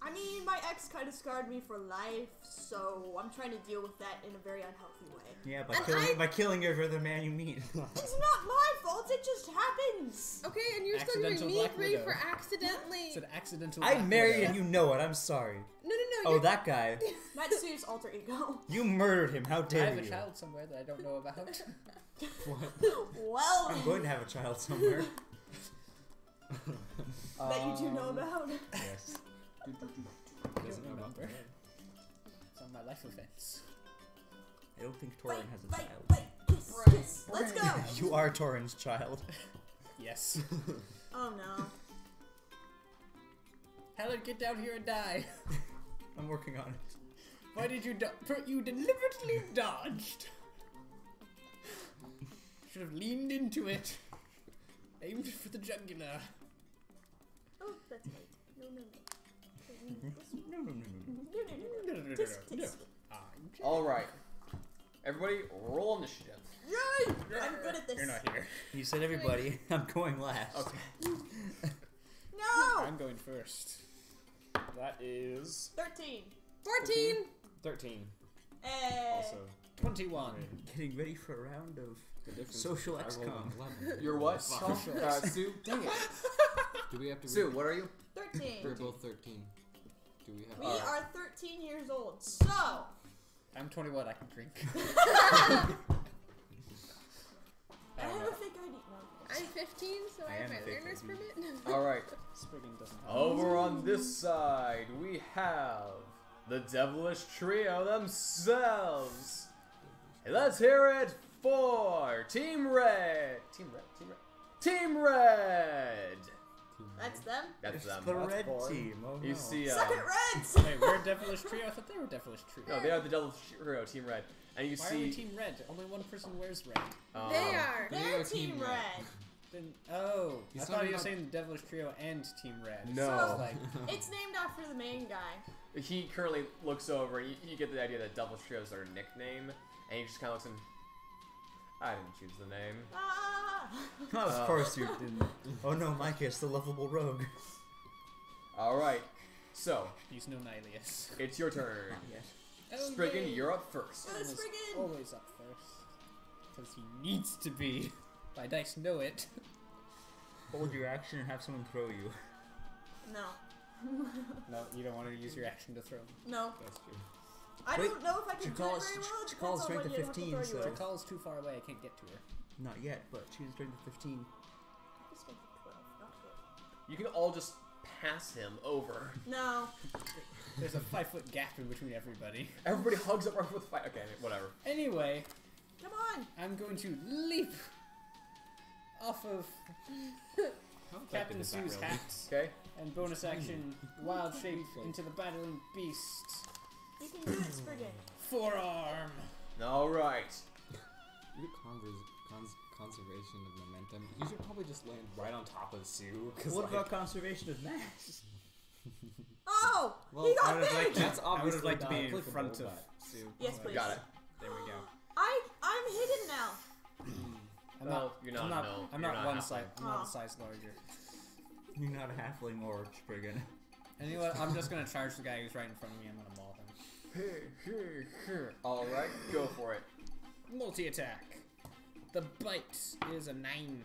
I mean, my ex kind of scarred me for life, so I'm trying to deal with that in a very unhealthy way. Yeah, And by killing every other man you meet. It's not my fault, it just happens. Okay, and you're still giving Accidental me Black grief Widow. for accidentally. It's an accidental. I Black married Widow. and you know it. I'm sorry. No. Oh, You're, that guy. That's Sue's alter ego. You murdered him. How I dare have you? a child somewhere that I don't know about. Well, I'm going to have a child somewhere. that you do know about. Yes. I don't remember. It's on my life events. I don't think Wait, Torin has a wait, child. wait, kiss. Let's go. You are Torin's child. Yes. Oh no. Helen, get down here and die. I'm working on it. Why did you you deliberately dodged? Should have leaned into it. Aimed for the jugular. Oh, that's right. No. No. Kiss, kiss. All right, everybody, roll initiative. Yay! I'm good at this. You're not here. You said everybody. I'm going last. Okay. No! I'm going first. That is 13. 14. 13. Eh. Also, 21. Getting ready for a round of the difference. social I rolled XCOM. an 11. You're what? Fuck. Sue? Dang it. Do we have to? Sue, what are you? 13. We're both 13. Do we have? We are 13 years old, so. I'm 21. I can drink. I have a fake ID. No. I'm 15, so I I have am my a fake learner's baby. permit. All right. Sprigging doesn't have Over on this side, we have the devilish trio themselves. Let's hear it for Team Red. Team Red. Team Red. Team Red. That's them? That's It's them. the That's red boring. team. Oh You no. see, Suck it, Reds! Wait, we're Devilish Trio? I thought they were Devilish Trio. no, they are the devilish trio, Team Red, and you Why are we see. Team Red? Only one person wears red. They are. They're are Team Team Red. Red. Then, oh, He's I thought you were talking saying the Devilish Trio and Team Red. No. So I was like, It's named after the main guy. He currently looks over, and you get the idea that devilish trio is their nickname, and he just kind of looks and. I didn't choose the name. Ah! Of course you didn't. Oh no, Micah, it's the lovable rogue. All right, so he's no Nihilius. it's your turn. Oh, Spriggan, yay. you're up first. Go to Always- Spriggan! Always up first. Because he needs to be. My dice know it. Hold your action and have someone throw you. No. No, you don't want to use your action to throw him. No. That's true. I Wait, don't know if I can do Chakal it is- very well. It Chakal is depends on strength what of you have to 15, throw you so- with. The call is too far away. I can't get to her. Not yet, but she's strength of 15. It's strength of 12, not 12. You can all just pass him over. No. There's a 5-foot gap in between everybody. Everybody hugs up right with fight. Okay, whatever. Anyway, Come on. I'm going to leap off of How effective Captain is that Sue's really? hat Okay. and bonus action wild shape into the battling beast. You can do it, Spriggan. Forearm. All right. You get conservation of momentum. You should probably just land right on top of Sue. Cause What like, about conservation of mass? Oh! Well, he I got would have big! liked to, That's I would obviously have liked to be not in applicable, front of but- Sue. Yes, please. Got it. There we go. I'm hidden now. I'm No, not. you're not, I'm not, no, I'm you're not not one halfling. size. I'm not Aw. a size larger. You're not a halfling or Spriggan. Anyway, I'm just gonna charge the guy who's right in front of me. I'm gonna maul him. All right, go for it. Multi attack. The bite is a 9.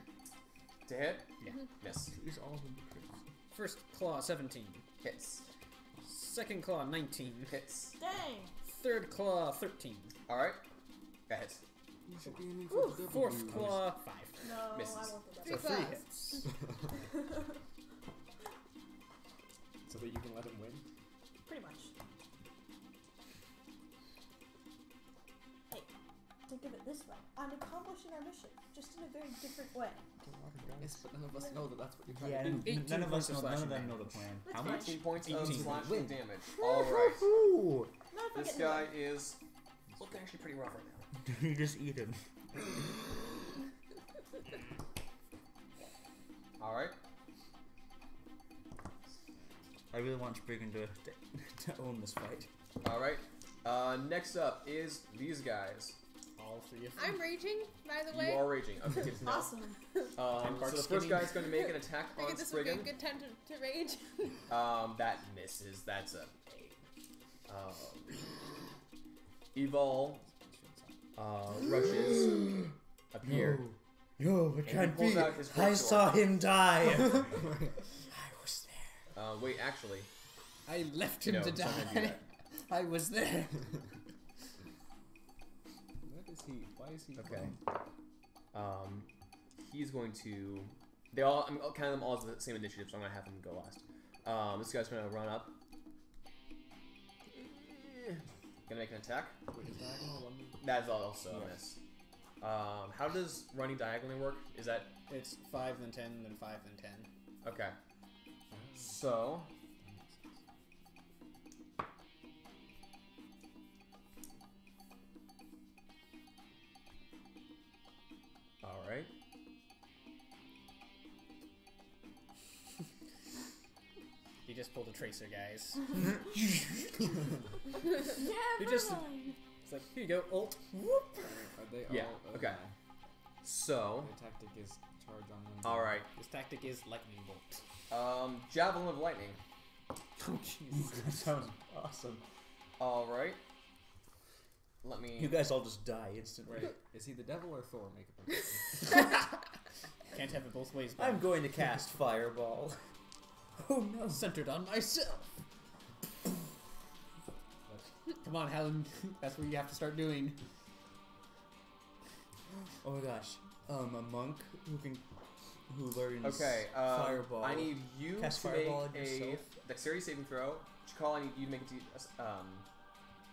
To hit? Yeah. Miss. Use all of them to crits. First claw 17. Hits. Second claw 19. Hits. Dang. Third claw 13. All right. That hits. You should be aiming Ooh, for the Fourth W's. claw 5. No, Misses. I won't do So that. 3 claws. hits. So that you can let him win. Pretty much. Hey, think of it this way. I'm accomplishing our mission, just in a very different way. Yes, but none of us know that that's what you're trying Yeah, to do. and 18 none of us points of know. None of slashing them know the damage. plan. That's How fine. much? 18 points of 18. slashing Win. damage. All right. Woohoo! Not if I This get in the guy way. is looking actually pretty rough right now. You just eat him. All right. I really want Spriggan to own this fight. All right. Next up is these guys. All three of them. I'm raging, by the You way. are raging. Okay, good to know. Awesome. So the first guy's going to make an attack I on think this would be a Spriggan. good time to rage. That misses. That's a. Evol rushes up here. Yo, it he can't pulls be. out his I great saw sword. him die. I was there. Wait, actually, I left him No, to it's not gonna do die. that. I was there. What is he? Why is he? okay. He's going to. They all. I'm counting them all as the same initiative, so I'm gonna have him go last. This guy's gonna run up. Gonna make an attack. Wait, is diagonal one? That's also a miss. How does running diagonally work? Is that It's 5 then 10 then 5 then 10. okay? So. All right. He just pulled a tracer, guys. Never You just- mind. It's like, here you go, ult. Whoop. Are they Yeah, all? okay. So. The tactic is charge on one. All right. This tactic is lightning bolt. Javelin of lightning. Oh, Jesus. That sounds awesome. All right. Let me. You guys all just die instantly. Wait, is he the devil or Thor? Make a prediction. Can't have it both ways. I'm man. going to cast Fireball. Oh no. Centered on myself. Come on, Helen. That's what you have to start doing. Oh my gosh. A monk who learns Okay. Fireball. I need you Cast to Fireball make on a yourself. dexterity saving throw. Chakal, I need you to make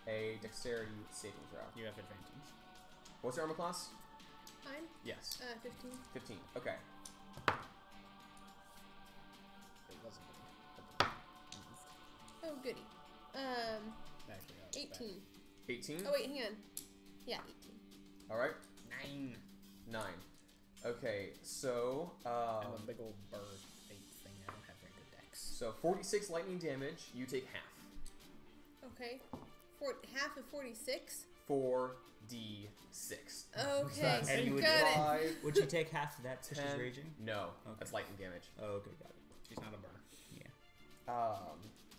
a dexterity saving throw. You have advantage. What's your armor class? Fine. Yes. 15. 15. Okay. It wasn't. Oh, goody. Actually, that was 18. 18. Oh, wait, hang on. Yeah, 18. All right. bad. 9. 9. Okay. So. I'm a big old bird ape thing. I don't have very good dex. So 46 lightning damage. You take half. Okay. Half of 46? 4d6. Okay, And you would got it. 5, Would she take half of that since she's 10. raging? No, Okay. that's lightning damage. Oh, okay, got it. She's not a bird.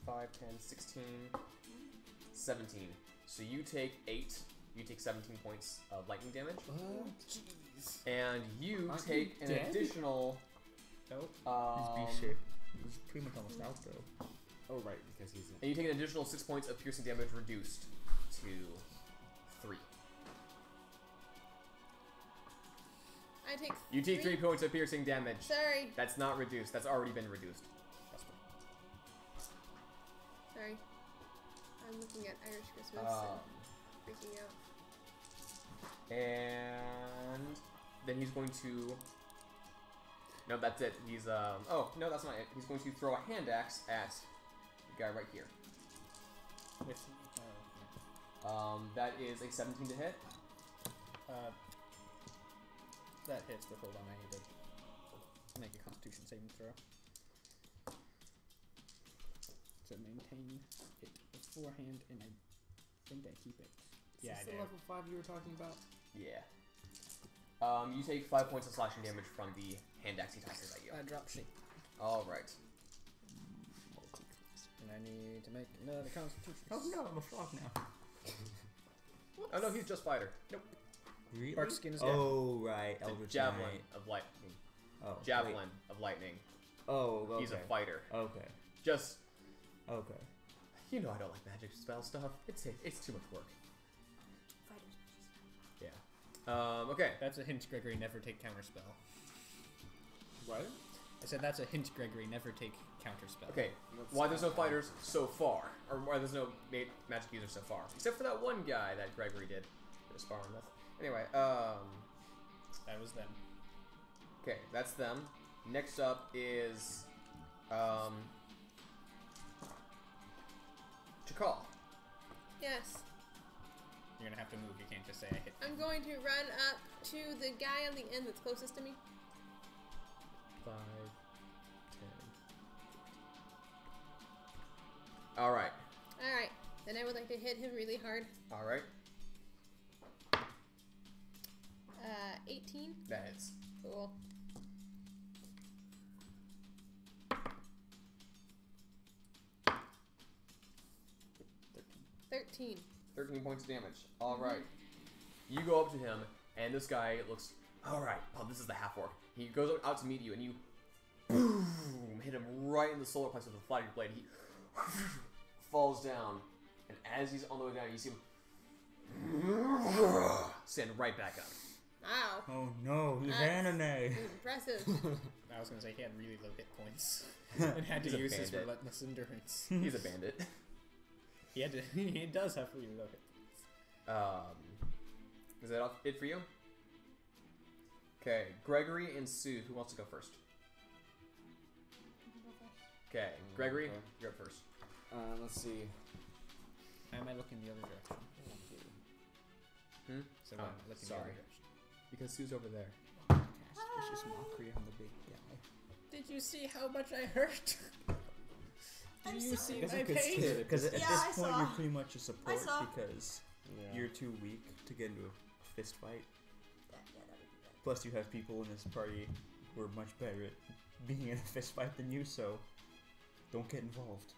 5, 10, 16, 17. So you take 8. You take 17 points of lightning damage. Jeez. And you Aren't take you an dead? additional. Nope. He's B-shaped. He's pretty much almost out, though. Oh right, because he's. And you take an additional 6 points of piercing damage reduced to 3. I take You take 3 points of piercing damage. Sorry. That's not reduced. That's already been reduced. Sorry. I'm looking at Irish Christmas Um, and freaking out. and then he's going to. No, that's it. He's Oh no, that's not it. He's going to throw a hand axe at the guy right here. With, That is a 17 to hit. that hits, but hold on, I need to make a Constitution saving throw. To maintain it beforehand, and I think I keep it. Is this the level 5 you were talking about? Yeah. You take 5 points of slashing damage from the hand axe he tosses at you. I drop shape. All right. And I need to make another Constitution. Oh no, I'm a frog now. Oh no, he's just fighter. Nope. Really? Bark skin is Oh, right. It's a Eldritch javelin Knight. of lightning. Oh, Javelin wait. of lightning. Oh, okay. He's a fighter. Okay. Just Okay. you know, I don't like magic spell stuff. It's too much work. Fighters. Yeah. Okay. That's a hint, Gregory. Never take counterspell. What? I said that's a hint, Gregory. Never take counterspell. Okay. Why there's no fighters so far, or why there's no magic users so far, except for that one guy that Gregory did. Sparring with. Anyway. That was them. Okay, that's them. Next up is Chakal. Yes. You're gonna have to move. You can't just say I hit. I'm going to run up to the guy on the end that's closest to me. 5, 10. All right. Alright. Then I would like to hit him really hard. All right. 18. That hits. Cool. $13. 13 points of damage. All right. You go up to him, and this guy looks. All right. Oh, this is the half orc. He goes out to meet you, and you boom, hit him right in the solar plexus with a flat of your blade. He falls down, and as he's on the way down, you see him stand right back up. Wow. Oh no, he's That's anime. Impressive. I was gonna say he had really low hit points and had to He's a use his bandit. relentless endurance. He's a bandit. He had to. He does have really low hit points. Is that it for you? Okay, Gregory and Sue. Who wants to go first? Okay, Gregory, Okay. you're up first. Let's see. I might look in the other direction. Hmm? So Oh, I'm looking the sorry. other direction. Because Sue's over there. Cast vicious mockery on the big guy. Did you see how much I hurt? I'm Do you sorry. see I guess my I could pain? steal it. Because at Yeah, this I point, saw. you're pretty much a support saw. because Yeah. you're too weak to get into a fist fight. Yeah, that would be bad. Plus, you have people in this party who are much better at being in a fist fight than you, so don't get involved.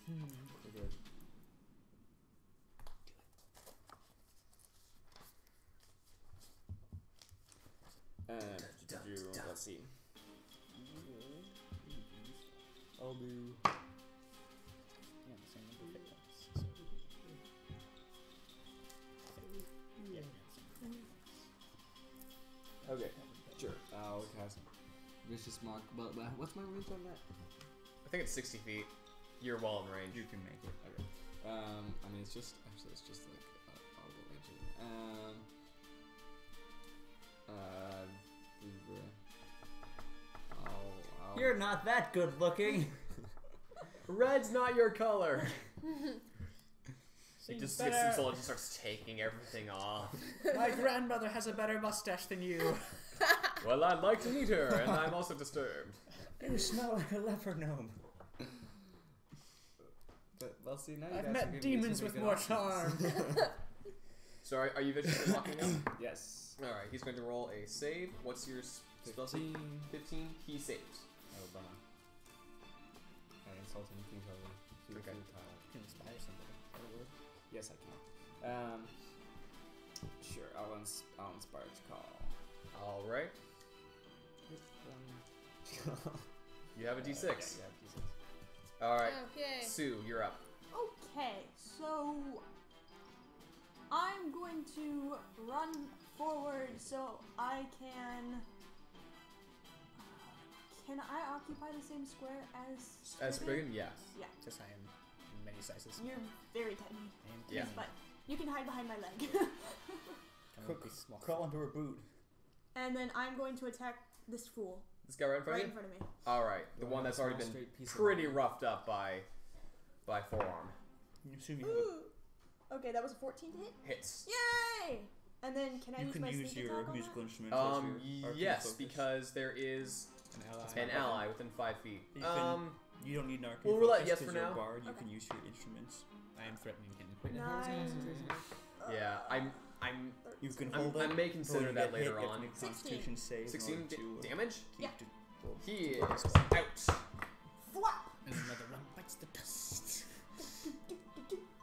We're good. Let's see. I'll do. Yeah, the same number of hit points. So. Yeah, same number of hit points. Okay, sure. I'll cast Vicious Mock. But what's my range on that? I think it's 60 feet. You're well in range. You can make it. Okay. I mean, it's just actually, it's just like I'll go range it. I'll You're not that good looking. Red's not your color. So He you just better- gets himself and just starts taking everything off. My grandmother has a better mustache than you. Well, I'd like to meet her, and I'm also disturbed. You smell like a leper gnome. But well, see now you I've guys are met giving me demons some with good more options. charm. So are you viciously locking up? Yes. All right, he's going to roll a save. What's your spell save? 15. He saves. Oh, bummer. I insulted King Charlie. Okay. You can inspire somebody. That'll work. Yes, I can. Sure. I'll inspire to call. All right. You have a D6. Yeah, D6. All right, Okay. Sue, you're up. Okay, so I'm going to run forward so I can. Can I occupy the same square as? As Spriggan, yeah. Yeah, Just I am in many sizes. you're very tiny, And Yeah. but you can hide behind my leg. I won't be small. Crawl into her boot. And then I'm going to attack this fool This guy right in front right of in you? front of me. All right, the You one want a that's already small, been straight piece of pretty iron? roughed up by forearm. You assume you have Ooh. Okay, that was a 14 to hit. Hits. Yay! And then can I you use can my use sneak your attack on musical that? instruments as your arcane Yes, focus. because there is An ally. an ally within 5 feet. You can- You don't need an arcane We'll rule that focus yes 'cause for you're a now. bard. You Okay. can use your instruments. I am threatening him. 9. Yeah, I'm You can 13. hold I it. may consider When you that get hit, later you have on. to make a 16. Constitution save in 16 order to damage. keep Yeah. the- well, He is out. Flop! And another one bites the dust.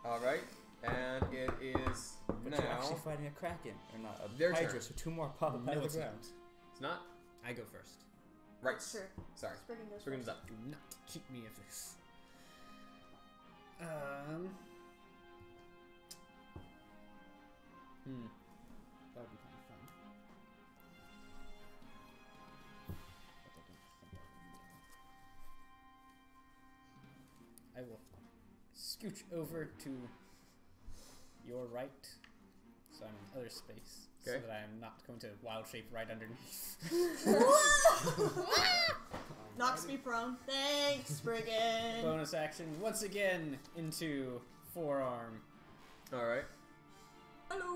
All right, and it is But you're now. actually fighting a kraken, or not a Their hydra, turn. so 2 more pop up out No, of the it's ground. not. It's not I go first. right. Sure. Sorry, Spriggan goes Spriggan's first. up. Do not cheat me of this. That would be kind of fun. I will scooch over to your right, so I'm in other space, so Okay. that I am not going to wild shape right underneath. Knocks me prone. Thanks, Spriggan. Bonus action once again into forearm. All right. Hello.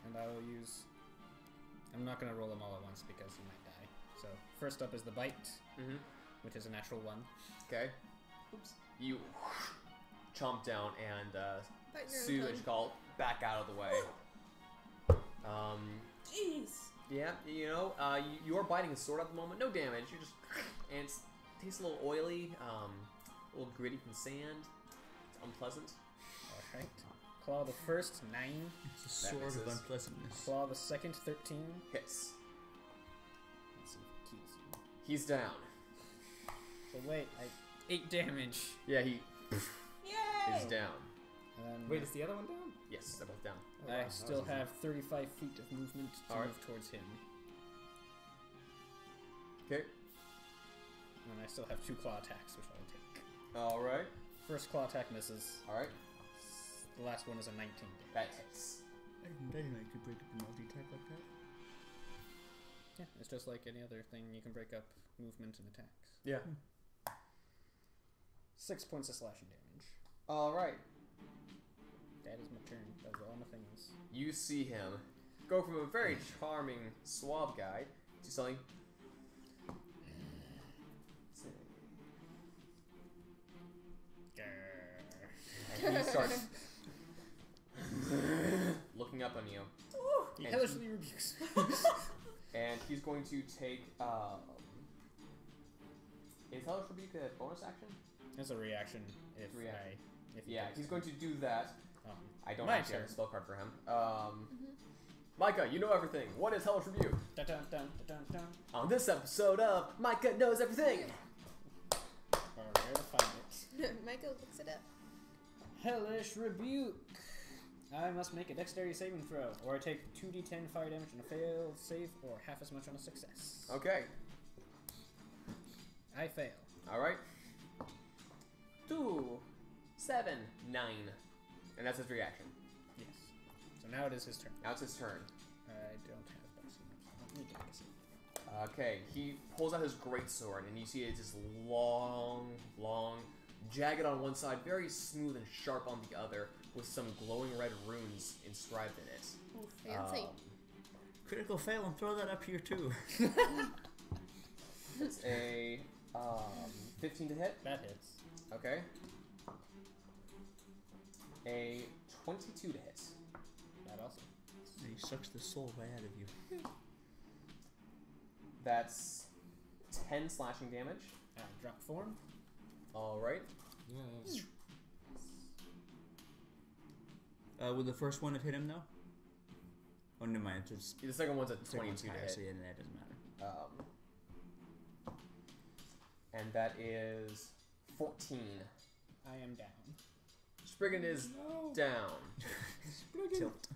And I will use... I'm not going to roll them all at once because he might die. So, first up is the bite, Mm-hmm. which is a natural 1. Okay. Oops. You chomp down and Bite your own Sue tongue. and you call back out of the way. Jeez. Yeah, you know, you are biting his sword at the moment. No damage. You just and it tastes a little oily, a little gritty from sand. It's unpleasant. Alright. Claw the first, 9. It's a sword of misses. unpleasantness. Claw the second, 13. Hits. Let's see if it kills you. He's down. So wait, 8 damage. Yeah, he Yay. is down. And Wait, is the other one down? Yes, they're both down. Oh, wow, I that still was easy. have 35 feet of movement to Alright. move towards him. Okay. And I still have 2 claw attacks, which I'll take. All right. First claw attack misses. All right. The last one is a 19 damage. That hits. I didn't know you could break up a multi-attack like that. Yeah, it's just like any other thing. You can break up movement and attacks. Yeah. 6 points of slashing damage. All right. That is my turn. Those are all my things. You see him go from a very charming, suave guy to something. And he starts looking up on you. He And hellishly rebukes. And he's going to take. Is Hellish Rebuke a bonus action? It's a reaction if Reaction. if he Yeah, takes he's it. going to do that. I don't My actually have turn. a spell card for him. Micah, you know everything. What is Hellish Rebuke? Dun, dun, dun, dun, dun, On this episode of Micah Knows Everything. or where to find it. Michael looks it up. Hellish Rebuke. I must make a dexterity saving throw, or I take 2d10 fire damage on a failed save, or half as much on a success. Okay. I fail. All right. 2, 7, 9, and that's his reaction. Yes. So now it is his turn. Now it's his turn. I don't have Betsy. Let me get Betsy. Okay, he pulls out his greatsword, and you see it's just long, jagged on one side, very smooth and sharp on the other, with some glowing red runes inscribed in it. Fancy. Critical fail and throw that up here too. It's a 15 to hit. That hits. Okay. A 22 to hit. That also. He sucks the soul right out of you. That's 10 slashing damage. Drop form. All right. Yeah. Would the first one have hit him though? Oh, never mind. It's just The second one's a the second one's 22 to higher, hit. so yeah, that doesn't matter. And that is 14. I am down. Spriggan is down. Tilt.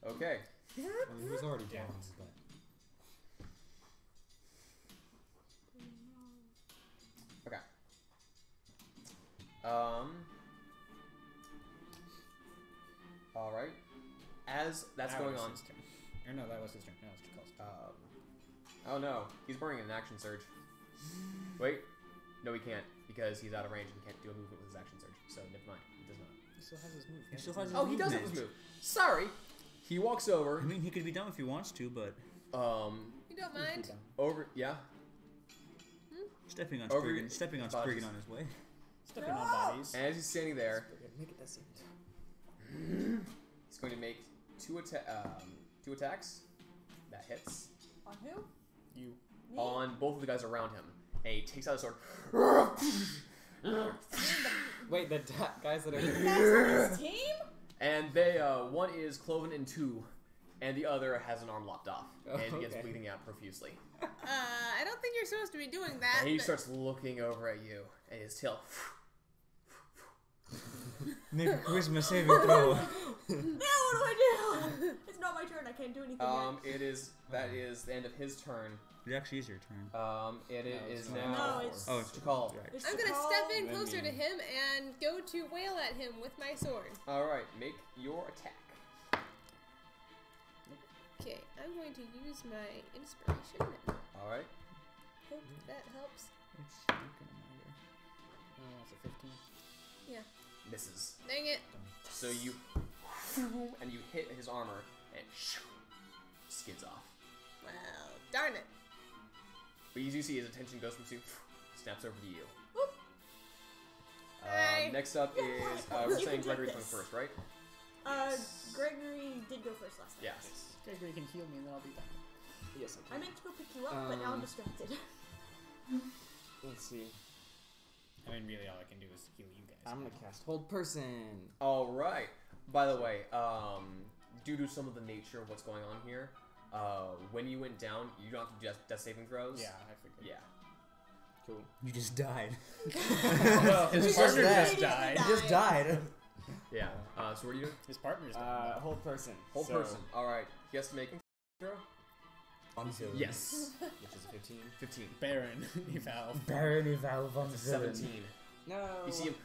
Okay. I mean, he was already down, but Okay. All right. As that's That going was on. his turn. Or no, that was his turn. That was Jakal's turn. Oh no, he's burning an action surge. Wait. No, he can't because he's out of range and can't do a movement with his action surge. So never mind. He does not. He still has his move. He still has his Oh, he does have his movement. move. Sorry. He walks over. I mean, he could be done if he wants to, but You don't mind? Over. Yeah. stepping on Over Spriggan, stepping on bodies. Spriggan on his way. Stepping on bodies. And as he's standing there, make it that scene. he's going to make two attacks. That hits On who? You. Me? on both of the guys around him. And he takes out his sword. Wait, the guys that are That's his team? And they, one is cloven in two, and the other has an arm lopped off, and he gets Okay. bleeding out profusely. I don't think you're supposed to be doing that. And he but- starts looking over at you, and his tail. Make a charisma saving throw. Now what do I do? It's not my turn. I can't do anything yet. That is the end of his turn. It actually is your turn. It it's is not. now. No, it's- Oh, it's Jakal. right. It's I'm gonna Jakal. step in Then closer me. to him and go to wail at him with my sword. All right, make your attack. Okay, I'm going to use my inspiration and All right. hope that helps. It's not gonna matter. Oh, it's a 15. Yeah. Misses. Dang it. So you and you hit his armor and it skids off. Well, darn it. But you do see his attention goes from Sue, snaps over to you. Hey. Next up is we're saying Gregory's going first, right? Gregory did go first last time. Yes. Gregory can heal me and then I'll be back. Yes, I meant to go pick you up, but now I'm distracted. Let's see. I mean, really, all I can do is heal you guys. I'm gonna cast Hold Person. All right. By the way, due to some of the nature of what's going on here, when you went down, you don't have to do death saving throws. Yeah, I figured. Yeah. Cool. You just died. Well, his partner just just died. You just died. Yeah. So what are you doing? His partner's died. Hold Person. Hold So- person. All right. He has to make a throw. On Zillion. Yes. Which is a 15. 15. Baron, evolve. Baron Evalve on It's a Zillion. 17. No. You see him,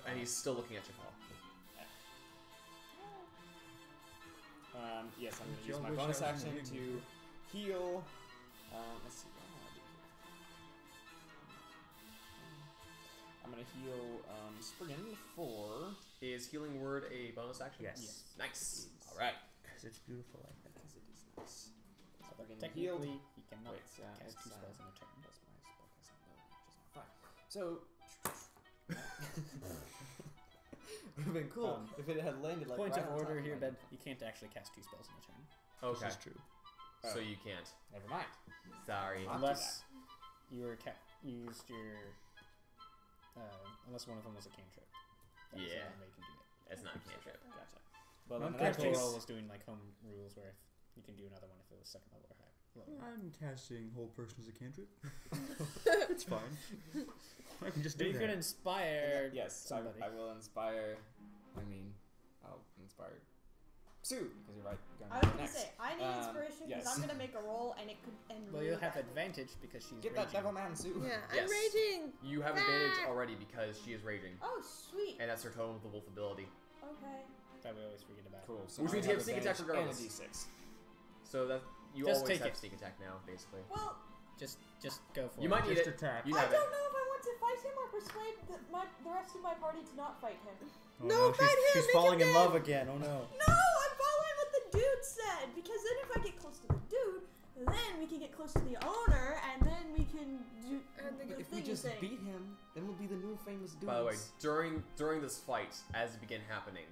and he's still looking at your call. Yes, I'm gonna Y'all use my wish bonus I was action in the to heal. Let's see. What am I doing here? I'm gonna heal Spriggan for. Is healing word a bonus action? Yes. Nice. All right. Because it's beautiful like that. Because it is nice. Spriggan Technically, healed. he cannot Wait, cast it's, 2 spells in a turn. That's my spellcasting ability, which is not 5. So. Would have been cool if it had landed like. Point right of on order top here, of Ben. You can't actually cast 2 spells in a turn. Okay. This is true. So you can't. Never mind. Sorry. I'll do Unless you were used your... unless one of them was a cantrip. That's the Yeah. only way you can do it. It's not a cantrip. Gotcha. Well, I'm then in that casting- case, Critical Role was doing like home rules where you can do another one if it was second level or higher. I'm casting Whole Person as a cantrip. It's fine. I can just But do you that. could inspire yes, somebody. I will inspire. I'll inspire Sue because you're right. Going I was to gonna next. say, I need inspiration because yes. I'm gonna make a roll and it could end Well, really you'll have badly. advantage because she's Get raging. that devil man, Sue. Yeah, Yes. I'm raging. You have advantage already because she is raging, Oh, sweet. and that's her total of the wolf ability. Okay. That we always forget about. Cool. So Which I means you have sneak attack advantage regardless. And a D6. So that you Just always take have it. sneak attack now, basically. Well, Just go for You it. might need Just it. attack. You I have don't it. know if I want to fight him or persuade the rest of my party to not fight him. Oh, No, fight him, She's make falling him in dead. love again. Oh no. No, I'm following what the dude said because then if I get close to the dude, then we can get close to the owner and then we can do And the If we thing just you're saying. beat him, then we'll be the new famous dudes. By the way, during this fight, as it began happening,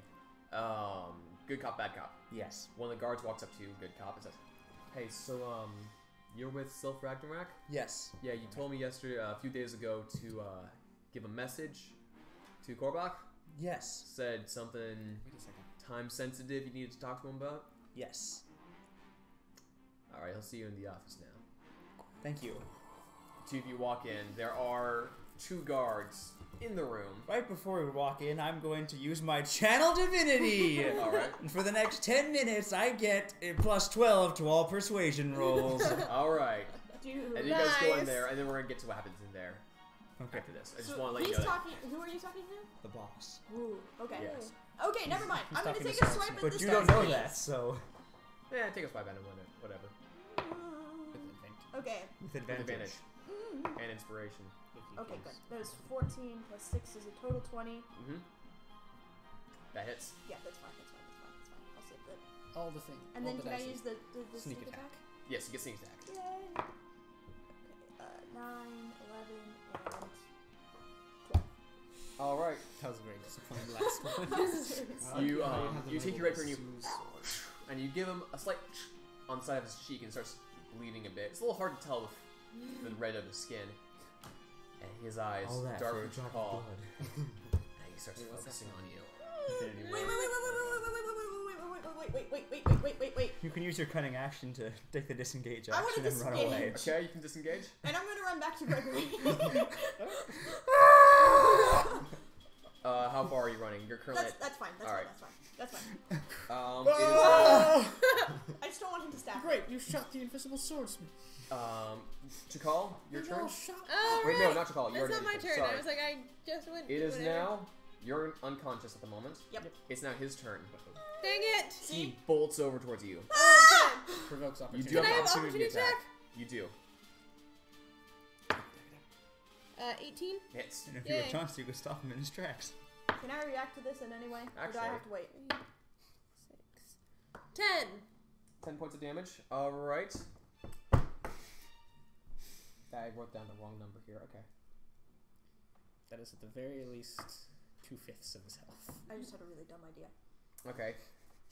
good cop, bad cop. Yes. One of the guards walks up to you, good cop, and says, "Hey, so you're with Sylph Ragnarok? Yes. Yeah, you told me yesterday, a few days ago, to give a message to Korbach. Yes. Said something Wait a second. time sensitive you needed to talk to him about. Yes. All right, he'll see you in the office now." Thank you. Two of you walk in. There are 2 guards in the room. Right before we walk in, I'm going to use my Channel Divinity! All right. And for the next 10 minutes, I get a plus 12 to all persuasion rolls. All right. Dude. And you guys go in Nice. there, and then we're gonna get to what happens in there Okay. after this. I just So want to let you he's know that. talking. Who are you talking to? The boss. Ooh. Okay. Yes. Okay. Never mind. He's I'm gonna talking take to a Swordsman. swipe at But this you guy's don't know face. that, so. Yeah, take a swipe at him, whatever. With advantage. Okay. With With advantage. advantage. And inspiration. Okay. Good. That was 14 plus 6 is a total 20. Mm-hmm. That hits. Yeah, that's fine. That's fine. That's fine. That's fine. I'll save that. All the things. And all then the can I dice. use the Sneak sneak attack. attack? Yes, you get sneak attack. Yay! Okay, 9, 11, and 12. All right. That was a very disappointing last one. You take your rapier and you give him a slight on the side of his cheek and it starts bleeding a bit. It's a little hard to tell with the red of his skin. And his eyes All that dark for a with drop of call. blood. And he starts Wait, what's focusing on you. Wait. You can use your cunning action to take the disengage I wanna action and run disengage. away. Okay, you can disengage. And I'm gonna run back to Gregory. How far are you running? You're currently That's fine. That's All fine. right. That's fine. I just don't want him to stab me. Great, you shot the invisible swordsman. Chakal, your turn. Oh, Wait, right. no, not Chakal. That's not my turn. Sorry. I was like, I just went. It is whatever. now. You're unconscious at the moment. Yep. It's now his turn. Dang it! He bolts over towards you. Oh, Provokes You opportunity. do have Can I an have opportunity opportunity attack. attack? You do. 18. Hits. And if you were Yay. Chauncey, you could stop him in his tracks. Can I react to this in any way? Or do I Actually- have to wait? 6. 10. 10 points of damage. All right. I wrote down the wrong number here. Okay. That is at the very least 2/5 of his health. I just had a really dumb idea. Okay.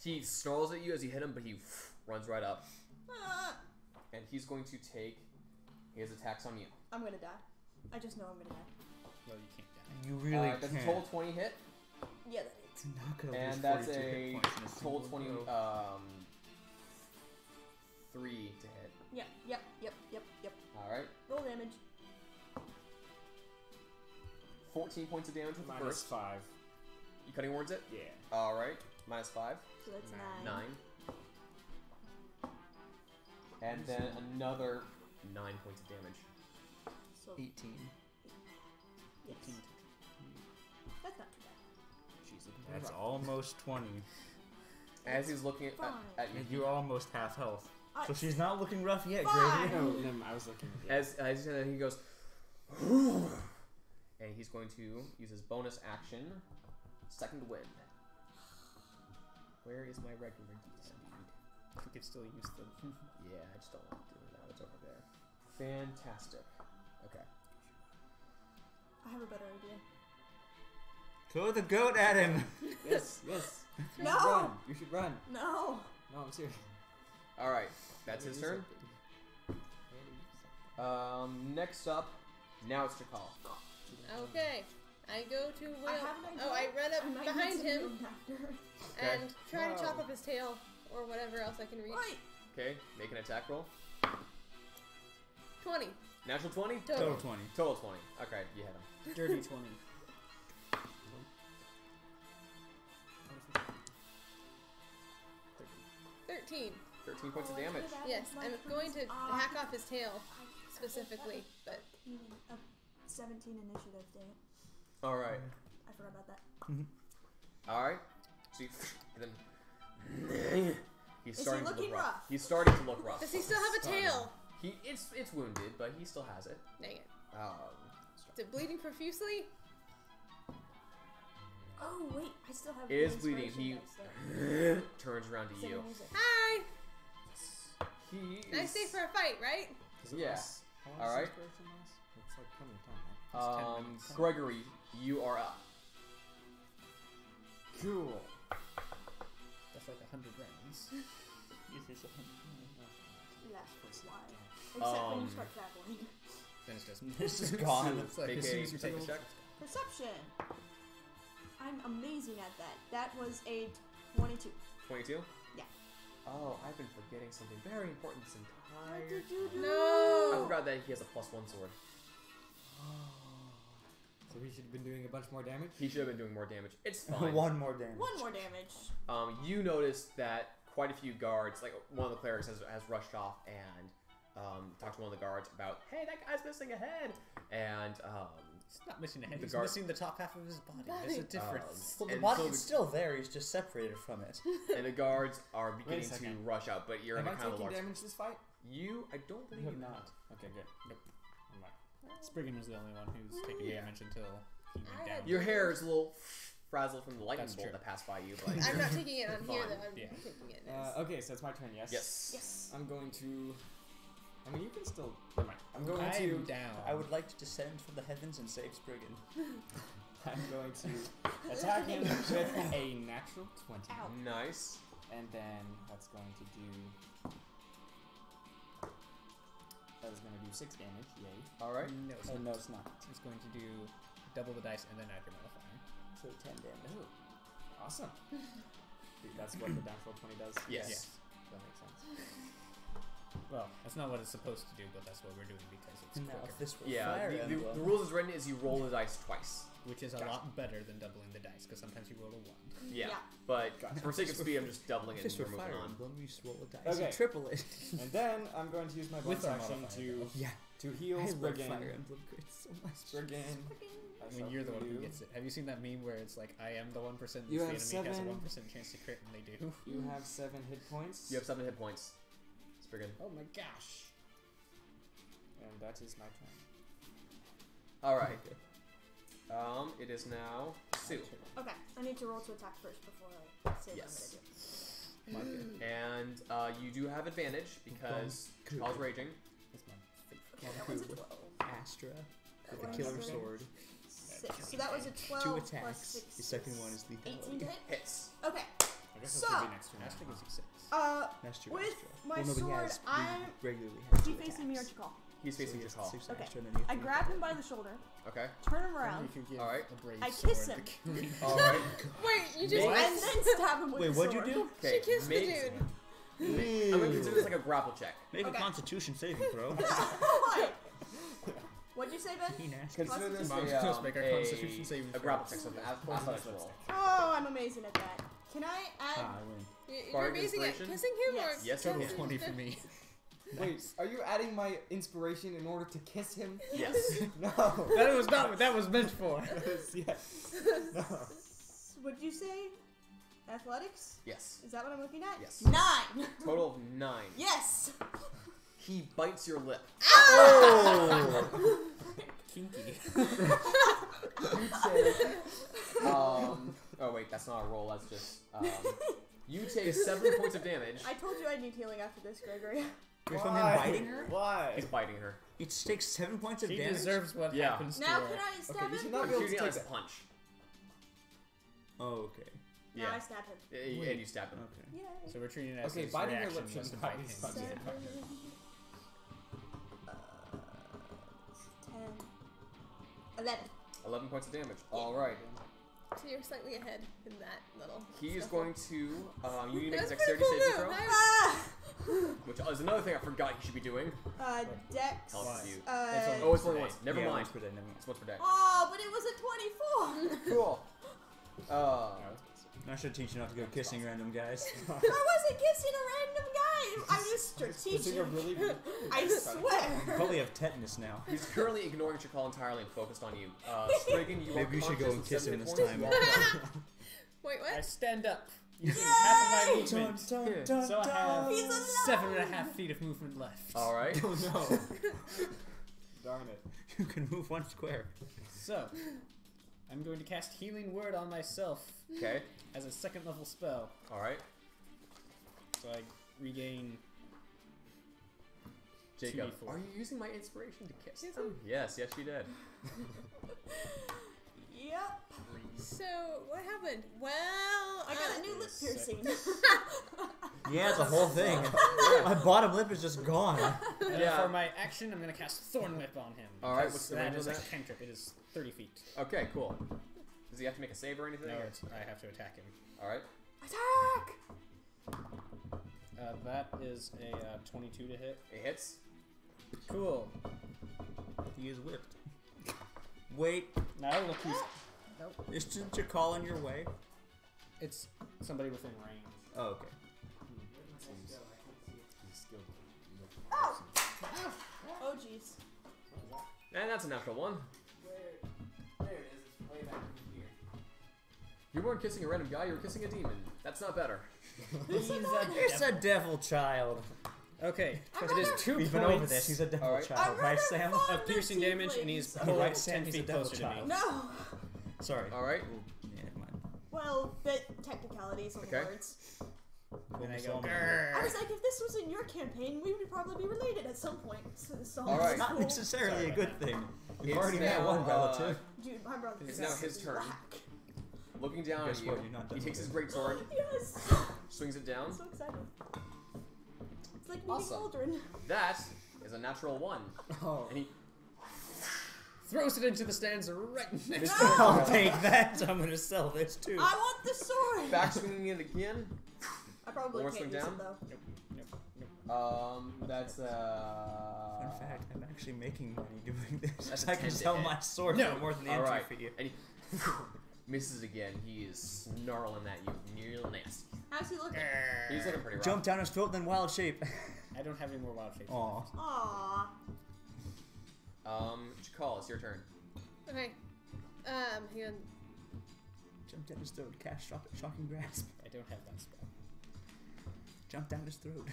He snarls at you as you hit him, but he runs right up. Ah, And he's going to take his attacks on you. I'm gonna die. I just know I'm gonna die. Well, you can't die. You really That's a can't. total 20 hit. Yeah, that is. It's not gonna And lose that's 42 a hit points in a total single 20, go. 3 to hit. Yep. Alright. Roll damage. 14 points of damage with the Minus first. 5. You cutting words it? Yeah. Alright. Minus 5. So that's 9. 9. And then another 9 points of damage. So 18. yes. 18. That's not too bad. She's That's almost 20. As he's looking Fine. at you, And you're almost half health. I- So she's not looking rough yet, Fine. Grady. No, I was looking at as he goes, and he's going to use his bonus action, second wind. Where is my regular D-speed? You could still use the. Yeah, I just don't want to do it now. It's over there. Fantastic. Okay. I have a better idea. Throw the goat at him. Yes, yes. You No! should run. You should run. No. No, I'm serious. All right, that's his turn. Next up, now it's your call. Okay. I go to Will. I have an idea. Oh, I run I up might behind need to him move after. and try to Whoa. chop up his tail or whatever else I can reach. Wait. Okay, make an attack roll. 20. Natural 20. Total. Total 20. Total 20. Okay, you hit him. Dirty 20. 13. 13 points of Oh, I damage. could have Yes, my I'm going to Ah. hack off his tail specifically, but 17 initiative, dang it. All right. I forgot about that. All right. So you, and then he's Is he starting to looking look rough. rough? He's starting to look rough. does he still have a tail? It's wounded, but he still has it. Dang it. Is it bleeding profusely? Oh wait, I still have. It is the bleeding. inspiration He dice, though. turns around to Sing you. music. Hi! He Nice day for a fight, right? Yeah. All right. It's like plenty of time, right? Gregory, you are up. Cool. That's like 100 rounds. Last for a while. Except when you start traveling. Then it's just. This is gone. It's like Make as soon a as you take a perception check. Perception. I'm amazing at that. That was a 22. 22? Yeah. Oh, I've been forgetting something very important this entire What did you do? I No! forgot that he has a +1 sword. So he should have been doing a bunch more damage? He should have been doing more damage. It's fine. One more damage. One more damage. You notice that quite a few guards, like one of the clerics has rushed off and talked to one of the guards about, hey, that guy's missing a head. And He's not missing a head. The He's guard- missing the top half of his body. There's a difference. Well, the And body so is the- still there. He's just separated from it. and the guards are beginning to second. rush out, but you're Am in I a kind of taking large. damage this fight? I don't believe You you have not. Okay, good. Nope. I'm like, Spriggan was the only one who's taking Yeah. damage until he I went had- down. Your hair is a little frazzled from the lightning That's bolt true. that passed by you, but I'm not taking it on here, Fine. though. I'm Yeah. taking it as. okay, so it's my turn, yes? yes. Yes. I'm going to... I mean, you can still... Never mind. I'm going I to... am down. I would like to descend from the heavens and save Spriggan. I'm going to attack him with a natural 20. Ow. Nice. And then that's going to do... That is going to do 6 damage, yay. All right. No, it's Oh, not. no, it's not. He's going to do double the dice and then add your modifier. So 10 damage. Oh, awesome. That's what the natural 20 does? Yes. That makes sense. Well, that's not what it's supposed to do, but that's what we're doing because it's Now, quicker. if this were Yeah. Fire The Emblem, rules as written is you roll the dice twice. Which is a Gotcha. lot better than doubling the dice, because sometimes you roll a 1. Yeah. Yeah. But Gotcha. for sake of speed, I'm just doubling if it this and were we're moving Fire on. Emblem, you just roll a dice Okay. and triple it. And then I'm going to use my With bonus our action modifier, to Yeah. heal I love Spriggan. Fire Emblem crits so much. Spriggan. When you're the one who gets it. Have you seen that meme where it's like, I am the 1%, You the have enemy has a 7. 1% chance to crit, and they do? You have 7 hit points. You have 7 hit points. Spriggan. Oh my gosh. And that is my turn. All right. It is now Sue. Okay, I need to roll to attack first before I say Yes. what I'm gonna do. And you do have advantage because Chicale's raging. That was a 12. Astra with a killer sword. 6. So that was a 12 2 plus attacks. 6. The second one is 18 lethality. to hit? Hits. Okay. I guess So- that's gonna be next turn. Astra gives you 6. That's true. With Astra. my well, no, but he sword, has, I'm. he regularly has Is he 2 facing me or attacks. Chikal? He's facing So he has Chicale. 6 Okay. Astra, and then you I have grab three him by the shoulder, Okay. turn him You around, can give Alright. a brave I sword kiss him. the queen. All right. Wait, you just and then stab him with Wait, the what'd you sword. do? she Okay. kissed the Make, dude. I'm gonna consider this like a grapple check. Make Okay. a Constitution saving throw. Why? What'd you say, Ben? He nasty. Consider this Mom, just make a Constitution saving a throw. grapple check, so an athletics roll. Oh, I'm amazing at that. Can I add? Ah, I win. You're Bardic amazing at inspiration? kissing him, Yes. or Yes, Total it is. 20 for me. Wait, are you adding my inspiration in order to kiss him? Yes. No. That was not what that was meant for. Yes. No. Would you say athletics? Yes. Is that what I'm looking at? Yes. 9. Total of 9. Yes. He bites your lip. Kinky. Oh wait, that's not a roll. That's just. You take 7 points of damage. I told you I need healing after this, Gregory. You're from him biting her? Why? He's biting her. It takes 7 points of He damage. deserves what Yeah. happens Now to can her. I stab Okay, you him? should not be able to Shooting take out that. a punch. Oh, okay. Now I Yeah. stab him. And you stab him. Okay. Yay. So we're treating it as Okay, his biting her reaction lip was shouldn't to bite bite his him. butt. Seven. Yeah. 10. 11. 11 points of damage. All right. so you're slightly ahead in that little. He is scuffle. going to. You need to make a That's pretty dexterity cool saving move. throw, Ah! which is another thing I forgot you should be doing. Dex. Helps you. Uh, Oh, it's only once. Never Yeah, mind. once per day, never mind. It's once per day. oh, but it was a 24. Cool. I should teach you not to go kissing random guys. I wasn't kissing a random guy. I'm just Kissing a strategic. really I swear. You probably have tetanus now. He's currently ignoring Chikal entirely and focused on you. Spriggan, you are Maybe you should go conscious and with kiss 7 him hit this points. time. You are- Wait, I what? stand up using half of my Yay! movement. Yeah. So I He's have alive! 7.5 feet of movement left. All right. Oh no. Darn it. You can move 1 square. So, I'm going to cast Healing Word on myself Okay. as a 2nd level spell. All right. So I regain. Jacob, 2d4. are you using my inspiration to kiss Yes, him? Yes, yes, you did. Yep. So what happened? Well, I got a new lip piercing. Yeah, it's a whole thing. My bottom lip is just gone. And Yeah. for my action, I'm going to cast Thorn Whip on him. All right, because what's the that range is on a that? cantrip. It is 30 feet. Okay, cool. Does he have to make a save or anything? No, or- it's, I have to attack him. All right. Attack! That is a 22 to hit. It hits. Cool. He is whipped. Wait, Now look, he's. isn't your call on your way? It's somebody within range. Oh, okay. Oh! Oh, jeez. And that's a natural one. There it is. It's way back here. You weren't kissing a random guy, you were kissing a demon. That's not better. It's a devil child. Okay, I'm it is rather- 2 We've points been over this. He's a devil Alright. child, I'm right, rather Sam? fond of piercing the damage, and he's tieflings. pulled Right, Sam, 10 he's a feet devil closer to me. child. No! Sorry. All right. Yeah, never mind. Well, the technicalities of the Okay. words. And I Focus go, on- I was like, if this was in your campaign, we would probably be related at some point. So All right. It's not necessarily Sorry a about good that. thing. You've It's already met now, one relative. Dude, my brother It's is now his turn. black. Looking down Guess at what? you, You're not he done takes with his it. greatsword, Yes! swings it down. I'm so excited. It's like meeting Awesome. Aldrin. That is a natural 1. Oh. And he throws it into the stands right next to No! I'll take that. I'm gonna sell this too. I want the sword! back swinging it again. I probably More can't swing use down? it though. That's Fun fact, I'm actually making money doing this. That's I a can 10 to sell hit. my sword No. for more than the all entry right. fee. And he misses again. He is snarling at you, real nasty. How's he looking? He's looking pretty rough. Jump down his throat, then wild shape. I don't have any more wild shapes. Aw. Aww. Chikal, it's your turn. Okay. Hang on. Jump down his throat, cast shocking grasp. I don't have that spell. Jump down his throat.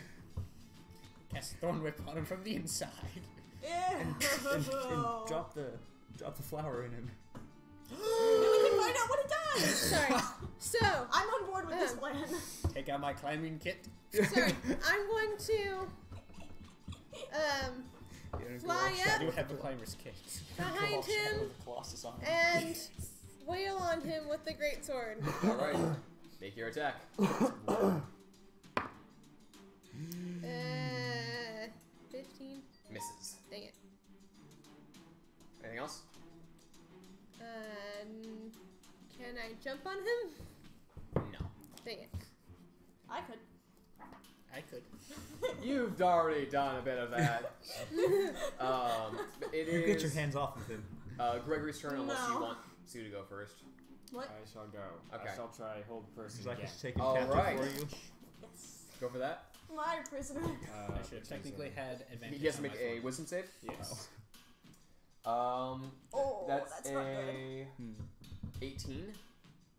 Cast Thorn Whip on him from the inside. Yeah. And drop the Drop the flower in him. Then we can find out what it does. Sorry. So, I'm on board with this plan. Take out my climbing kit. sorry. I'm going to fly I up do have the climber's kit. behind him Colossus on and wail on him with the great sword. All right. Make your attack. 15. Misses. Dang it. Anything else? Can I jump on him? No. Dang it. I could. I could. You've already done a bit of that. It You is get your hands off of him. Gregory's turn unless you No. want Sue to go first. What? I shall go. Okay. I shall try hold person He's like again. he's taking All captive right. for you. Yes. Go for that. My prisoner. I should have technically had advantage. He has to on make my a sword. wisdom save. Yes. Oh, That's that's not good. a 18.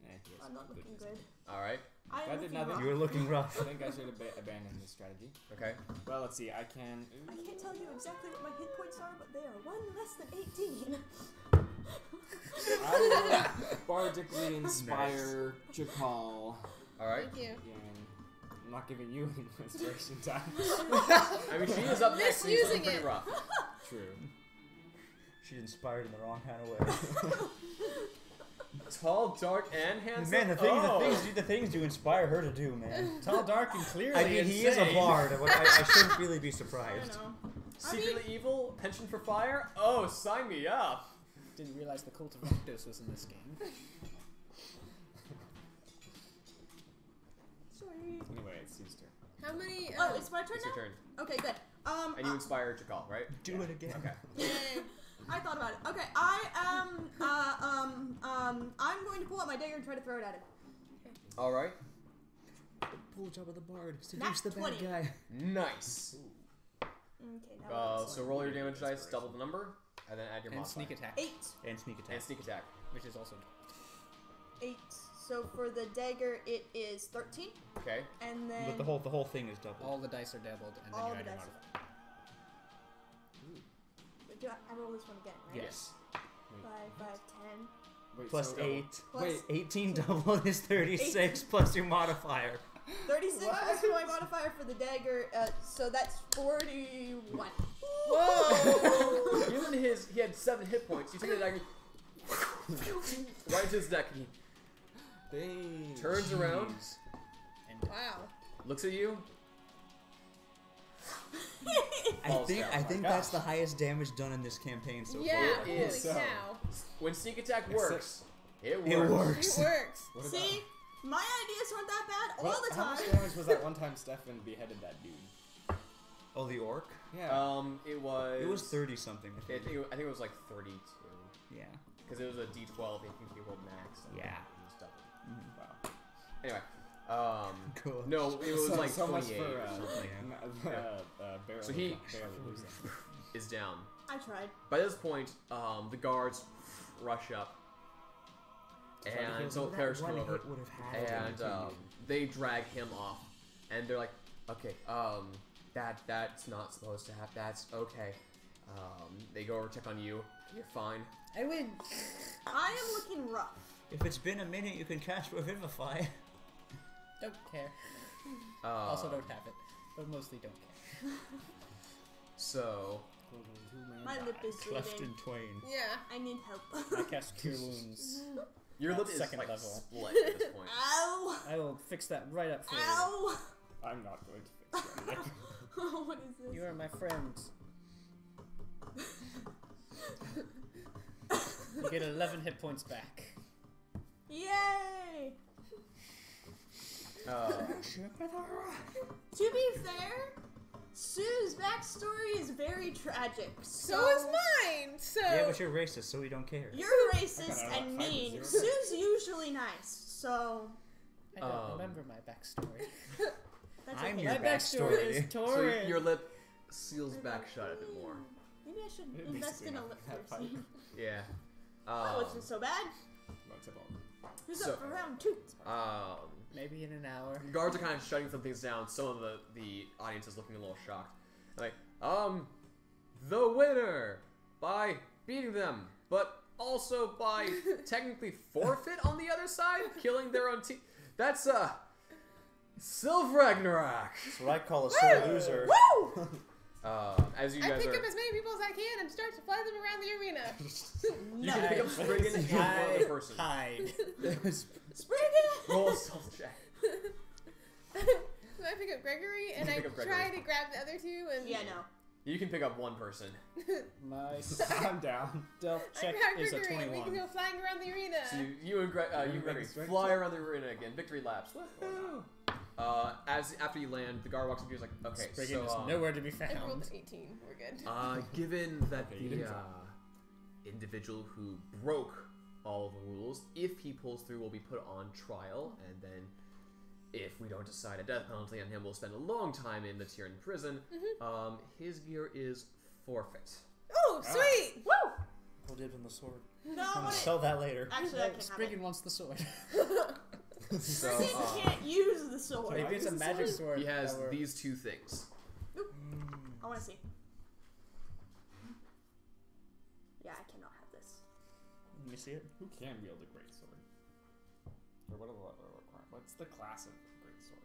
Yes. I'm not looking good. All right. I'm That did looking nothing. rough. You were looking rough. I think I should abandon this strategy. Okay. Well, let's see. I can. I can't tell you exactly what my hit points are, but they are one less than 18. I will bardically inspire Chakal. All right. Thank you. Again, I'm not giving you any inspiration time. I mean, she is up next. And he's looking Misusing pretty it. rough. True. She's inspired in the wrong kind of way. Tall, dark, and handsome. Man, the things you inspire her to do, man. Tall, dark, and clearly I mean, he is a insane. bard. I shouldn't really be I surprised. know. Secretly evil, penchant for fire. Oh, sign me up. Didn't realize the cult of Rakdos was in this game. Sorry. Anyway, it's Sue's turn. How many? Oh, it's my turn It's now? your turn. Okay, good. And you inspire Chakal, right? Do it again. Okay. Yay. I thought about it. Okay, I am, I'm going to pull out my dagger and try to throw it at him. All right. Pull job of the bard. Nat Seduce the bad 20. guy. Nice. Okay, now So roll your damage dice, double the number, and then add your And modifier. sneak attack, 8. And sneak attack. And sneak attack. which is also 8. So for the dagger, it is 13. Okay. And then But the whole thing is double. all the dice are doubled, and then all you the add your dice. modifier. Do I roll this one again, right? Yes. 5, 10. Wait, Plus so- 8. Plus Wait. 18 double is 36 plus your modifier. 36 plus my modifier for the dagger, so that's 41. Whoa! Given he had 7 hit points. You take the dagger, right into his deck, and Dang. he turns around, And Wow. looks at you. I Falls think down. I think that's the highest damage done in this campaign so Yeah. It Holy is. cow. When sneak attack works, it works. far. It works. It works. What about, See? My ideas aren't that bad all what- the How time. much damage was that one time Stefan beheaded that dude? Oh, the orc? Yeah. It was. It was 30 something. I I think. think it was like 32, Yeah. because it was a D12. I think he rolled max. And Yeah. it was double. Wow. Anyway, Cool. no, it was So- like so much 28 for, or something. barely, So he- barely losing. Is down. I tried. By this point, the guards rush up, and so clerics come over, and they drag him off, and they're like, "Okay, that's not supposed to happen. That's okay." They go over check on you. You're fine. I win. I am looking rough. If it's been a minute, you can cast Revivify. Don't care. Uh, Also don't have it, but mostly don't care. So My lip is Cleft bleeding. in twain. Yeah. I need help. I cast Cure Wounds. your At lip is second like level. split at this point. Ow! I will fix that right up for you. Ow! I'm not going to fix your lip. What is this? You are my friend. You get 11 hit points back. Yay! Uh, To be fair, Sue's backstory is very tragic. So is mine. So. Yeah, but you're racist, so we don't care. You're racist I and got a mean. 5 to 0. Sue's usually nice, so I don't Um, remember my backstory. that's I'm okay. your My backstory is backstory. so torrid. your lip seals back shut a bit more. Maybe I should Maybe invest basically in a not lip that piercing. Yeah. That wasn't so bad. That's about Who's So- up for round 2? Maybe in an hour. The guards are kind of shutting some things down. Some of the audience is looking a little shocked. Like, the winner by beating them, but also by technically forfeit on the other side, killing their own team. That's Sylv Ragnarok. That's what I call a sore loser. Woo! As you I guys pick are, up as many people as I can and start to fly them around the arena. you can pick up Spriggan and one other person. Hide. Spriggan! Roll a stealth check. So I pick up Gregory and You I pick up try Gregory. to grab the other two and Yeah, no. You can pick up one person. My I'm down. stealth I check grab is a Gregory and we can 21. go flying around the arena. So you and Gregory make a strength fly check? around the arena again. Victory laps. Woohoo! After you land, the guard walks up to you and is like, okay, Spriggan so is nowhere to be I rolled found. an 18. We're good. given that Okay, you the didn't try. individual who broke all the rules, if he pulls through, will be put on trial, and then if we don't decide a death penalty on him, we'll spend a long time in the Tyrian prison. His gear is forfeit. Oh, sweet! Woo! Who did on the sword? No, I I'm want gonna sell that later. Actually, I can have it. Spriggan wants the sword. So Spriggan can't use the sword. Maybe it's a magic sword. he has that we're- these two things. I want to see. Yeah, I cannot have this. Let me see it. Who can wield a great sword? Or what are the other requirements? What's the class of great sword?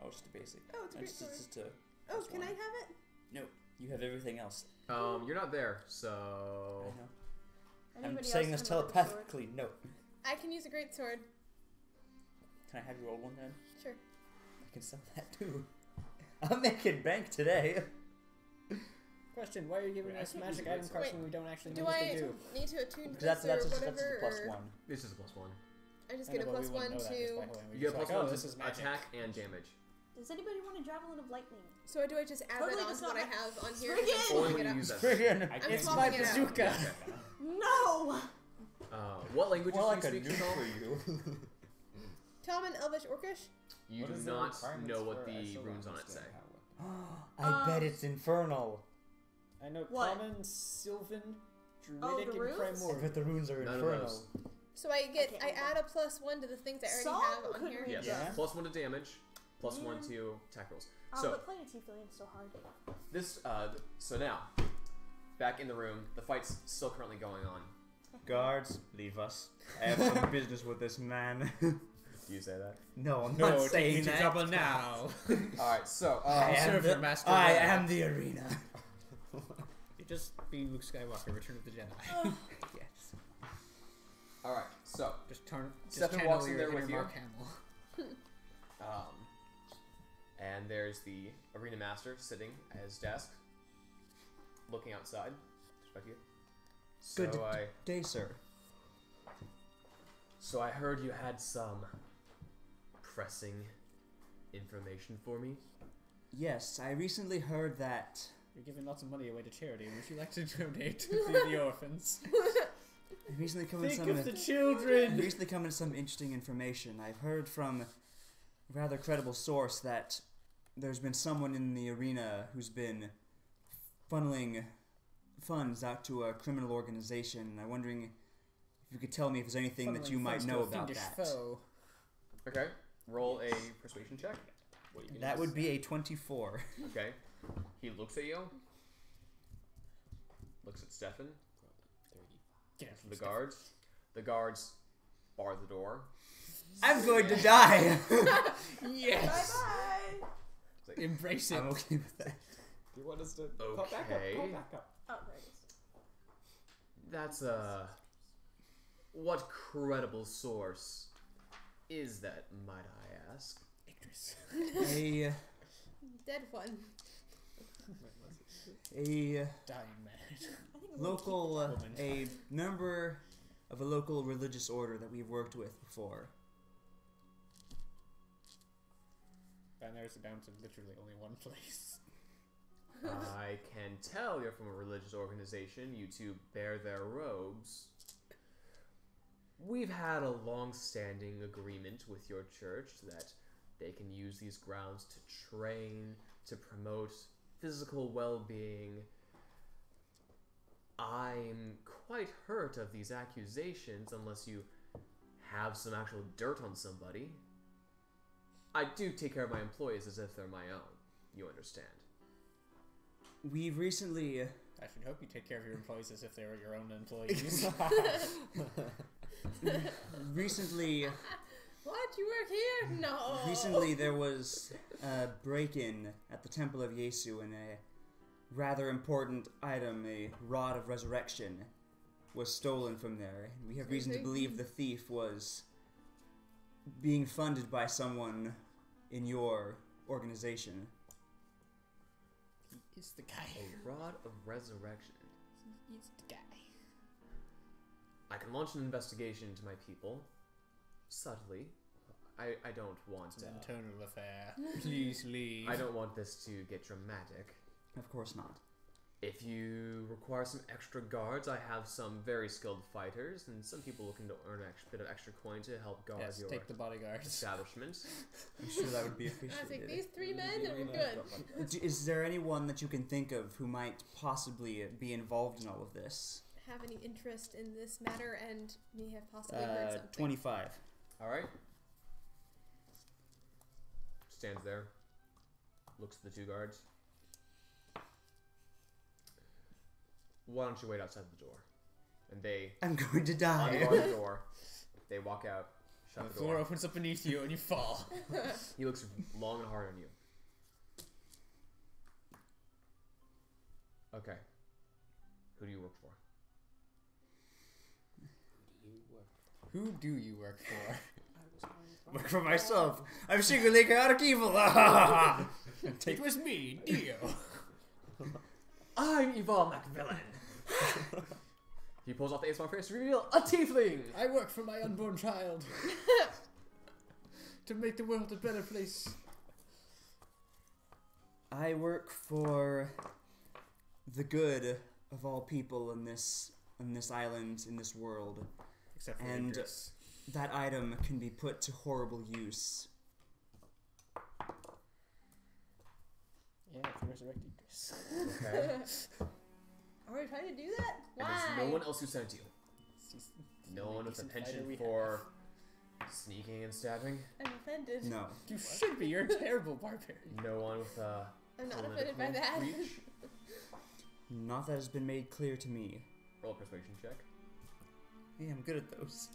Oh, it's just a basic. Oh, it's a great sword. Just a, Oh, just can I one. have it? No, you have everything else. You're not there, so I know. I'm Anybody saying else this can look at the sword? telepathically. No. I can use a great sword. Can I have you roll one then? Sure. I can sell that too. I'm making bank today. Question: why are you giving Wait, I us can't magic use a item great cards sword. when we don't actually Do know what I they do? need to attune Because that's this or just whatever? a plus or one. this is a +1. I just I get a know, but we plus wouldn't one know that just by to. going. We You get just +1 like, oh, to this is magic. attack and damage. Does anybody want a javelin of lightning? So do I just add Totally that on does to what not I ma- have on here? Spriggan! and Only swap when it you up? use that. Friggin'. I'm It's swapping my it out. bazooka. No! What languages More do like a you speak, nuke Tom? for you. Common, Elvish, Orcish? You What do is the not requirements know what for- I the still don't runes on it say. understand I bet it's infernal. I know What? common, sylvan, Oh, druidic, the and runes? I primordial. bet the runes are None of infernal. those. So I can't add a plus one to the things I already Some have on could here. read Yes. Yeah. +1 to damage, +1 Yeah. to attack rolls. Oh, So but playing a tiefling is so hard. this, so now, back in the room, the fight's still currently going on. Guards, leave us. I have some business with this man. Do you say that? No, I'm No, not take saying me to that. trouble now. All right. So I am serve the, your master I well. am the arena. You're just being Luke Skywalker, Return of the Jedi. Yes. all right. So Just turn. Stefan channel walks in your there inner with you. Mark Hamill. and there's the arena master sitting at his desk, looking outside. Respect you. So Good I day, sir. so I heard you had some pressing information for me. Yes, I recently heard that. You're giving lots of money away to charity. Would you like to donate to the orphans? I recently come in Think some. of the children. recently come in some interesting information. I've heard from a rather credible source that there's been someone in the arena who's been funneling funds out to a criminal organization. I'm wondering if you could tell me if there's anything that you Funneling might funds to know a about fiendish that. Foe. Okay. Roll a persuasion check. What you can That use. would be a 24. Okay. He looks at you. Looks at Stefan. 30. Get out The guards. The guards bar the door. I'm going to die! Yes. Bye bye! Embrace it. I'm okay with that. Do you want us to pop back up? Okay. Pop back up. Oh, there it is. That's what credible source is that, might I ask? Idris. A Dead one. a Dying man. I think I'm gonna keep local woman. a member of a local religious order that we've worked with before. That narrows it down to literally only one place. I can tell you're from a religious organization. You two bear their robes. We've had a long-standing agreement with your church that they can use these grounds to train, to promote physical well-being. I'm quite hurt of these accusations unless you have some actual dirt on somebody. I do take care of my employees as if they're my own. You understand. We've recently I should hope you take care of your employees as if they were your own employees. Recently, What? You work here? No. recently there was a break-in at the Temple of Yesu, and a rather important item, a rod of resurrection, was stolen from there. We have reason to believe the thief was being funded by someone in your organization. He is the guy. A rod of resurrection. He is the guy. I can launch an investigation into my people, subtly. I don't want It's an internal affair. Please leave. I don't want this to get dramatic. Of course not. If you require some extra guards, I have some very skilled fighters, and some people looking to earn a bit of extra coin to help guard Yes, your take the bodyguards. establishment. I'm sure that would be I was like, appreciated. these 3 men, and we're good. Is there anyone that you can think of who might possibly be involved in all of this? Have any interest in this matter and may have possibly heard something. 25. Alright. Stands there. Looks at the 2 guards. Why don't you wait outside the door? And they I'm going to die. unbar the door. They walk out, shut The the floor door. opens up beneath you and you fall. He looks long and hard on you. Okay. Who do you work for? Who do you work for? Work for myself. I'm secretly chaotic evil. It was me, Dio. I'm Yvonne McVillain. He pulls off the ASMR face to reveal a tiefling. I work for my unborn child. To make the world a better place. I work for the good of all people in this island, in this world. Except for And Idris. that item can be put to horrible use. Yeah, to resurrect Idris. Okay. Are we trying to do that? And Why? there's no one else who sent you. He's No the one with a decent fighter penchant we for sneaking and stabbing. I'm offended. No. have. You should be. You're a terrible barbarian. No one with a I'm not political offended by that. reach. Not that has been made clear to me. Roll a persuasion check. Yeah, I'm good at those.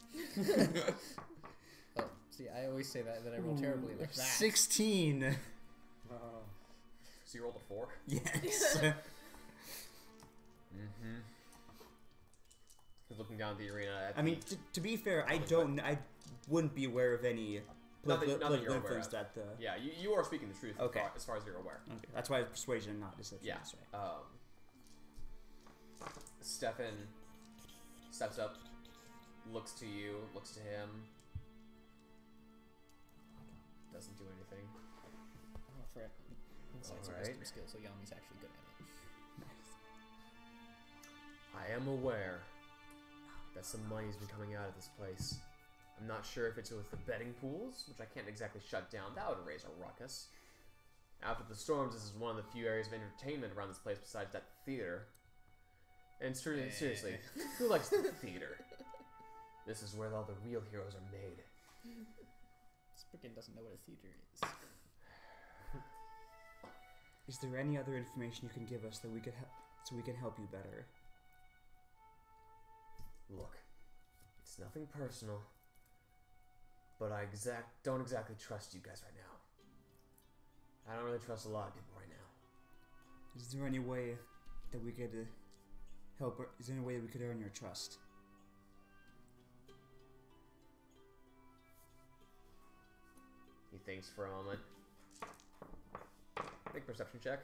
Oh, see, I always say that I roll terribly like that. 16. So you rolled a 4. Yes. Mm-hmm. He's looking down at the arena. At I mean, to be fair, I wouldn't be aware of any Nothing you're political aware influence of. that. yeah, you are speaking the truth Okay. as far as you're aware. Okay, that's why it's persuasion, not deception. Yeah. That's right. Stefan steps up, looks to you, looks to him. Doesn't do anything. Oh, for insights or Alright. wisdom skills, so Yami's actually good at it. I am aware that some money's been coming out of this place. I'm not sure if it's with the betting pools, which I can't exactly shut down. That would raise a ruckus. After the storms, this is one of the few areas of entertainment around this place besides that theater. And seriously, who likes the theater? This is where all the real heroes are made. Spriggan doesn't know what a theater is. Is there any other information you can give us that we could so we can help you better? Look, it's nothing personal, but I don't exactly trust you guys right now. I don't really trust a lot of people right now. Is there any way that we could help? Is there any way that we could earn your trust? He thinks for a moment. Make perception check.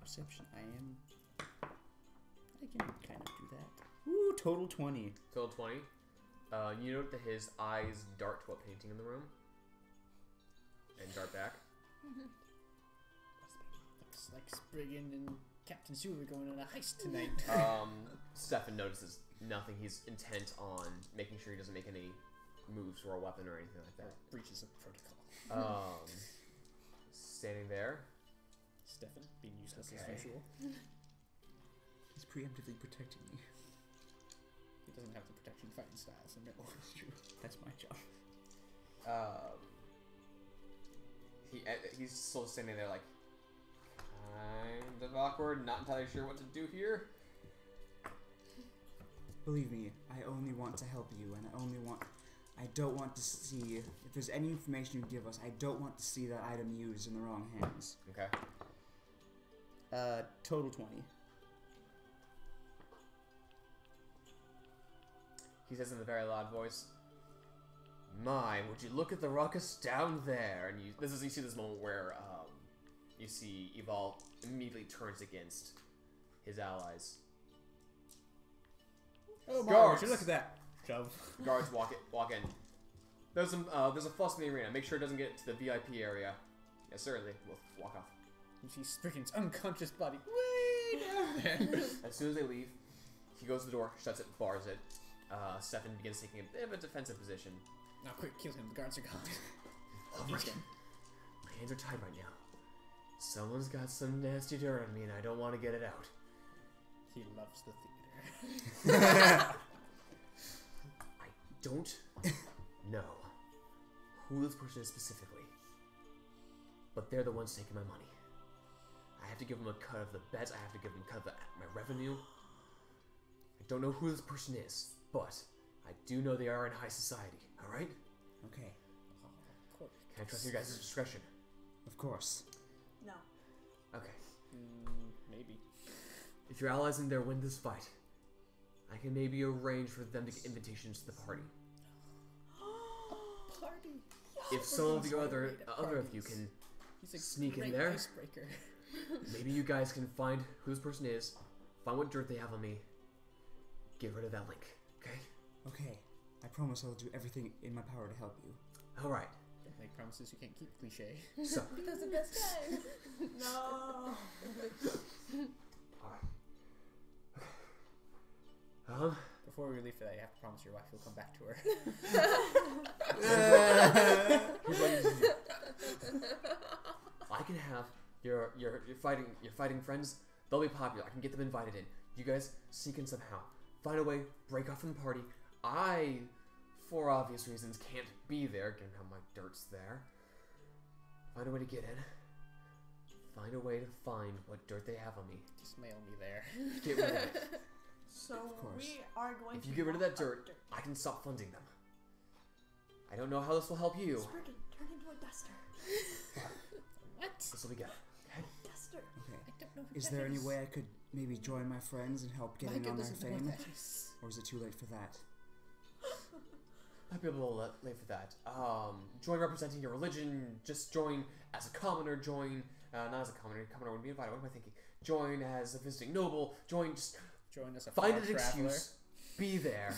Perception. I can kind of do that. Ooh, total 20. Total 20. You note that his eyes dart to a painting in the room. And dart back. Looks like Spriggan and Captain Sue are going on a heist tonight. Stefan notices nothing. He's intent on making sure he doesn't make any moves or a weapon or anything like that. Breaches of protocol. Standing there. Stefan being useless Okay. as usual. He's preemptively protecting me. He doesn't have the protection fighting style, so no. That's true. That's my job. He's still standing there like, kind a bit awkward, not entirely sure what to do here. Believe me, I only want to help you, and I don't want to see, if there's any information you give us, I don't want to see that item used in the wrong hands. Okay. Total 20. He says in a very loud voice, "My, would you look at the ruckus down there?" And you see this moment where you see Eval immediately turns against his allies. Oh my, Guards. would you look at that? Shove. Guards walk in. There's a fuss in the arena. Make sure it doesn't get to the VIP area. Yes, certainly. We'll walk off. And she Spriggan's unconscious body way down there. As soon as they leave, he goes to the door, shuts it, bars it. Stefan begins taking a bit of a defensive position. Now quick, kill him. The guards are gone. Alright. My hands are tied right now. Someone's got some nasty dirt on me and I don't want to get it out. He loves the theater. I don't know who this person is specifically, but they're the ones taking my money. I have to give them a cut of the bets, I have to give them a cut of my revenue. I don't know who this person is, but I do know they are in high society, alright? Okay. Of course. Can I trust your guys' discretion? Of course. No. Okay. Maybe. If your allies in there win this fight, I can maybe arrange for them to get invitations to the party. Party. If some of the We're other great at of you parties. can He's a sneak in great there. Icebreaker. Maybe you guys can find who this person is, find what dirt they have on me, get rid of that link, okay? Okay. I promise I'll do everything in my power to help you. Alright, Don't make promises you can't keep. Cliche. so, That's the best time. No. alright. Before we leave for that, you have to promise your wife you'll come back to her. Here's what you can do. I can have your fighting friends, they'll be popular, I can get them invited in. You guys sneak in somehow. Find a way, break off from the party. I, for obvious reasons, can't be there, given how my dirt's there. Find a way to get in. Find a way to find what dirt they have on me. Just mail me there. Get rid of it. So course. we are going If to you get rid of that walk dirt, I can stop funding them. I don't know how this will help you. Spriggan, turn into a duster. What? This will be good. Okay? Duster. Okay. I don't know who Is that there any is. way I could maybe join my friends and help get in Micah on their doesn't know what fame? that is. Or is it too late for that? Might be a little late for that. Join representing your religion. Just join as a commoner. Join not as a commoner. Commoner wouldn't be invited. What am I thinking? Join as a visiting noble. Join. Just Join us a find far an traveler. excuse. Be there.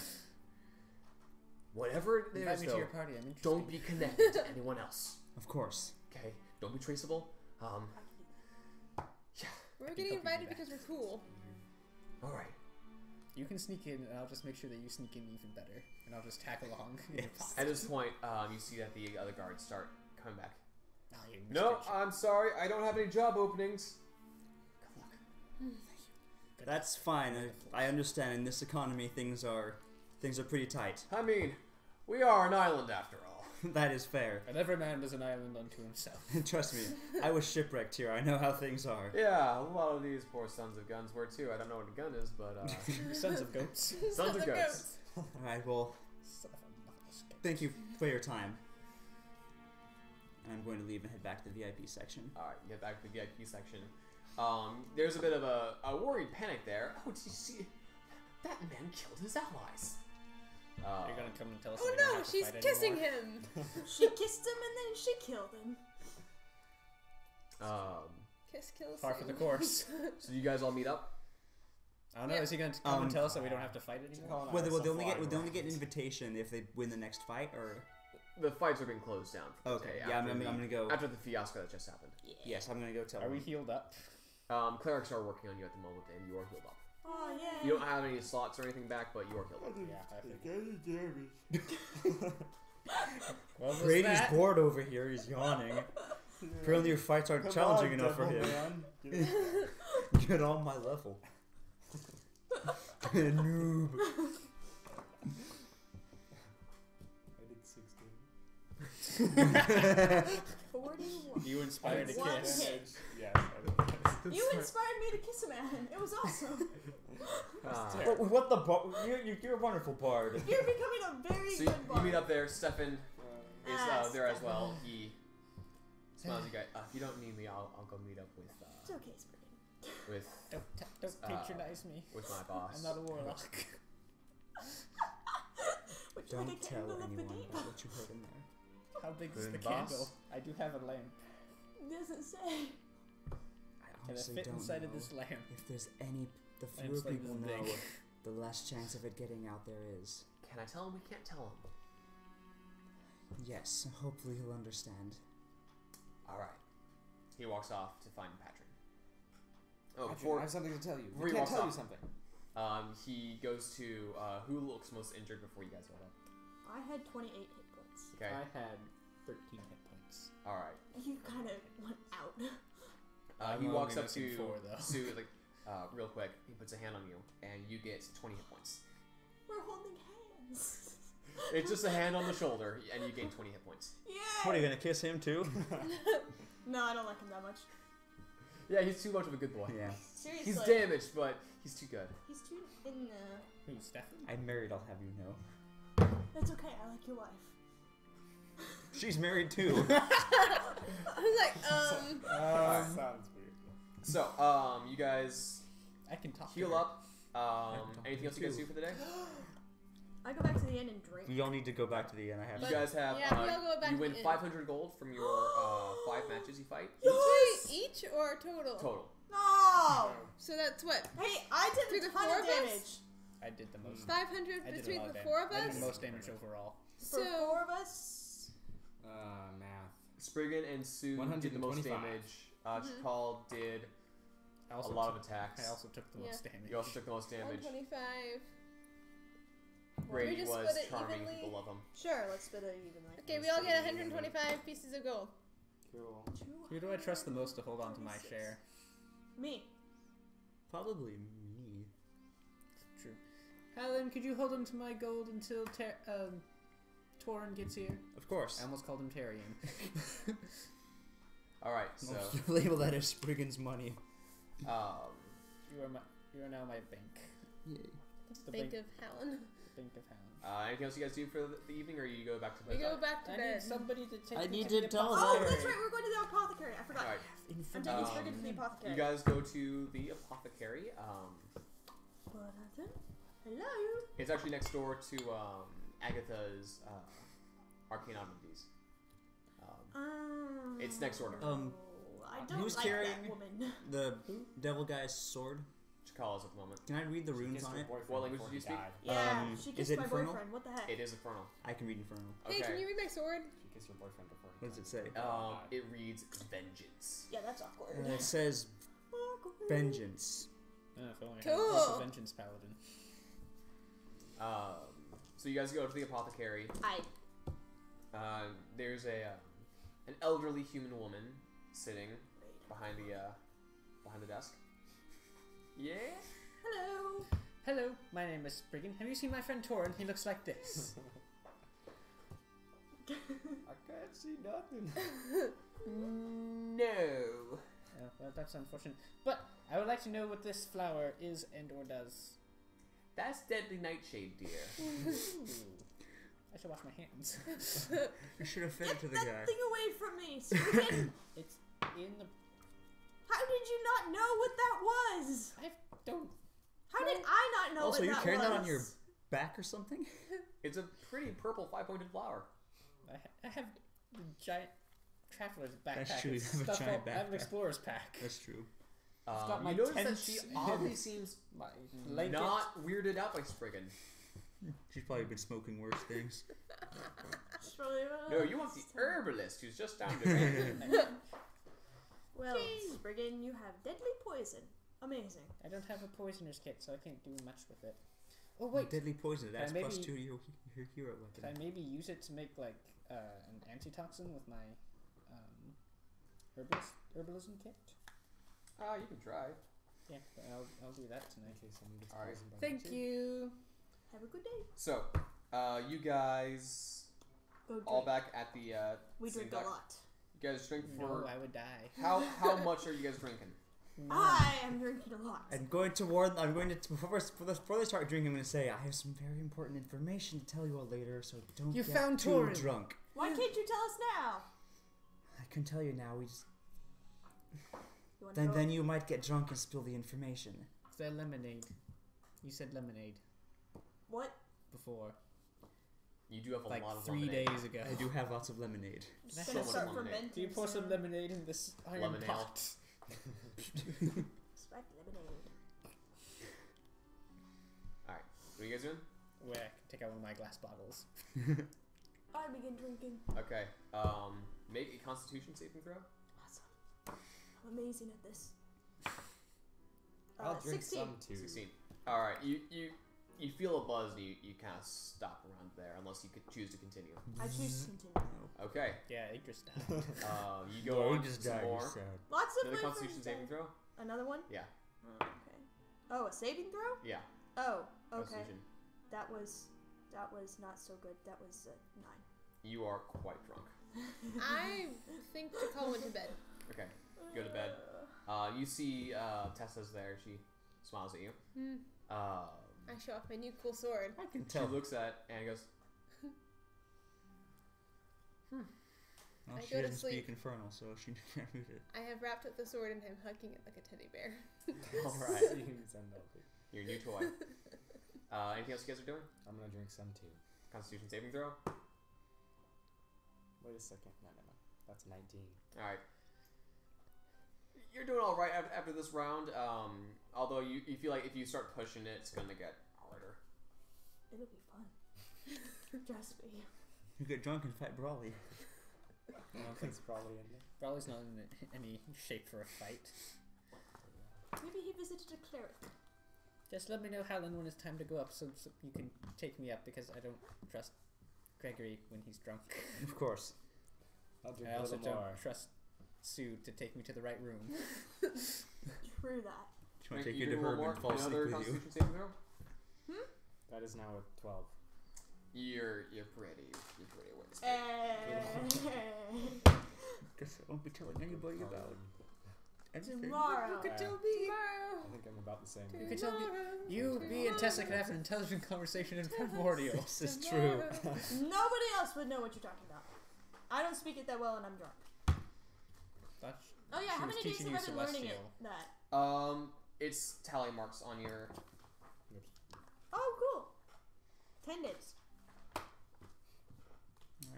Whatever it Invite is, me to though, your party. I'm interested. don't be connected to anyone else. Of course. Okay? Don't be traceable. Yeah. We're can getting help you do invited that. because we're cool. All right. You can sneak in, and I'll just make sure that you sneak in even better, and I'll just tag along. in your pocket. At this point, you see that the other guards start coming back. Ah, you No, missed it. I'm sorry. I don't have any job openings. Good luck. That's fine. I understand. In this economy, things are pretty tight. I mean, we are an island after all. That is fair. And every man is an island unto himself. Trust me, I was shipwrecked here. I know how things are. Yeah, a lot of these poor sons of guns were too. I don't know what a gun is, but Sons of goats. sons of ghosts. All right. Well, Son of a motherless goat. thank you for your time. And I'm going to leave and head back to the VIP section. All right, get back to the VIP section. There's a bit of a worried panic there. Oh, did you see? That man killed his allies. You're gonna come and tell us Oh that we don't no, have to she's fight kissing anymore. him. She kissed him and then she killed him. Kiss, kill, Par for the sing. course. So you guys all meet up. I don't know. Yeah. Is he gonna come and tell us that we don't have to fight anymore? Well, they only get an invitation if they win the next fight, or The fights are being closed down. For the okay. day Yeah, I'm after gonna go. after the fiasco that just happened. Yes, I'm gonna go tell Are we them. healed up? Clerics are working on you at the moment, and you are healed up. Oh yeah. You don't have any slots or anything back, but you are healed up. Yeah. What was Brady's that? bored over here. He's yawning. Apparently, your fights aren't challenging enough for him. Get on my level. Noob. I did 16. 41. You inspired a One kiss. hit. Yes, I did. You inspired me to kiss a man. It was awesome. What the you're a wonderful bard. You're becoming a very So good you bard. meet up there. Stefan is there as Stefan. well. He smiles at you guys. If you don't need me, I'll go meet up It's okay, Spriggan. with Don't patronize me. with my boss. I'm not a warlock. Would you like Don't a tell candle of the anyone deep? about what you heard in there. How big is Good the boss. candle? I do have a lamp. Doesn't say. I Can it honestly fit don't inside know of this lamp? if there's any. The fewer Lamp's like people this know, big. the less chance of it getting out there is. Can I tell him? We can't tell him. Yes, hopefully he'll understand. All right. He walks off to find Patrick. Oh, Patrick, before I have something to tell you. before We he can't walks tell you off. something. He goes to who looks most injured before you guys go up. I had 28 hit points. Okay. I had 13 hit points. All right. You kind of went out. I'm He only walks up missing to 4, though. Sue like real quick. He puts a hand on you, and you get 20 hit points. We're holding hands. It's just a hand on the shoulder, and you gain 20 hit points. Yeah. What are you gonna kiss him too? No, I don't like him that much. Yeah, he's too much of a good boy. Yeah. Seriously. He's damaged, but he's too good. He's too in the. Who, Stefan? I'm married. I'll have you know. That's okay. I like your wife. She's married too. I was like, Sounds weird. So, you guys I can talk heal to her. up. Anything else you guys do for the day? I go back to the inn and drink. We all need to go back to the inn. I have. You But- guys have. yeah, we all go back you to win the inn. 500 gold from your 5 matches you fight. each or total? Total. No. So that's what? Hey, I did Through a the ton 4 of of us? damage. I did the most. 500 I did a between lot the of 4 of damage. I us? did the most damage overall. For So, 4 of us. Math. Spriggan and Sue did the most 125. damage. Mhm. Chakal did I a also lot of took, attacks. I also took the most Yeah. damage. You also took the most damage. 125. Brady just was split it charming. evenly? People love him. Sure, let's split it evenly. Okay, we all get 125 pieces of gold. Cool. Who do I trust the most to hold on to my share? Me. Probably me. True. Helen, could you hold on to my gold until Torin gets here? Of course. I almost called him Tarian. All right, so Label that as Spriggan's money. um, You are now my bank. Yay. The Bank bank, of Helen. bank of Helen. anything else you guys do for the evening, or you go back to bed? We go back to I bed. need somebody to take I me need to to the tell Oh, apothecary. that's right. We're going to the apothecary. I forgot. All right. I'm taking Spriggan to the apothecary. You guys go to the apothecary. Hello. It's actually next door to Agatha's arcane oddities. It's next door to her. I don't who's like carrying- that woman. The devil guy's sword. Chakal is at the moment. Can I read the runes Kissed on her it? boyfriend What language before did you he speak? died. Yeah, she is kissed it my infernal? boyfriend. What the heck? It is infernal. I can read infernal. Hey, can you read my sword? She kissed your boyfriend before he What does died. it say? It reads vengeance. Yeah, that's awkward. It says Awkward. vengeance. Oh, if only I Cool. was a vengeance paladin. So you guys go to the apothecary. I. There's an elderly human woman sitting behind the desk. Yeah. Hello. Hello, my name is Spriggan. Have you seen my friend Torin? He looks like this. I can't see nothing. No. Well, that's unfortunate. But I would like to know what this flower is and or does. That's deadly nightshade, dear. I should wash my hands. You should have fed it Get to the that guy. thing away from me, Spriggan. It's in the... How did you not know what that was? I don't... How did I not know Also, what you that carrying was? that on your back or something? It's a pretty purple 5-pointed flower. I have the giant traveler's backpack. That's true, you It's have a stuff giant I have an backpack. explorer's pack. That's true. got my You notice that tents she and oddly seems My blanket. not weirded out by Spriggan. She's probably been smoking worse things. It's probably No, you want the herbalist who's just down the road. Well, Spriggan, you have deadly poison. Amazing. I don't have a poisoner's kit, so I can't do much with it. Oh wait, Deadly poison. That's maybe- +2 to your hero could I weapon. maybe use it to make like an antitoxin with my herbalism kit? You can try. Yeah, but I'll do that tonight. In case someone gets Alright. poisoned by Thank nature. you. Have a good day. So, you guys Go drink. all back at the We same drink a dock. lot. You guys drink No, for I would die. how much are you guys drinking? I am drinking a lot. I'm going to warn. I'm going to before they start drinking. I'm going to say I have some very important information to tell you all later. So don't You get found too Torin. drunk. Why can't you tell us now? I can tell you now. We just, You wanna go? then you might get drunk and spill the information. Is there lemonade? You said lemonade What? before, You do have a like lot of 3 lemonade. days ago. I do have lots of lemonade. I'm So just gonna much start lemonade. fermenting. Do you pour some soon. lemonade in this iron Lemonade. pot? Sweat lemonade. Alright, what are you guys doing? Where I can take out one of my glass bottles. I begin drinking. Okay, make a constitution saving throw. Awesome. I'm amazing at this. I'll drink 16. some too. 16. Alright, you feel a buzz and you kind of stop around there unless you could choose to continue. I choose to continue. Okay, Yeah, Idris died. you go on some more. Lots of Another my constitution friends saving died. throw? Another one? Yeah. Oh, okay. Oh, a saving throw? Yeah, Oh, okay. constitution. That was not so good. That was 9. You are quite drunk. I think Chakal went to bed. Okay, go to bed. You see Tessa's there. She smiles at you. I show off my new cool sword. I can She tell. looks at and goes, Well, I she go to doesn't sleep. speak infernal, so she never moved it. I have wrapped up the sword and I'm hugging it like a teddy bear. Alright, Send over. your new toy. Anything else you guys are doing? I'm gonna drink some too. Constitution saving throw? Wait a second. No. That's 19. Alright. You're doing alright after this round, although you feel like if you start pushing it, it's gonna get harder. It'll be fun. Trust me. You get drunk and fight Brawly. It's probably in there. Brawly's not in any shape for a fight. Maybe he visited a cleric. Just let me know, Helen, when it's time to go up so you can take me up, because I don't trust Gregory when he's drunk. Of course. I'll drink I a also little more. don't trust Sue to take me to the right room. True that. She might take You you do to one her more? and fall asleep Another with you. Constitution saving throw? That is now a 12. You're pretty wasted. Guess I won't be telling anybody about anything. Tomorrow. You could tell me. I think I'm about the same. You age. could tell me. You, me, and Tessa could have an intelligent conversation in Primordial. This is true. Nobody else would know what you're talking about. I don't speak it that well and I'm drunk. That's- Oh yeah, She how was many days teaching have I you been learning it? Celestial. That. It's tally marks on your. Oh, cool. 10 days.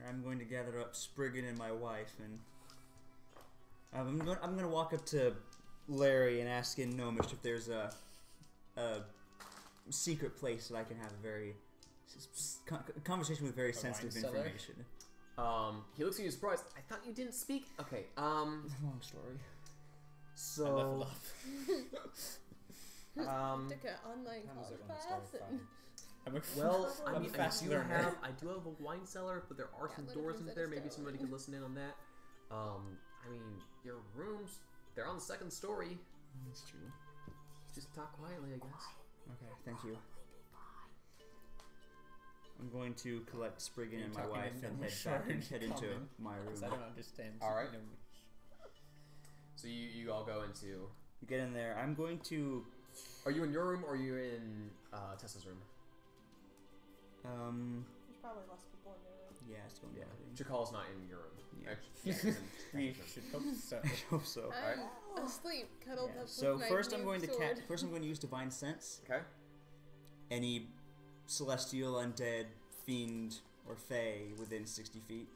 I'm going to gather up Spriggan and my wife, and I'm going to walk up to Larry and ask in Gnomish if there's a secret place that I can have a very conversation with very A sensitive wine cellar? information. He looks at you surprised. I thought you didn't speak. Okay. Long story. So. I leveled up. Took an online How does college everyone class start and I'm a Well, I'm I a mean, fast learner. I do have a wine cellar, but there are Yeah, some let doors it in present there. a Maybe star somebody wine. could listen in on that. I mean, your rooms, they're on the second story. That's true. Just talk quietly, I guess. Okay, thank you. I'm going to collect Spriggan Are you and my talking wife in and Gnomish head back or and in head into common? my room. 'Cause I don't understand. All right. Gnomish. So you all go into. You get in there. I'm going to Are you in your room or are you in Tessa's room? There's probably less people in your room. yeah, it's going to Yeah. be. Chakal's not in your room. Yeah. Actually, yeah, he's in We Tessa's room. should hope so. I hope so. I'm asleep, cuddled Yeah. up So with my first I'm new going to sword. first I'm going to use Divine Sense. Okay. Any celestial, undead, fiend, or fae within 60 feet,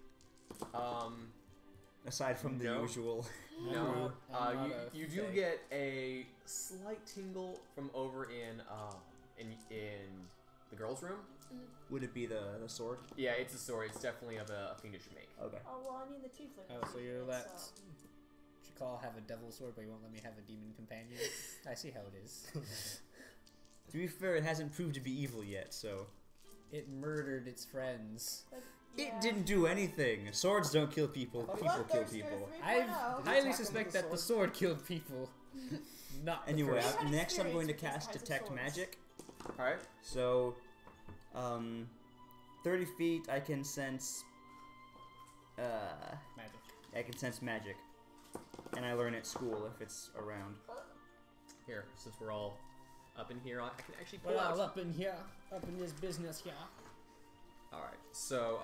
aside from the No. usual. No. I'm not a You do fae. get a slight tingle from over in the girls' room. Would it be the sword? Yeah, it's a sword. It's definitely of a fiendish make. Okay. Oh, well, I mean, the tiefling. Oh, so you let So. Chakal have a devil sword, but you won't let me have a demon companion? I see how it is. To be fair, it hasn't proved to be evil yet, so It murdered its friends. But, it yeah. didn't do anything. Swords don't kill people. People kill Bloodthirster people. 3.0. I Did highly you attack suspect him that with the a sword killed people. Not the Anyway, first. had next I'm going to experience cast with these Detect kinds of Magic. All right. So, 30 feet, I can sense. Magic. I can sense magic, and I learn at school if it's around. Here, since we're all up in here, I can actually pull We're out. all up in here, up in this business here. All right. So,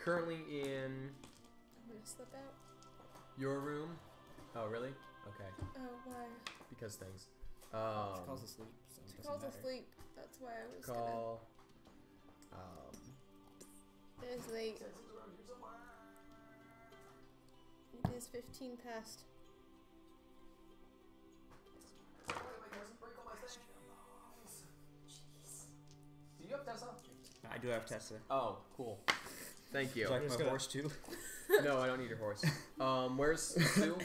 currently in I'm gonna slip out. your room. Oh, really? Okay. Oh, why? Because things. She calls asleep, so it She doesn't calls matter. asleep. That's why I was Call. gonna. It is late. It is 15 past. Do you have Tessa? I do have Tessa. Oh, cool. Thank you. Would you like Just my gonna- horse too? No, I don't need your horse. Where's Sue?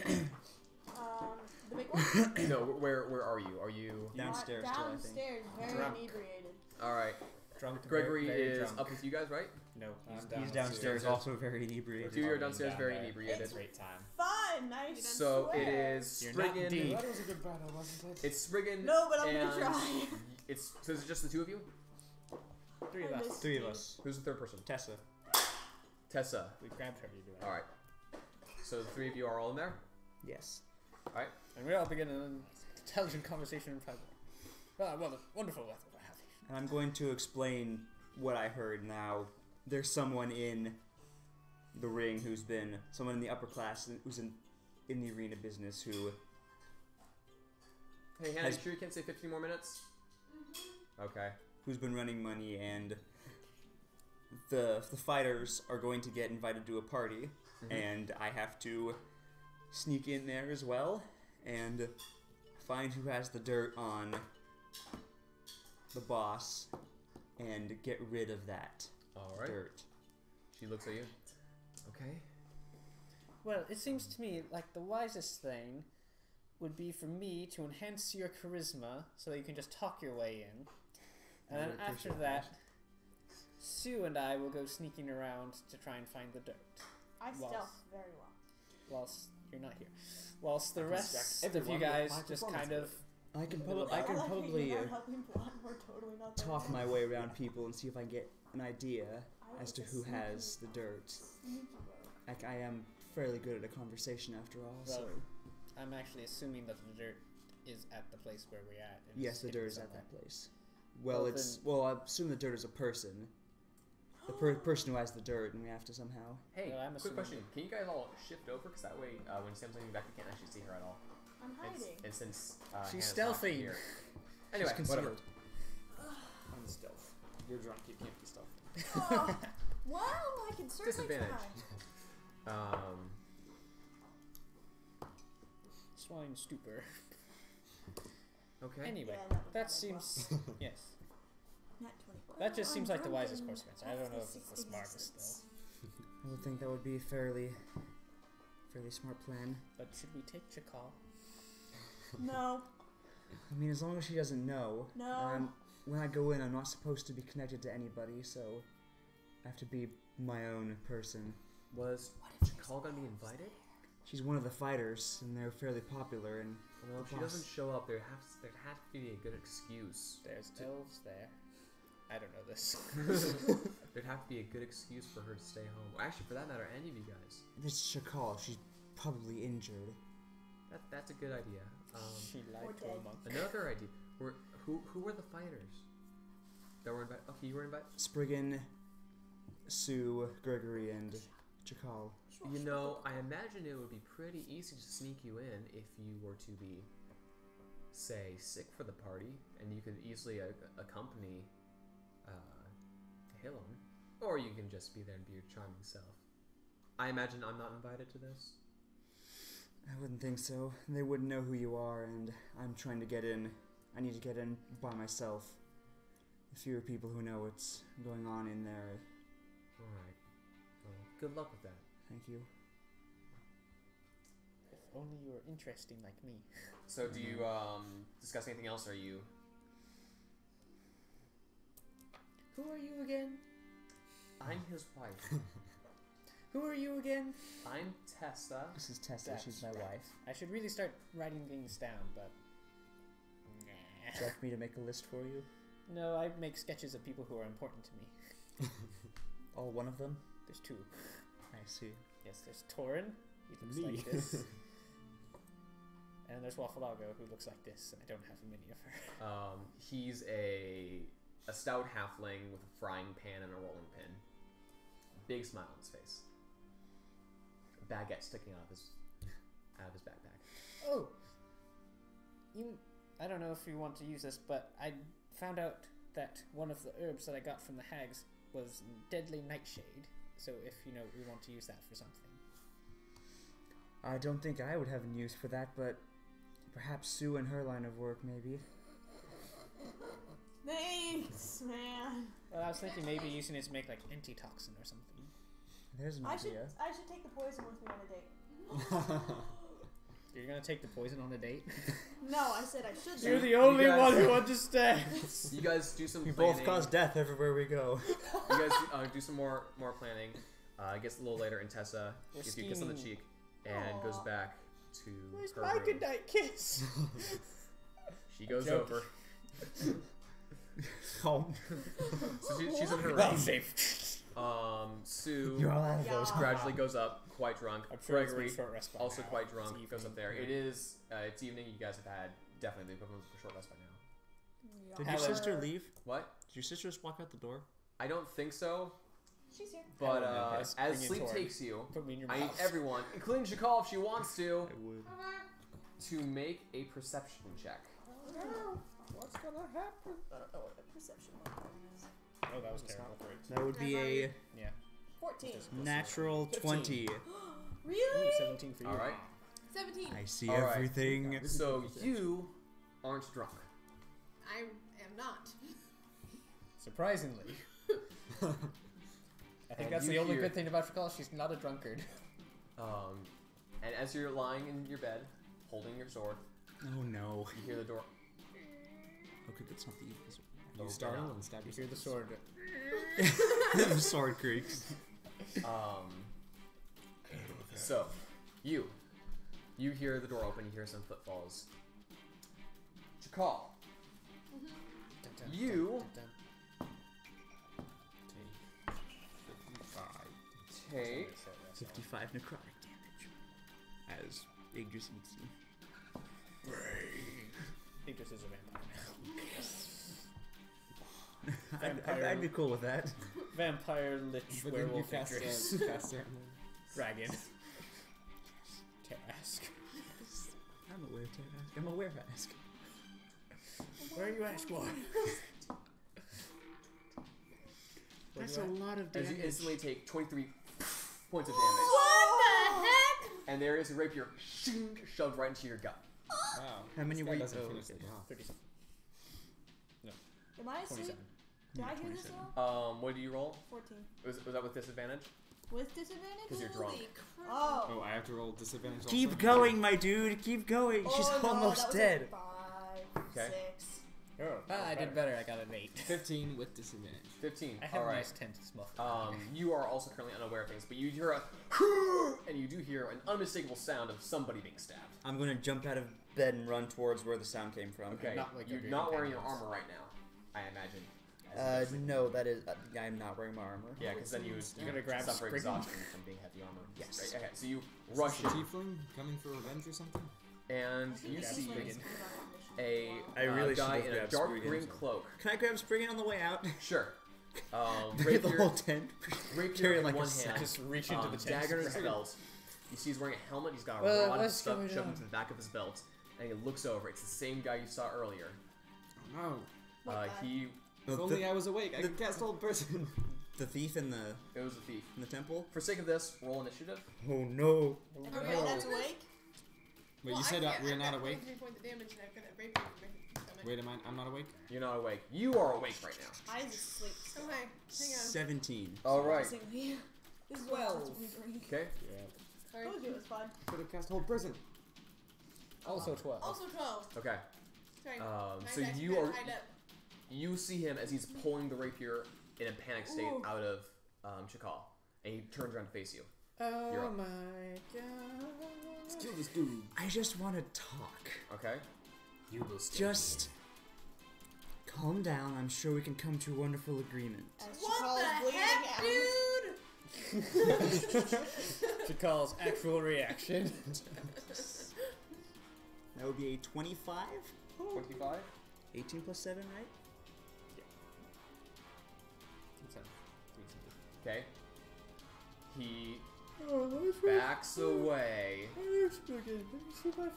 The big one? No, where are you? Are you? Downstairs still, I think. Downstairs, very Drunk. inebriated. All right. Drunk. Gregory very is drunk. up with you guys, right? No, He's downstairs, also very inebriated. Two are Partying downstairs, down very there. inebriated. It's a great time. Fun, I So it swear. is You're not Spriggan. deep. That was a good battle, wasn't it? It's Spriggan. No, but I'm and gonna try. It's so is it just the two of you? Three of I us. missed Three of you. us. Who's the third person? Tessa. Tessa. We grabbed her. You do it. All right. So the three of you are all in there. Yes. And we all begin an intelligent conversation in private. Well, wonderful weather we're having. And I'm going to explain what I heard now. There's someone in the ring who's been someone in the upper class who's in the arena business who Hey, Hannah, Has- you sure you can't say 15 more minutes? Okay. who's been running money, and the fighters are going to get invited to a party, and I have to sneak in there as well and find who has the dirt on the boss and get rid of that All right. dirt. She looks at you. Okay. Well, it seems to me like the wisest thing would be for me to enhance your charisma so that you can just talk your way in. And then would after appreciate that, Sue and I will go sneaking around to try and find the dirt. I Well. stealth very well. Whilst you're not here. Whilst the can rest distract of you everyone with guys my just performance kind of... I can Well, probably You're not helping plot. We're totally not there. talk my way around people and see if I can get an idea I as to was who a has the dirt. sneaky boy. Like, I am fairly good at a conversation after all, so Well, I'm actually assuming that the dirt is at the place where we're at. and yes, it's the hidden dirt is at somewhere. that place. Well, Well, it's then- well, I assume the dirt is a person. The person who has the dirt, and we have to somehow. Hey, Well, I'm quick assuming question. Can you guys all shift over? Because that way, when Sam's leaving back, you can't actually see her at all. I'm hiding. And since She's Hannah's not stealthy. here. Anyway, She's whatever. concealed. I'm stealth. You're drunk. You can't be stealth. Oh, well, I can certainly Disadvantage. try. Swine stupor. Okay. Anyway, Yeah, that that was seems... yes. Nat 20. That just Well, seems I'm like the drunk wisest and course of action. I don't know if it's the half smartest, existence. I would think that would be a fairly smart plan. But should we take Chakal? No, I mean, as long as she doesn't know. no. When I go in, I'm not supposed to be connected to anybody, so I have to be my own person. Was Chakal gonna be invited? She's one of the fighters, and they're fairly popular. And Well, if she Boss. doesn't show up, there'd have to be a good excuse. There's elves there. I don't know this. There'd have to be a good excuse for her to stay home. Or actually, for that matter, any of you guys. this Shakal, she's probably injured. That's a good idea. She lied Or to a dead. monk. Another idea. Who were the fighters that were invited? Okay, you were invited. Spriggan, Sue, Gregory, and Chakal. You know, I imagine it would be pretty easy to sneak you in if you were to be, say, sick for the party, and you could easily accompany Hillen, or you can just be there and be your charming self. I imagine I'm not invited to this. I wouldn't think so. They wouldn't know who you are, and I'm trying to get in. I need to get in by myself. The fewer people who know what's going on in there. All right. Well, good luck with that. Thank you. If only you were interesting like me. So, do you discuss anything else? Or are you? Who are you again? I'm his wife. Who are you again? I'm Tessa. This is Tessa. That's She's my right. wife. I should really start writing things down, but... Would you like me to make a list for you? No, I make sketches of people who are important to me. All one of them? There's two. I see. Yes, there's Torin. He looks Me. like this. And there's Waffalago, who looks like this, and I don't have a mini of her. He's a stout halfling with a frying pan and a rolling pin. Big smile on his face. A baguette sticking out of his backpack. Oh! I don't know if you want to use this, but I found out that one of the herbs that I got from the hags was deadly nightshade. So if, we want to use that for something. I don't think I would have a use for that, but perhaps Sue and her line of work, maybe. Thanks, man. Well, I was thinking maybe using it to make, like, antitoxin or something. There's an I should idea. take the poison with me on a date. You're gonna take the poison on a date? No, I said I should. You're though. the only guys- one who understands! You guys do some We planning. both cause death everywhere we go. You guys do some more planning. I guess a little later, and Tessa We're gives you a kiss on the scheming. cheek and goes Aw. back to Where's her my room. goodnight kiss? She goes Joke. over. Home. So she's in her Well, room. safe. Sue You're all out of Yeah. those. gradually goes up, quite drunk. I'm sure Gregory, it's a short rest by also now. quite It's drunk, goes evening. up there. It is, it's evening. You guys have had definitely the equivalent of a short rest by now. Did How your is- sister leave? What? Did your sister just walk out the door? I don't think so. She's here. But Hello, Lucas. as Bring in sleep Torn. takes you, Put me in your I need mouth. everyone, including Shakal if she wants to, I would. to make a perception check. What's gonna happen? I don't know what a perception is. Oh, that was terrible. That would be a Yeah. 14. natural 20. Really? Ooh, 17 for you. All right. 17. I see All right. everything. So you aren't drunk. I am not. Surprisingly. I think And that's you the only hear- good thing about Shakal. She's not a drunkard. And as you're lying in your bed, holding your sword, Oh no. you hear the door. Okay, that's not the evil. You Okay, startle now. and stab You yourself. hear the sword. The sword creaks. So you hear the door open. You hear some footfalls. Shakal, Dun, dun, You- dun, dun, take dun. 55 necrotic damage. As Ignis eats you. Idris is a vampire I'd be cool with that. now. Vampire, lich, But then you werewolf, cast Idris. cast ceremony. Dragon. Task. I'm a weretask. I'm a weretask. Where are you at, Squad? That's a lot of as damage. you instantly take 23 points of damage, What the heck? and there is a rapier shoved right into your gut. Wow. How many This guy were you? doesn't Oh, finish okay. it off. 37. Am I asleep? 27. Did I hear 27. this now? What do you roll? 14. Was that with disadvantage? With disadvantage? 'Cause you're drunk. Holy crap. Oh. Oh, I have to roll disadvantage. Keep also? going, my dude. Keep going. She's Oh, no, almost that was dead. A 5, Okay. 6. Oh, I did better. I got an 8. 15 with disadvantage. 15. I have All a right. nice 10 to smell. You are also currently unaware of things, but you hear a and you do hear an unmistakable sound of somebody being stabbed. I'm gonna jump out of bed and run towards where the sound came from. Okay, not like you're your not wearing your companions. armor right now, I imagine. As you guys No, that is. I'm not wearing my armor. Yeah, because then you You're gonna grab suffer Spriggan? exhaustion from being heavy armor. Yes. Right, okay, so you Is rush this a in, tiefling coming for revenge or something? and you Grab see Spriggan. a I really guy should've in a grabbed dark Spriggan. green cloak. Can I grab Spriggan on the way out? Sure. Bring the whole Rapier, tent. rapier Carry in like a one sack. hand, Just reach into the tent. dagger in his belt. You see he's wearing a helmet. He's got a Well, rod what's stuff going shoved on? into the back of his belt, and he looks over. It's the same guy you saw earlier. Oh no. What guy? He If only I was awake, I could cast Hold Person. The thief in the it was a thief. temple. For sake of this, roll initiative. Oh no! Okay, that's awake. Wait, Well, you said I can't- we're I've not got awake? 23 points of damage and I've got a rapier in my stomach. Wait, I'm not awake? You're not awake. You are awake right now. Eyes asleep. Okay, hang on. 17. All right. Surprisingly. This is what happens when we drink. Okay. Sorry. Told you it was fun. Could have cast Hold Person. Also 12. Also 12. Okay. Sorry. So My dice you got are tied up. you see him as he's pulling the rapier in a panic state Ooh. out of Chakal, and he turns around to face you. Oh You're up. my god. Let's kill this dude. I just want to talk. Okay. You will stay Just calm down. I'm sure we can come to a wonderful agreement. As What Chakal's the heck, dude? Chakal's actual reaction. That would be a 25. 25. 18 plus 7, right? Okay. He backs away.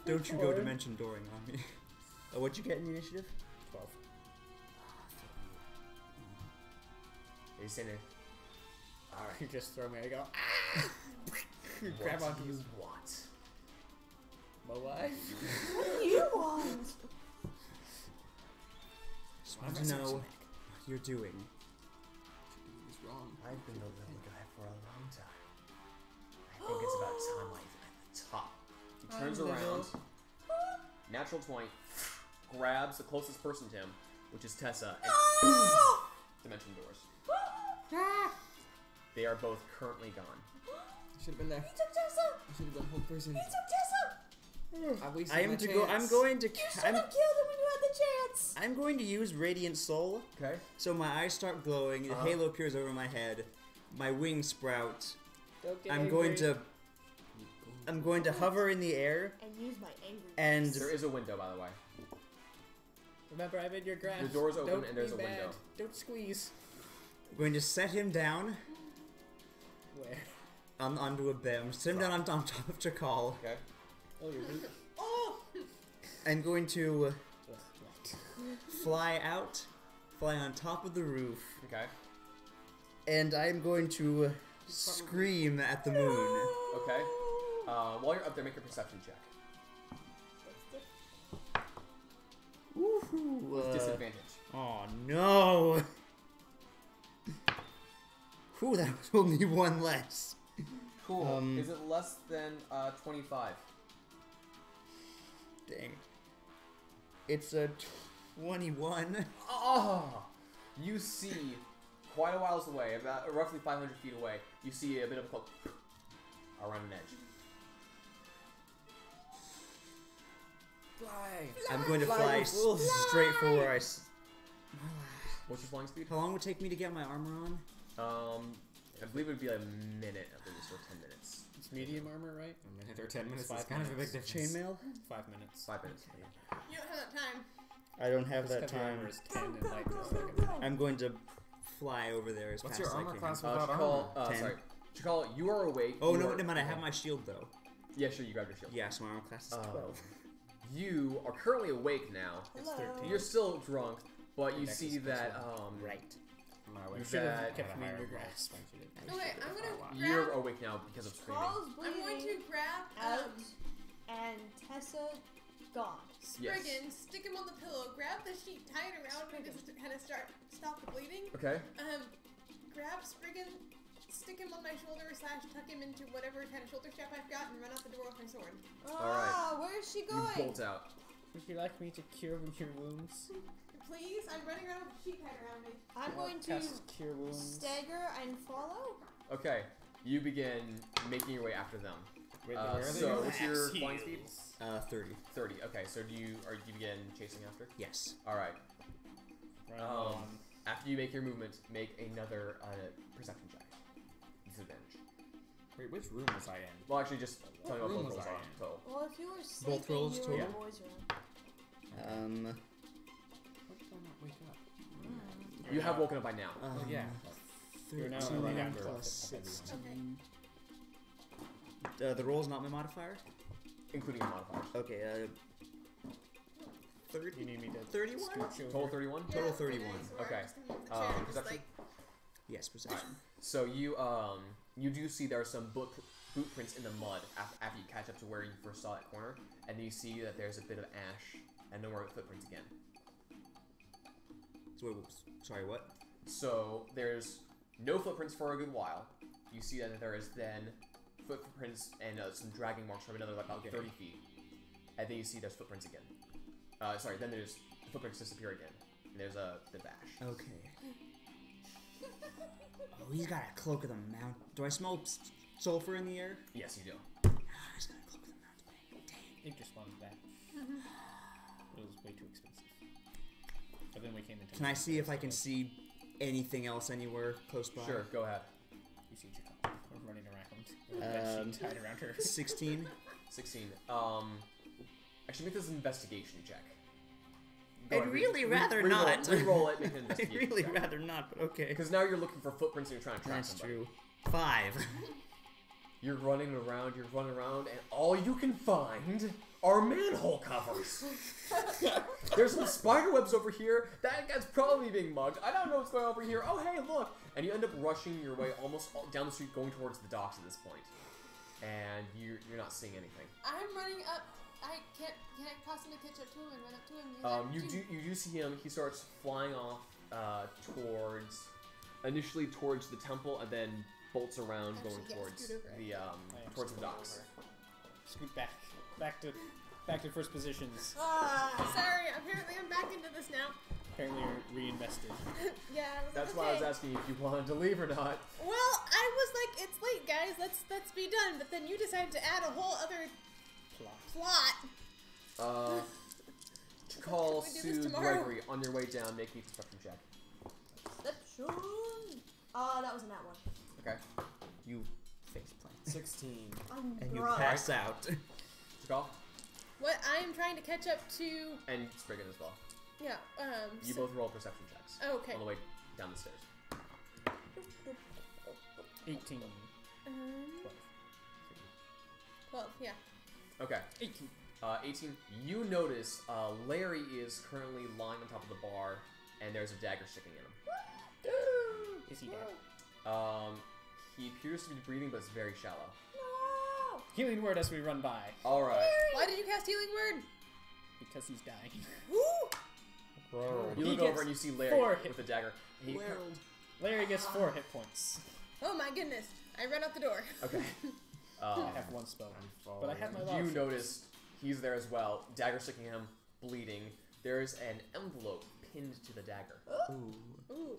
Don't you go dimension dooring on me. What'd you get in the initiative? 12. He's saying it. Alright. You just throw me, I go, ah! Grab What onto do you his want? my life. What do you want? Just want to know what you're doing. He's wrong. I've been the little guy for a long time. I think it's about time I at the top. He turns around. Natural 20. Grabs the closest person to him, which is Tessa, and dimension doors. They are both currently gone. You should have been there. He took Tessa! You should have been whole person. He took Tessa! I wasted I am my to go. I'm chance. going to. You should have killed him when you had the chance! I'm going to use Radiant Soul. Okay. So my eyes start glowing. The halo appears over my head. My wings sprout. Don't get I'm going to hover in the air And use my angry and There is a window, by the way. Remember, I'm in your grasp. The door's open Don't and there's be a window. bad. Don't squeeze. I'm going to set him down Where? onto a bed. I'm set him down on top of Chakal. Okay. Oh, you're weak. Oh! I'm going to Left. fly out, fly on top of the roof, Okay. and I'm going to scream at the moon. Okay. While you're up there, make a perception check. Woohoo! With disadvantage. Oh no! Whew, that was only one less. Cool. Is it less than 25? Dang. It's a 21. Oh! You see, quite a whiles away, about roughly 500 feet away, you see a bit of a cloak around an edge. Fly. I'm going to Fly, fly you fools. straight for where I. What's your flying speed? How long would it take me to get my armor on? I believe it would be like a minute, at least, or 10 minutes. It's medium armor, right? A minute or 10 minutes is 5 kind of a big minutes. difference. Chainmail? 5 minutes. 5 minutes. You don't have that time. I don't have Just that 'cause your time. armor is 10 and light is like a minute. I'm going to fly over there as What's fast your as I armor can. class without armor? Chakal, 10. sorry. Chakal, you are awake. Oh You no, are- never mind. I have my shield though. Yeah, sure, you grabbed your shield. Yeah, so my armor class is 12. You are currently awake now. It's Hello. 13. You're still drunk, but you Nexus see plus that Right. My You way. should have That- kept me in your grasp. Okay, I'm gonna you're grab. awake now because of screaming. Carl's I'm going to bleeding grab out, and Tessa gone. Spriggan, stick him on the pillow, grab the sheet, tie it around him just to kind of stop the bleeding. Okay. Grab Spriggan, stick him on my shoulder / tuck him into whatever kind of shoulder strap I've got, and run out the door with my sword. Ah, where's she You going? bolt out. Would you like me to cure your wounds? Please, I'm running around with a sheet tied around me. I'm going to Cast cure wounds. stagger and follow. Okay. You begin making your way after them. Wait, Uh, where are so they? what's your Axe flying speed? heals. 30. 30. Okay, so do you begin chasing after? Yes. All right. Right on. After you make your movement, make another perception check. Disadvantage. Wait, which room was I in? Well, actually, just tell me what room both was rolls I are in? total. Well, if you were sleeping, Both rolls you were in total? the boys' room. What did I not wake up? You have woken up by now. Oh, yeah. You're now 13 right after plus a heavy one. 16. The roll's not my modifier? Including your modifiers. Okay, 30? You need me to 31? scooch over. Total 31? Total 31. Okay. Perception? Yes, perception. So you do see there are some boot prints in the mud after you catch up to where you first saw that corner, and you see that there's a bit of ash and no more footprints again. So, sorry, what? So there's no footprints for a good while. You see that there is then footprints and some dragging marks from another like about 30 feet, and then you see there's footprints again. Then there's the footprints disappear again, and there's the ash. Okay. Oh, he's got a cloak of the mountain. Do I smell sulfur in the air? Yes, you do. He's got a cloak of the mountain. Dang. It just wanted that. It was way too expensive. But then we came into. Can I see if I can see anything else anywhere close by? Sure, go ahead. You see Chakal running around with that sheet tied around her. 16. 16. Actually, make this an investigation check. Go I'd ahead, really re- rather re-roll- not. Re-roll it, make an I'd investigation really check. rather not, but okay. Because now you're looking for footprints and you're trying to track That's somebody. true. 5. You're running around, and all you can find are manhole covers. There's some spider webs over here. That guy's probably being mugged. I don't know what's going on over here. Oh, hey, look. And you end up rushing your way almost down the street, going towards the docks at this point. And you're not seeing anything. I'm running up. Can I possibly catch up to him and run up to him? You do see him. He starts flying off initially towards the temple, and then bolts around, Actually, going yeah, towards scoot over. towards the docks. Scoot back to first positions. Sorry, apparently I'm back into this now. Apparently you're reinvested. Yeah, I was That's like, why I was okay. asking you if you wanted to leave or not. Well, I was like, it's late, guys. Let's be done. But then you decided to add a whole other plot. To call We do this Sue tomorrow. Gregory on your way down, make a perception check. Perception. That was in that one. Okay. You face plant. 16. I'm And you drunk. pass out. To call. What I am trying to catch up to. And Spriggan as well. Yeah. You so- both roll perception checks. Okay. On the way down the stairs. 18. 12. Yeah. Okay. 18. 18. You notice Larry is currently lying on top of the bar, and there's a dagger sticking in him. Is he dead? He appears to be breathing, but it's very shallow. No. Healing word as we run by. All right. Why did you cast healing word? Because he's dying. Woo! You He look gets over and you see 4 Larry hit with the dagger. He, World. Larry gets 4 hit points. Oh my goodness! I run out the door. okay. I have 1 spell. But I have my You love. notice he's there as well. Dagger sticking in him, bleeding. There's an envelope pinned to the dagger. Ooh. Ooh.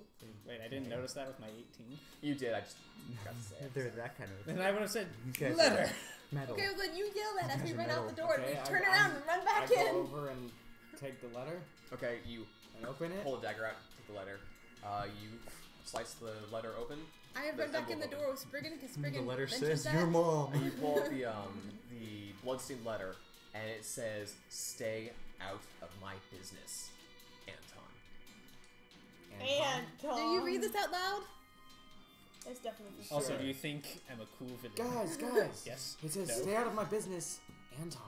Wait, I didn't notice that with my 18. You did. I just forgot to say it. They're that kind of. Then I would have said Okay, so- letter. Metal. Okay, well then you yell that as we Guys are run out the metal. door and Okay, we I- turn I'm- around and run back I go in. over and take the letter Okay, you and open it. pull the dagger out, take the letter. You slice the letter open, I have The run back in the envelope door with Spriggan because The Spriggan letter mentioned says that. your mom. and you pull out the bloodstained letter, and it says, "Stay out of my business, Anton." And Do you read this out loud? It's definitely for Also, sure. do you think I'm a cool villain? Guys. Yes. It says, No. "Stay out of my business, Anton."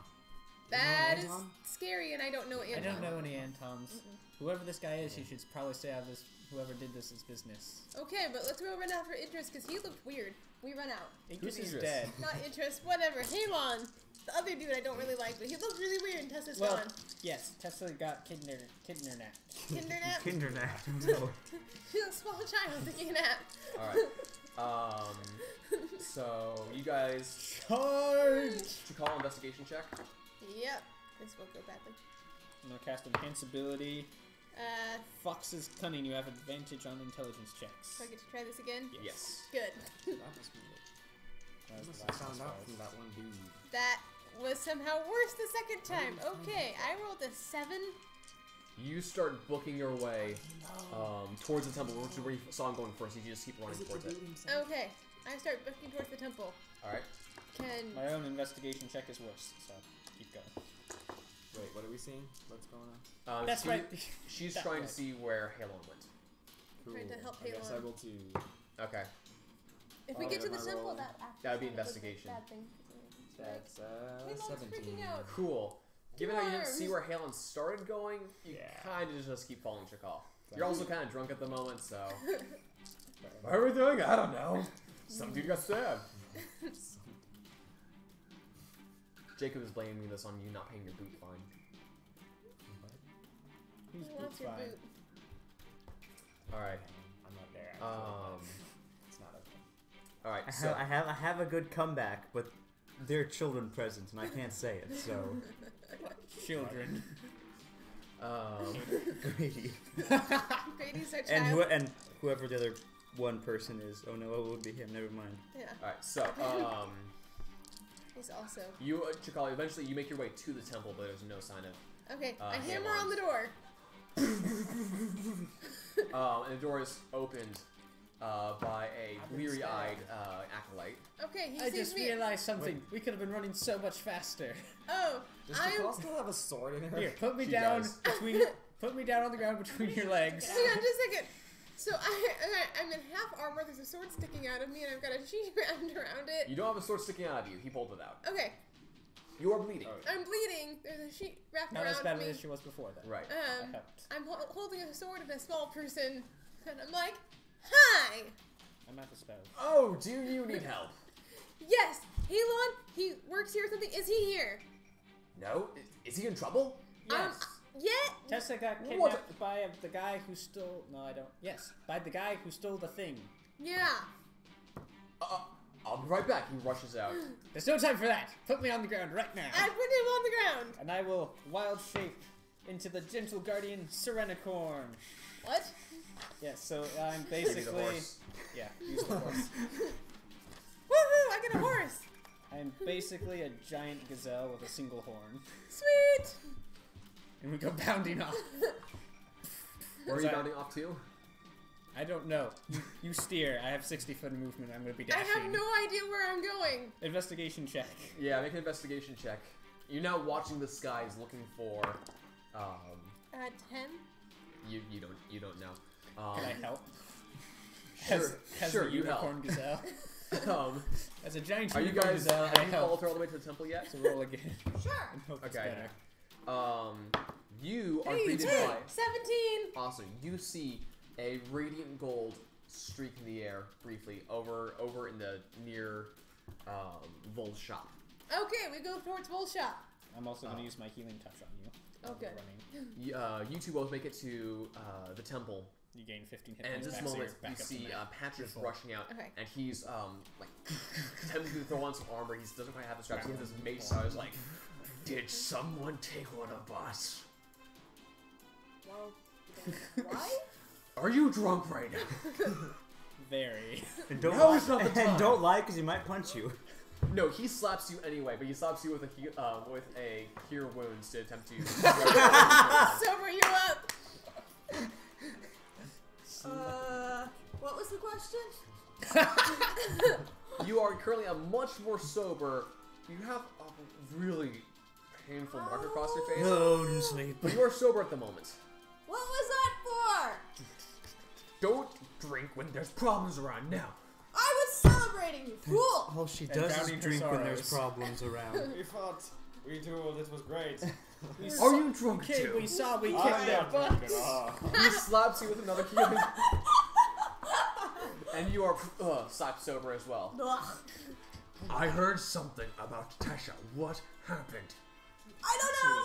That You is know Anton? scary, and I don't know I Anton. don't know any Antons. Whoever this guy is, he should probably stay out of this. Whoever did this is business. Okay, but let's go run out for Idris because he looked weird. We run out. Idris is Idris? dead. Not Idris, whatever. Halon, the other dude I don't really like, but he looked really weird and Tessa's Well, gone. yes, Tesla got kidnap. Kindernap? Kindernap. No. She's a small child taking a nap. All right. So you guys Charge! should call investigation check. Yep. This won't go badly. I'm gonna cast Enhance ability. Fox's cunning. You have advantage on intelligence checks. So I get to try this again? Yes. Good. That must be it. That was Must the have last found out one. from that one dude. That was somehow worse the second time. Okay, I rolled a 7. You start booking your way towards the temple, which is where you saw him going first. You just keep running towards it. Okay, I start booking towards the temple. All right. Can My own investigation check is worse, so keep going. Wait, what are we seeing? What's going on? That's she- right. She's That trying way. to see where Halon went. Cool. Trying to help I guess I Halon. will too. Okay. if we Oh, get to yeah, the my temple, roll. that actually That would be sounded like a investigation. Bad thing. That's Halon's 17. freaking out. Cool. Given how you didn't see Arms. where Halon started going, you Yeah. kind of just keep following Chakal. You're also kind of drunk at the moment, so. What are we doing? I don't know. Some dude got stabbed. Jacob is blaming this on you not paying your boot fine. Who's Who wants your fine? boot? All right. I'm not there. actually. It's not okay. All right. I So have a good comeback, but there are children present, and I can't say it. So, Children. Grady. Grady's our and child. and whoever the other one person is. Oh no, it would be him. Never mind. Yeah, all right. So he's also. you Chakal, eventually you make your way to the temple, but there's no sign of. Okay, I Halon. hammer on the door. And the door is opened, by a bleary-eyed acolyte. Okay, he I sees just me. realized something. We could have been running so much faster. Oh, Does I'm. Jacal still have a sword in her? Here, put me She down does. between. Put me down on the ground between your legs. Hang on, just a second. So I'm in half armor. There's a sword sticking out of me, and I've got a sheet wrapped around it. You don't have a sword sticking out of you. He pulled it out. Okay, You are bleeding. I'm bleeding. There's a sheet wrapped Not as around bad me. as she was before, though. Right. I helped. I'm holding a sword in a small person, and I'm like, "Hi, I'm at the spell. Oh, do you need help? yes, Halon. He works here or something. Is he here? No? Is he in trouble? Yes. Yeah. Tessa got What? kidnapped by the guy who stole. No, I don't. Yes, by the guy who stole the thing. Yeah. I'll be right back. He rushes out. There's no time for that. Put me on the ground right now. I put him on the ground. And I will wild shape into the gentle guardian Serenicorn. What? Yes, so I'm Give me the basically. horse. Yeah, use the horse. Woohoo! I got a horse. I'm basically a giant gazelle with a single horn. Sweet. And we go bounding off. Where are you bounding off to? I don't know. You steer. I have 60-foot movement. I'm going to be I dashing. have no idea where I'm going. Investigation check. Yeah, make an investigation check. You're now watching the skies, looking for. 10. You don't know. Can I help? Sure, As sure, the you help. unicorn gazelle. As a giant Are you unicorn guys? gazelle, I Have you help. followed her all the way to the temple yet? So roll again. Sure. And hope it's Okay. better. You are Hey, greeted it's by. 17. Awesome. You see a radiant gold streak in the air briefly over in the near Vol's shop. Okay, we go towards Bull Shop. I'm also going to use my healing touch on you. Oh, while we're good. running. You two both make it to the temple, You gain 15 hit and at points this back, so moment you're you back up to see max. Patrick Beautiful. rushing out, Okay. and he's like attempting to throw on some armor. He doesn't quite have the straps. He has his mace. So I was like, "Did someone take one of us? Well, then why? Are you drunk right now?" Very. And don't Now lie, is not the and time. don't lie because he might punch you. No, he slaps you anyway, but he slaps you with a cure wounds to attempt to. Sober you up. What was the question? You are currently much more sober. You have a really painful mark across your face, No, didn't sleep. but you are sober at the moment. What was that for? Don't drink when there's problems around now. I was celebrating, you fool! All she And does is drowning her drink when there's sorrows. problems around. We fought. We dueled. It was great. Are you drunk Okay, too? we saw we I'm kicked their not drunk at butts. all. He slaps you with another healing. And you are slapped sober as well. Ugh. I heard something about Tasha. What happened? I don't know.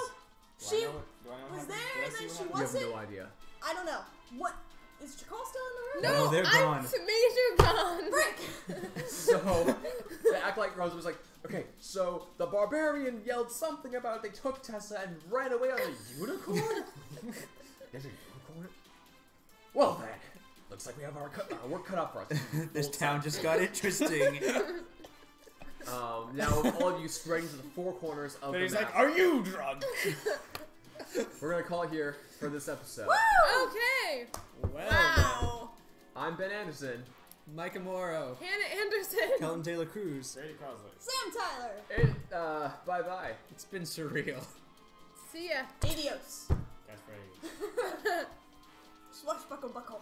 Do I She know what was happened? there Did I and see then what she happened? You have wasn't. no idea. I don't know. What is Chakal still in the room? No, No, they're I'm gone. major gone. Brick. So the acolyte runs was like, okay, so the barbarian yelled something about they took Tessa and ran away on a unicorn? There's a unicorn? Well then, looks like we have our work cut out for us. This town just got interesting. Now all of you spreading to the four corners of But the he's map. like, are you drunk? We're gonna call it here for this episode. Okay. Well, Wow. I'm Ben Anderson. then. Micah Morrow. Hannah Anderson. Kelton Taylor Cruz. Brady Crosley. Sam Tyler. And bye bye. It's been surreal. See ya. Adios. Catchphrase. Swashbuckle buckle.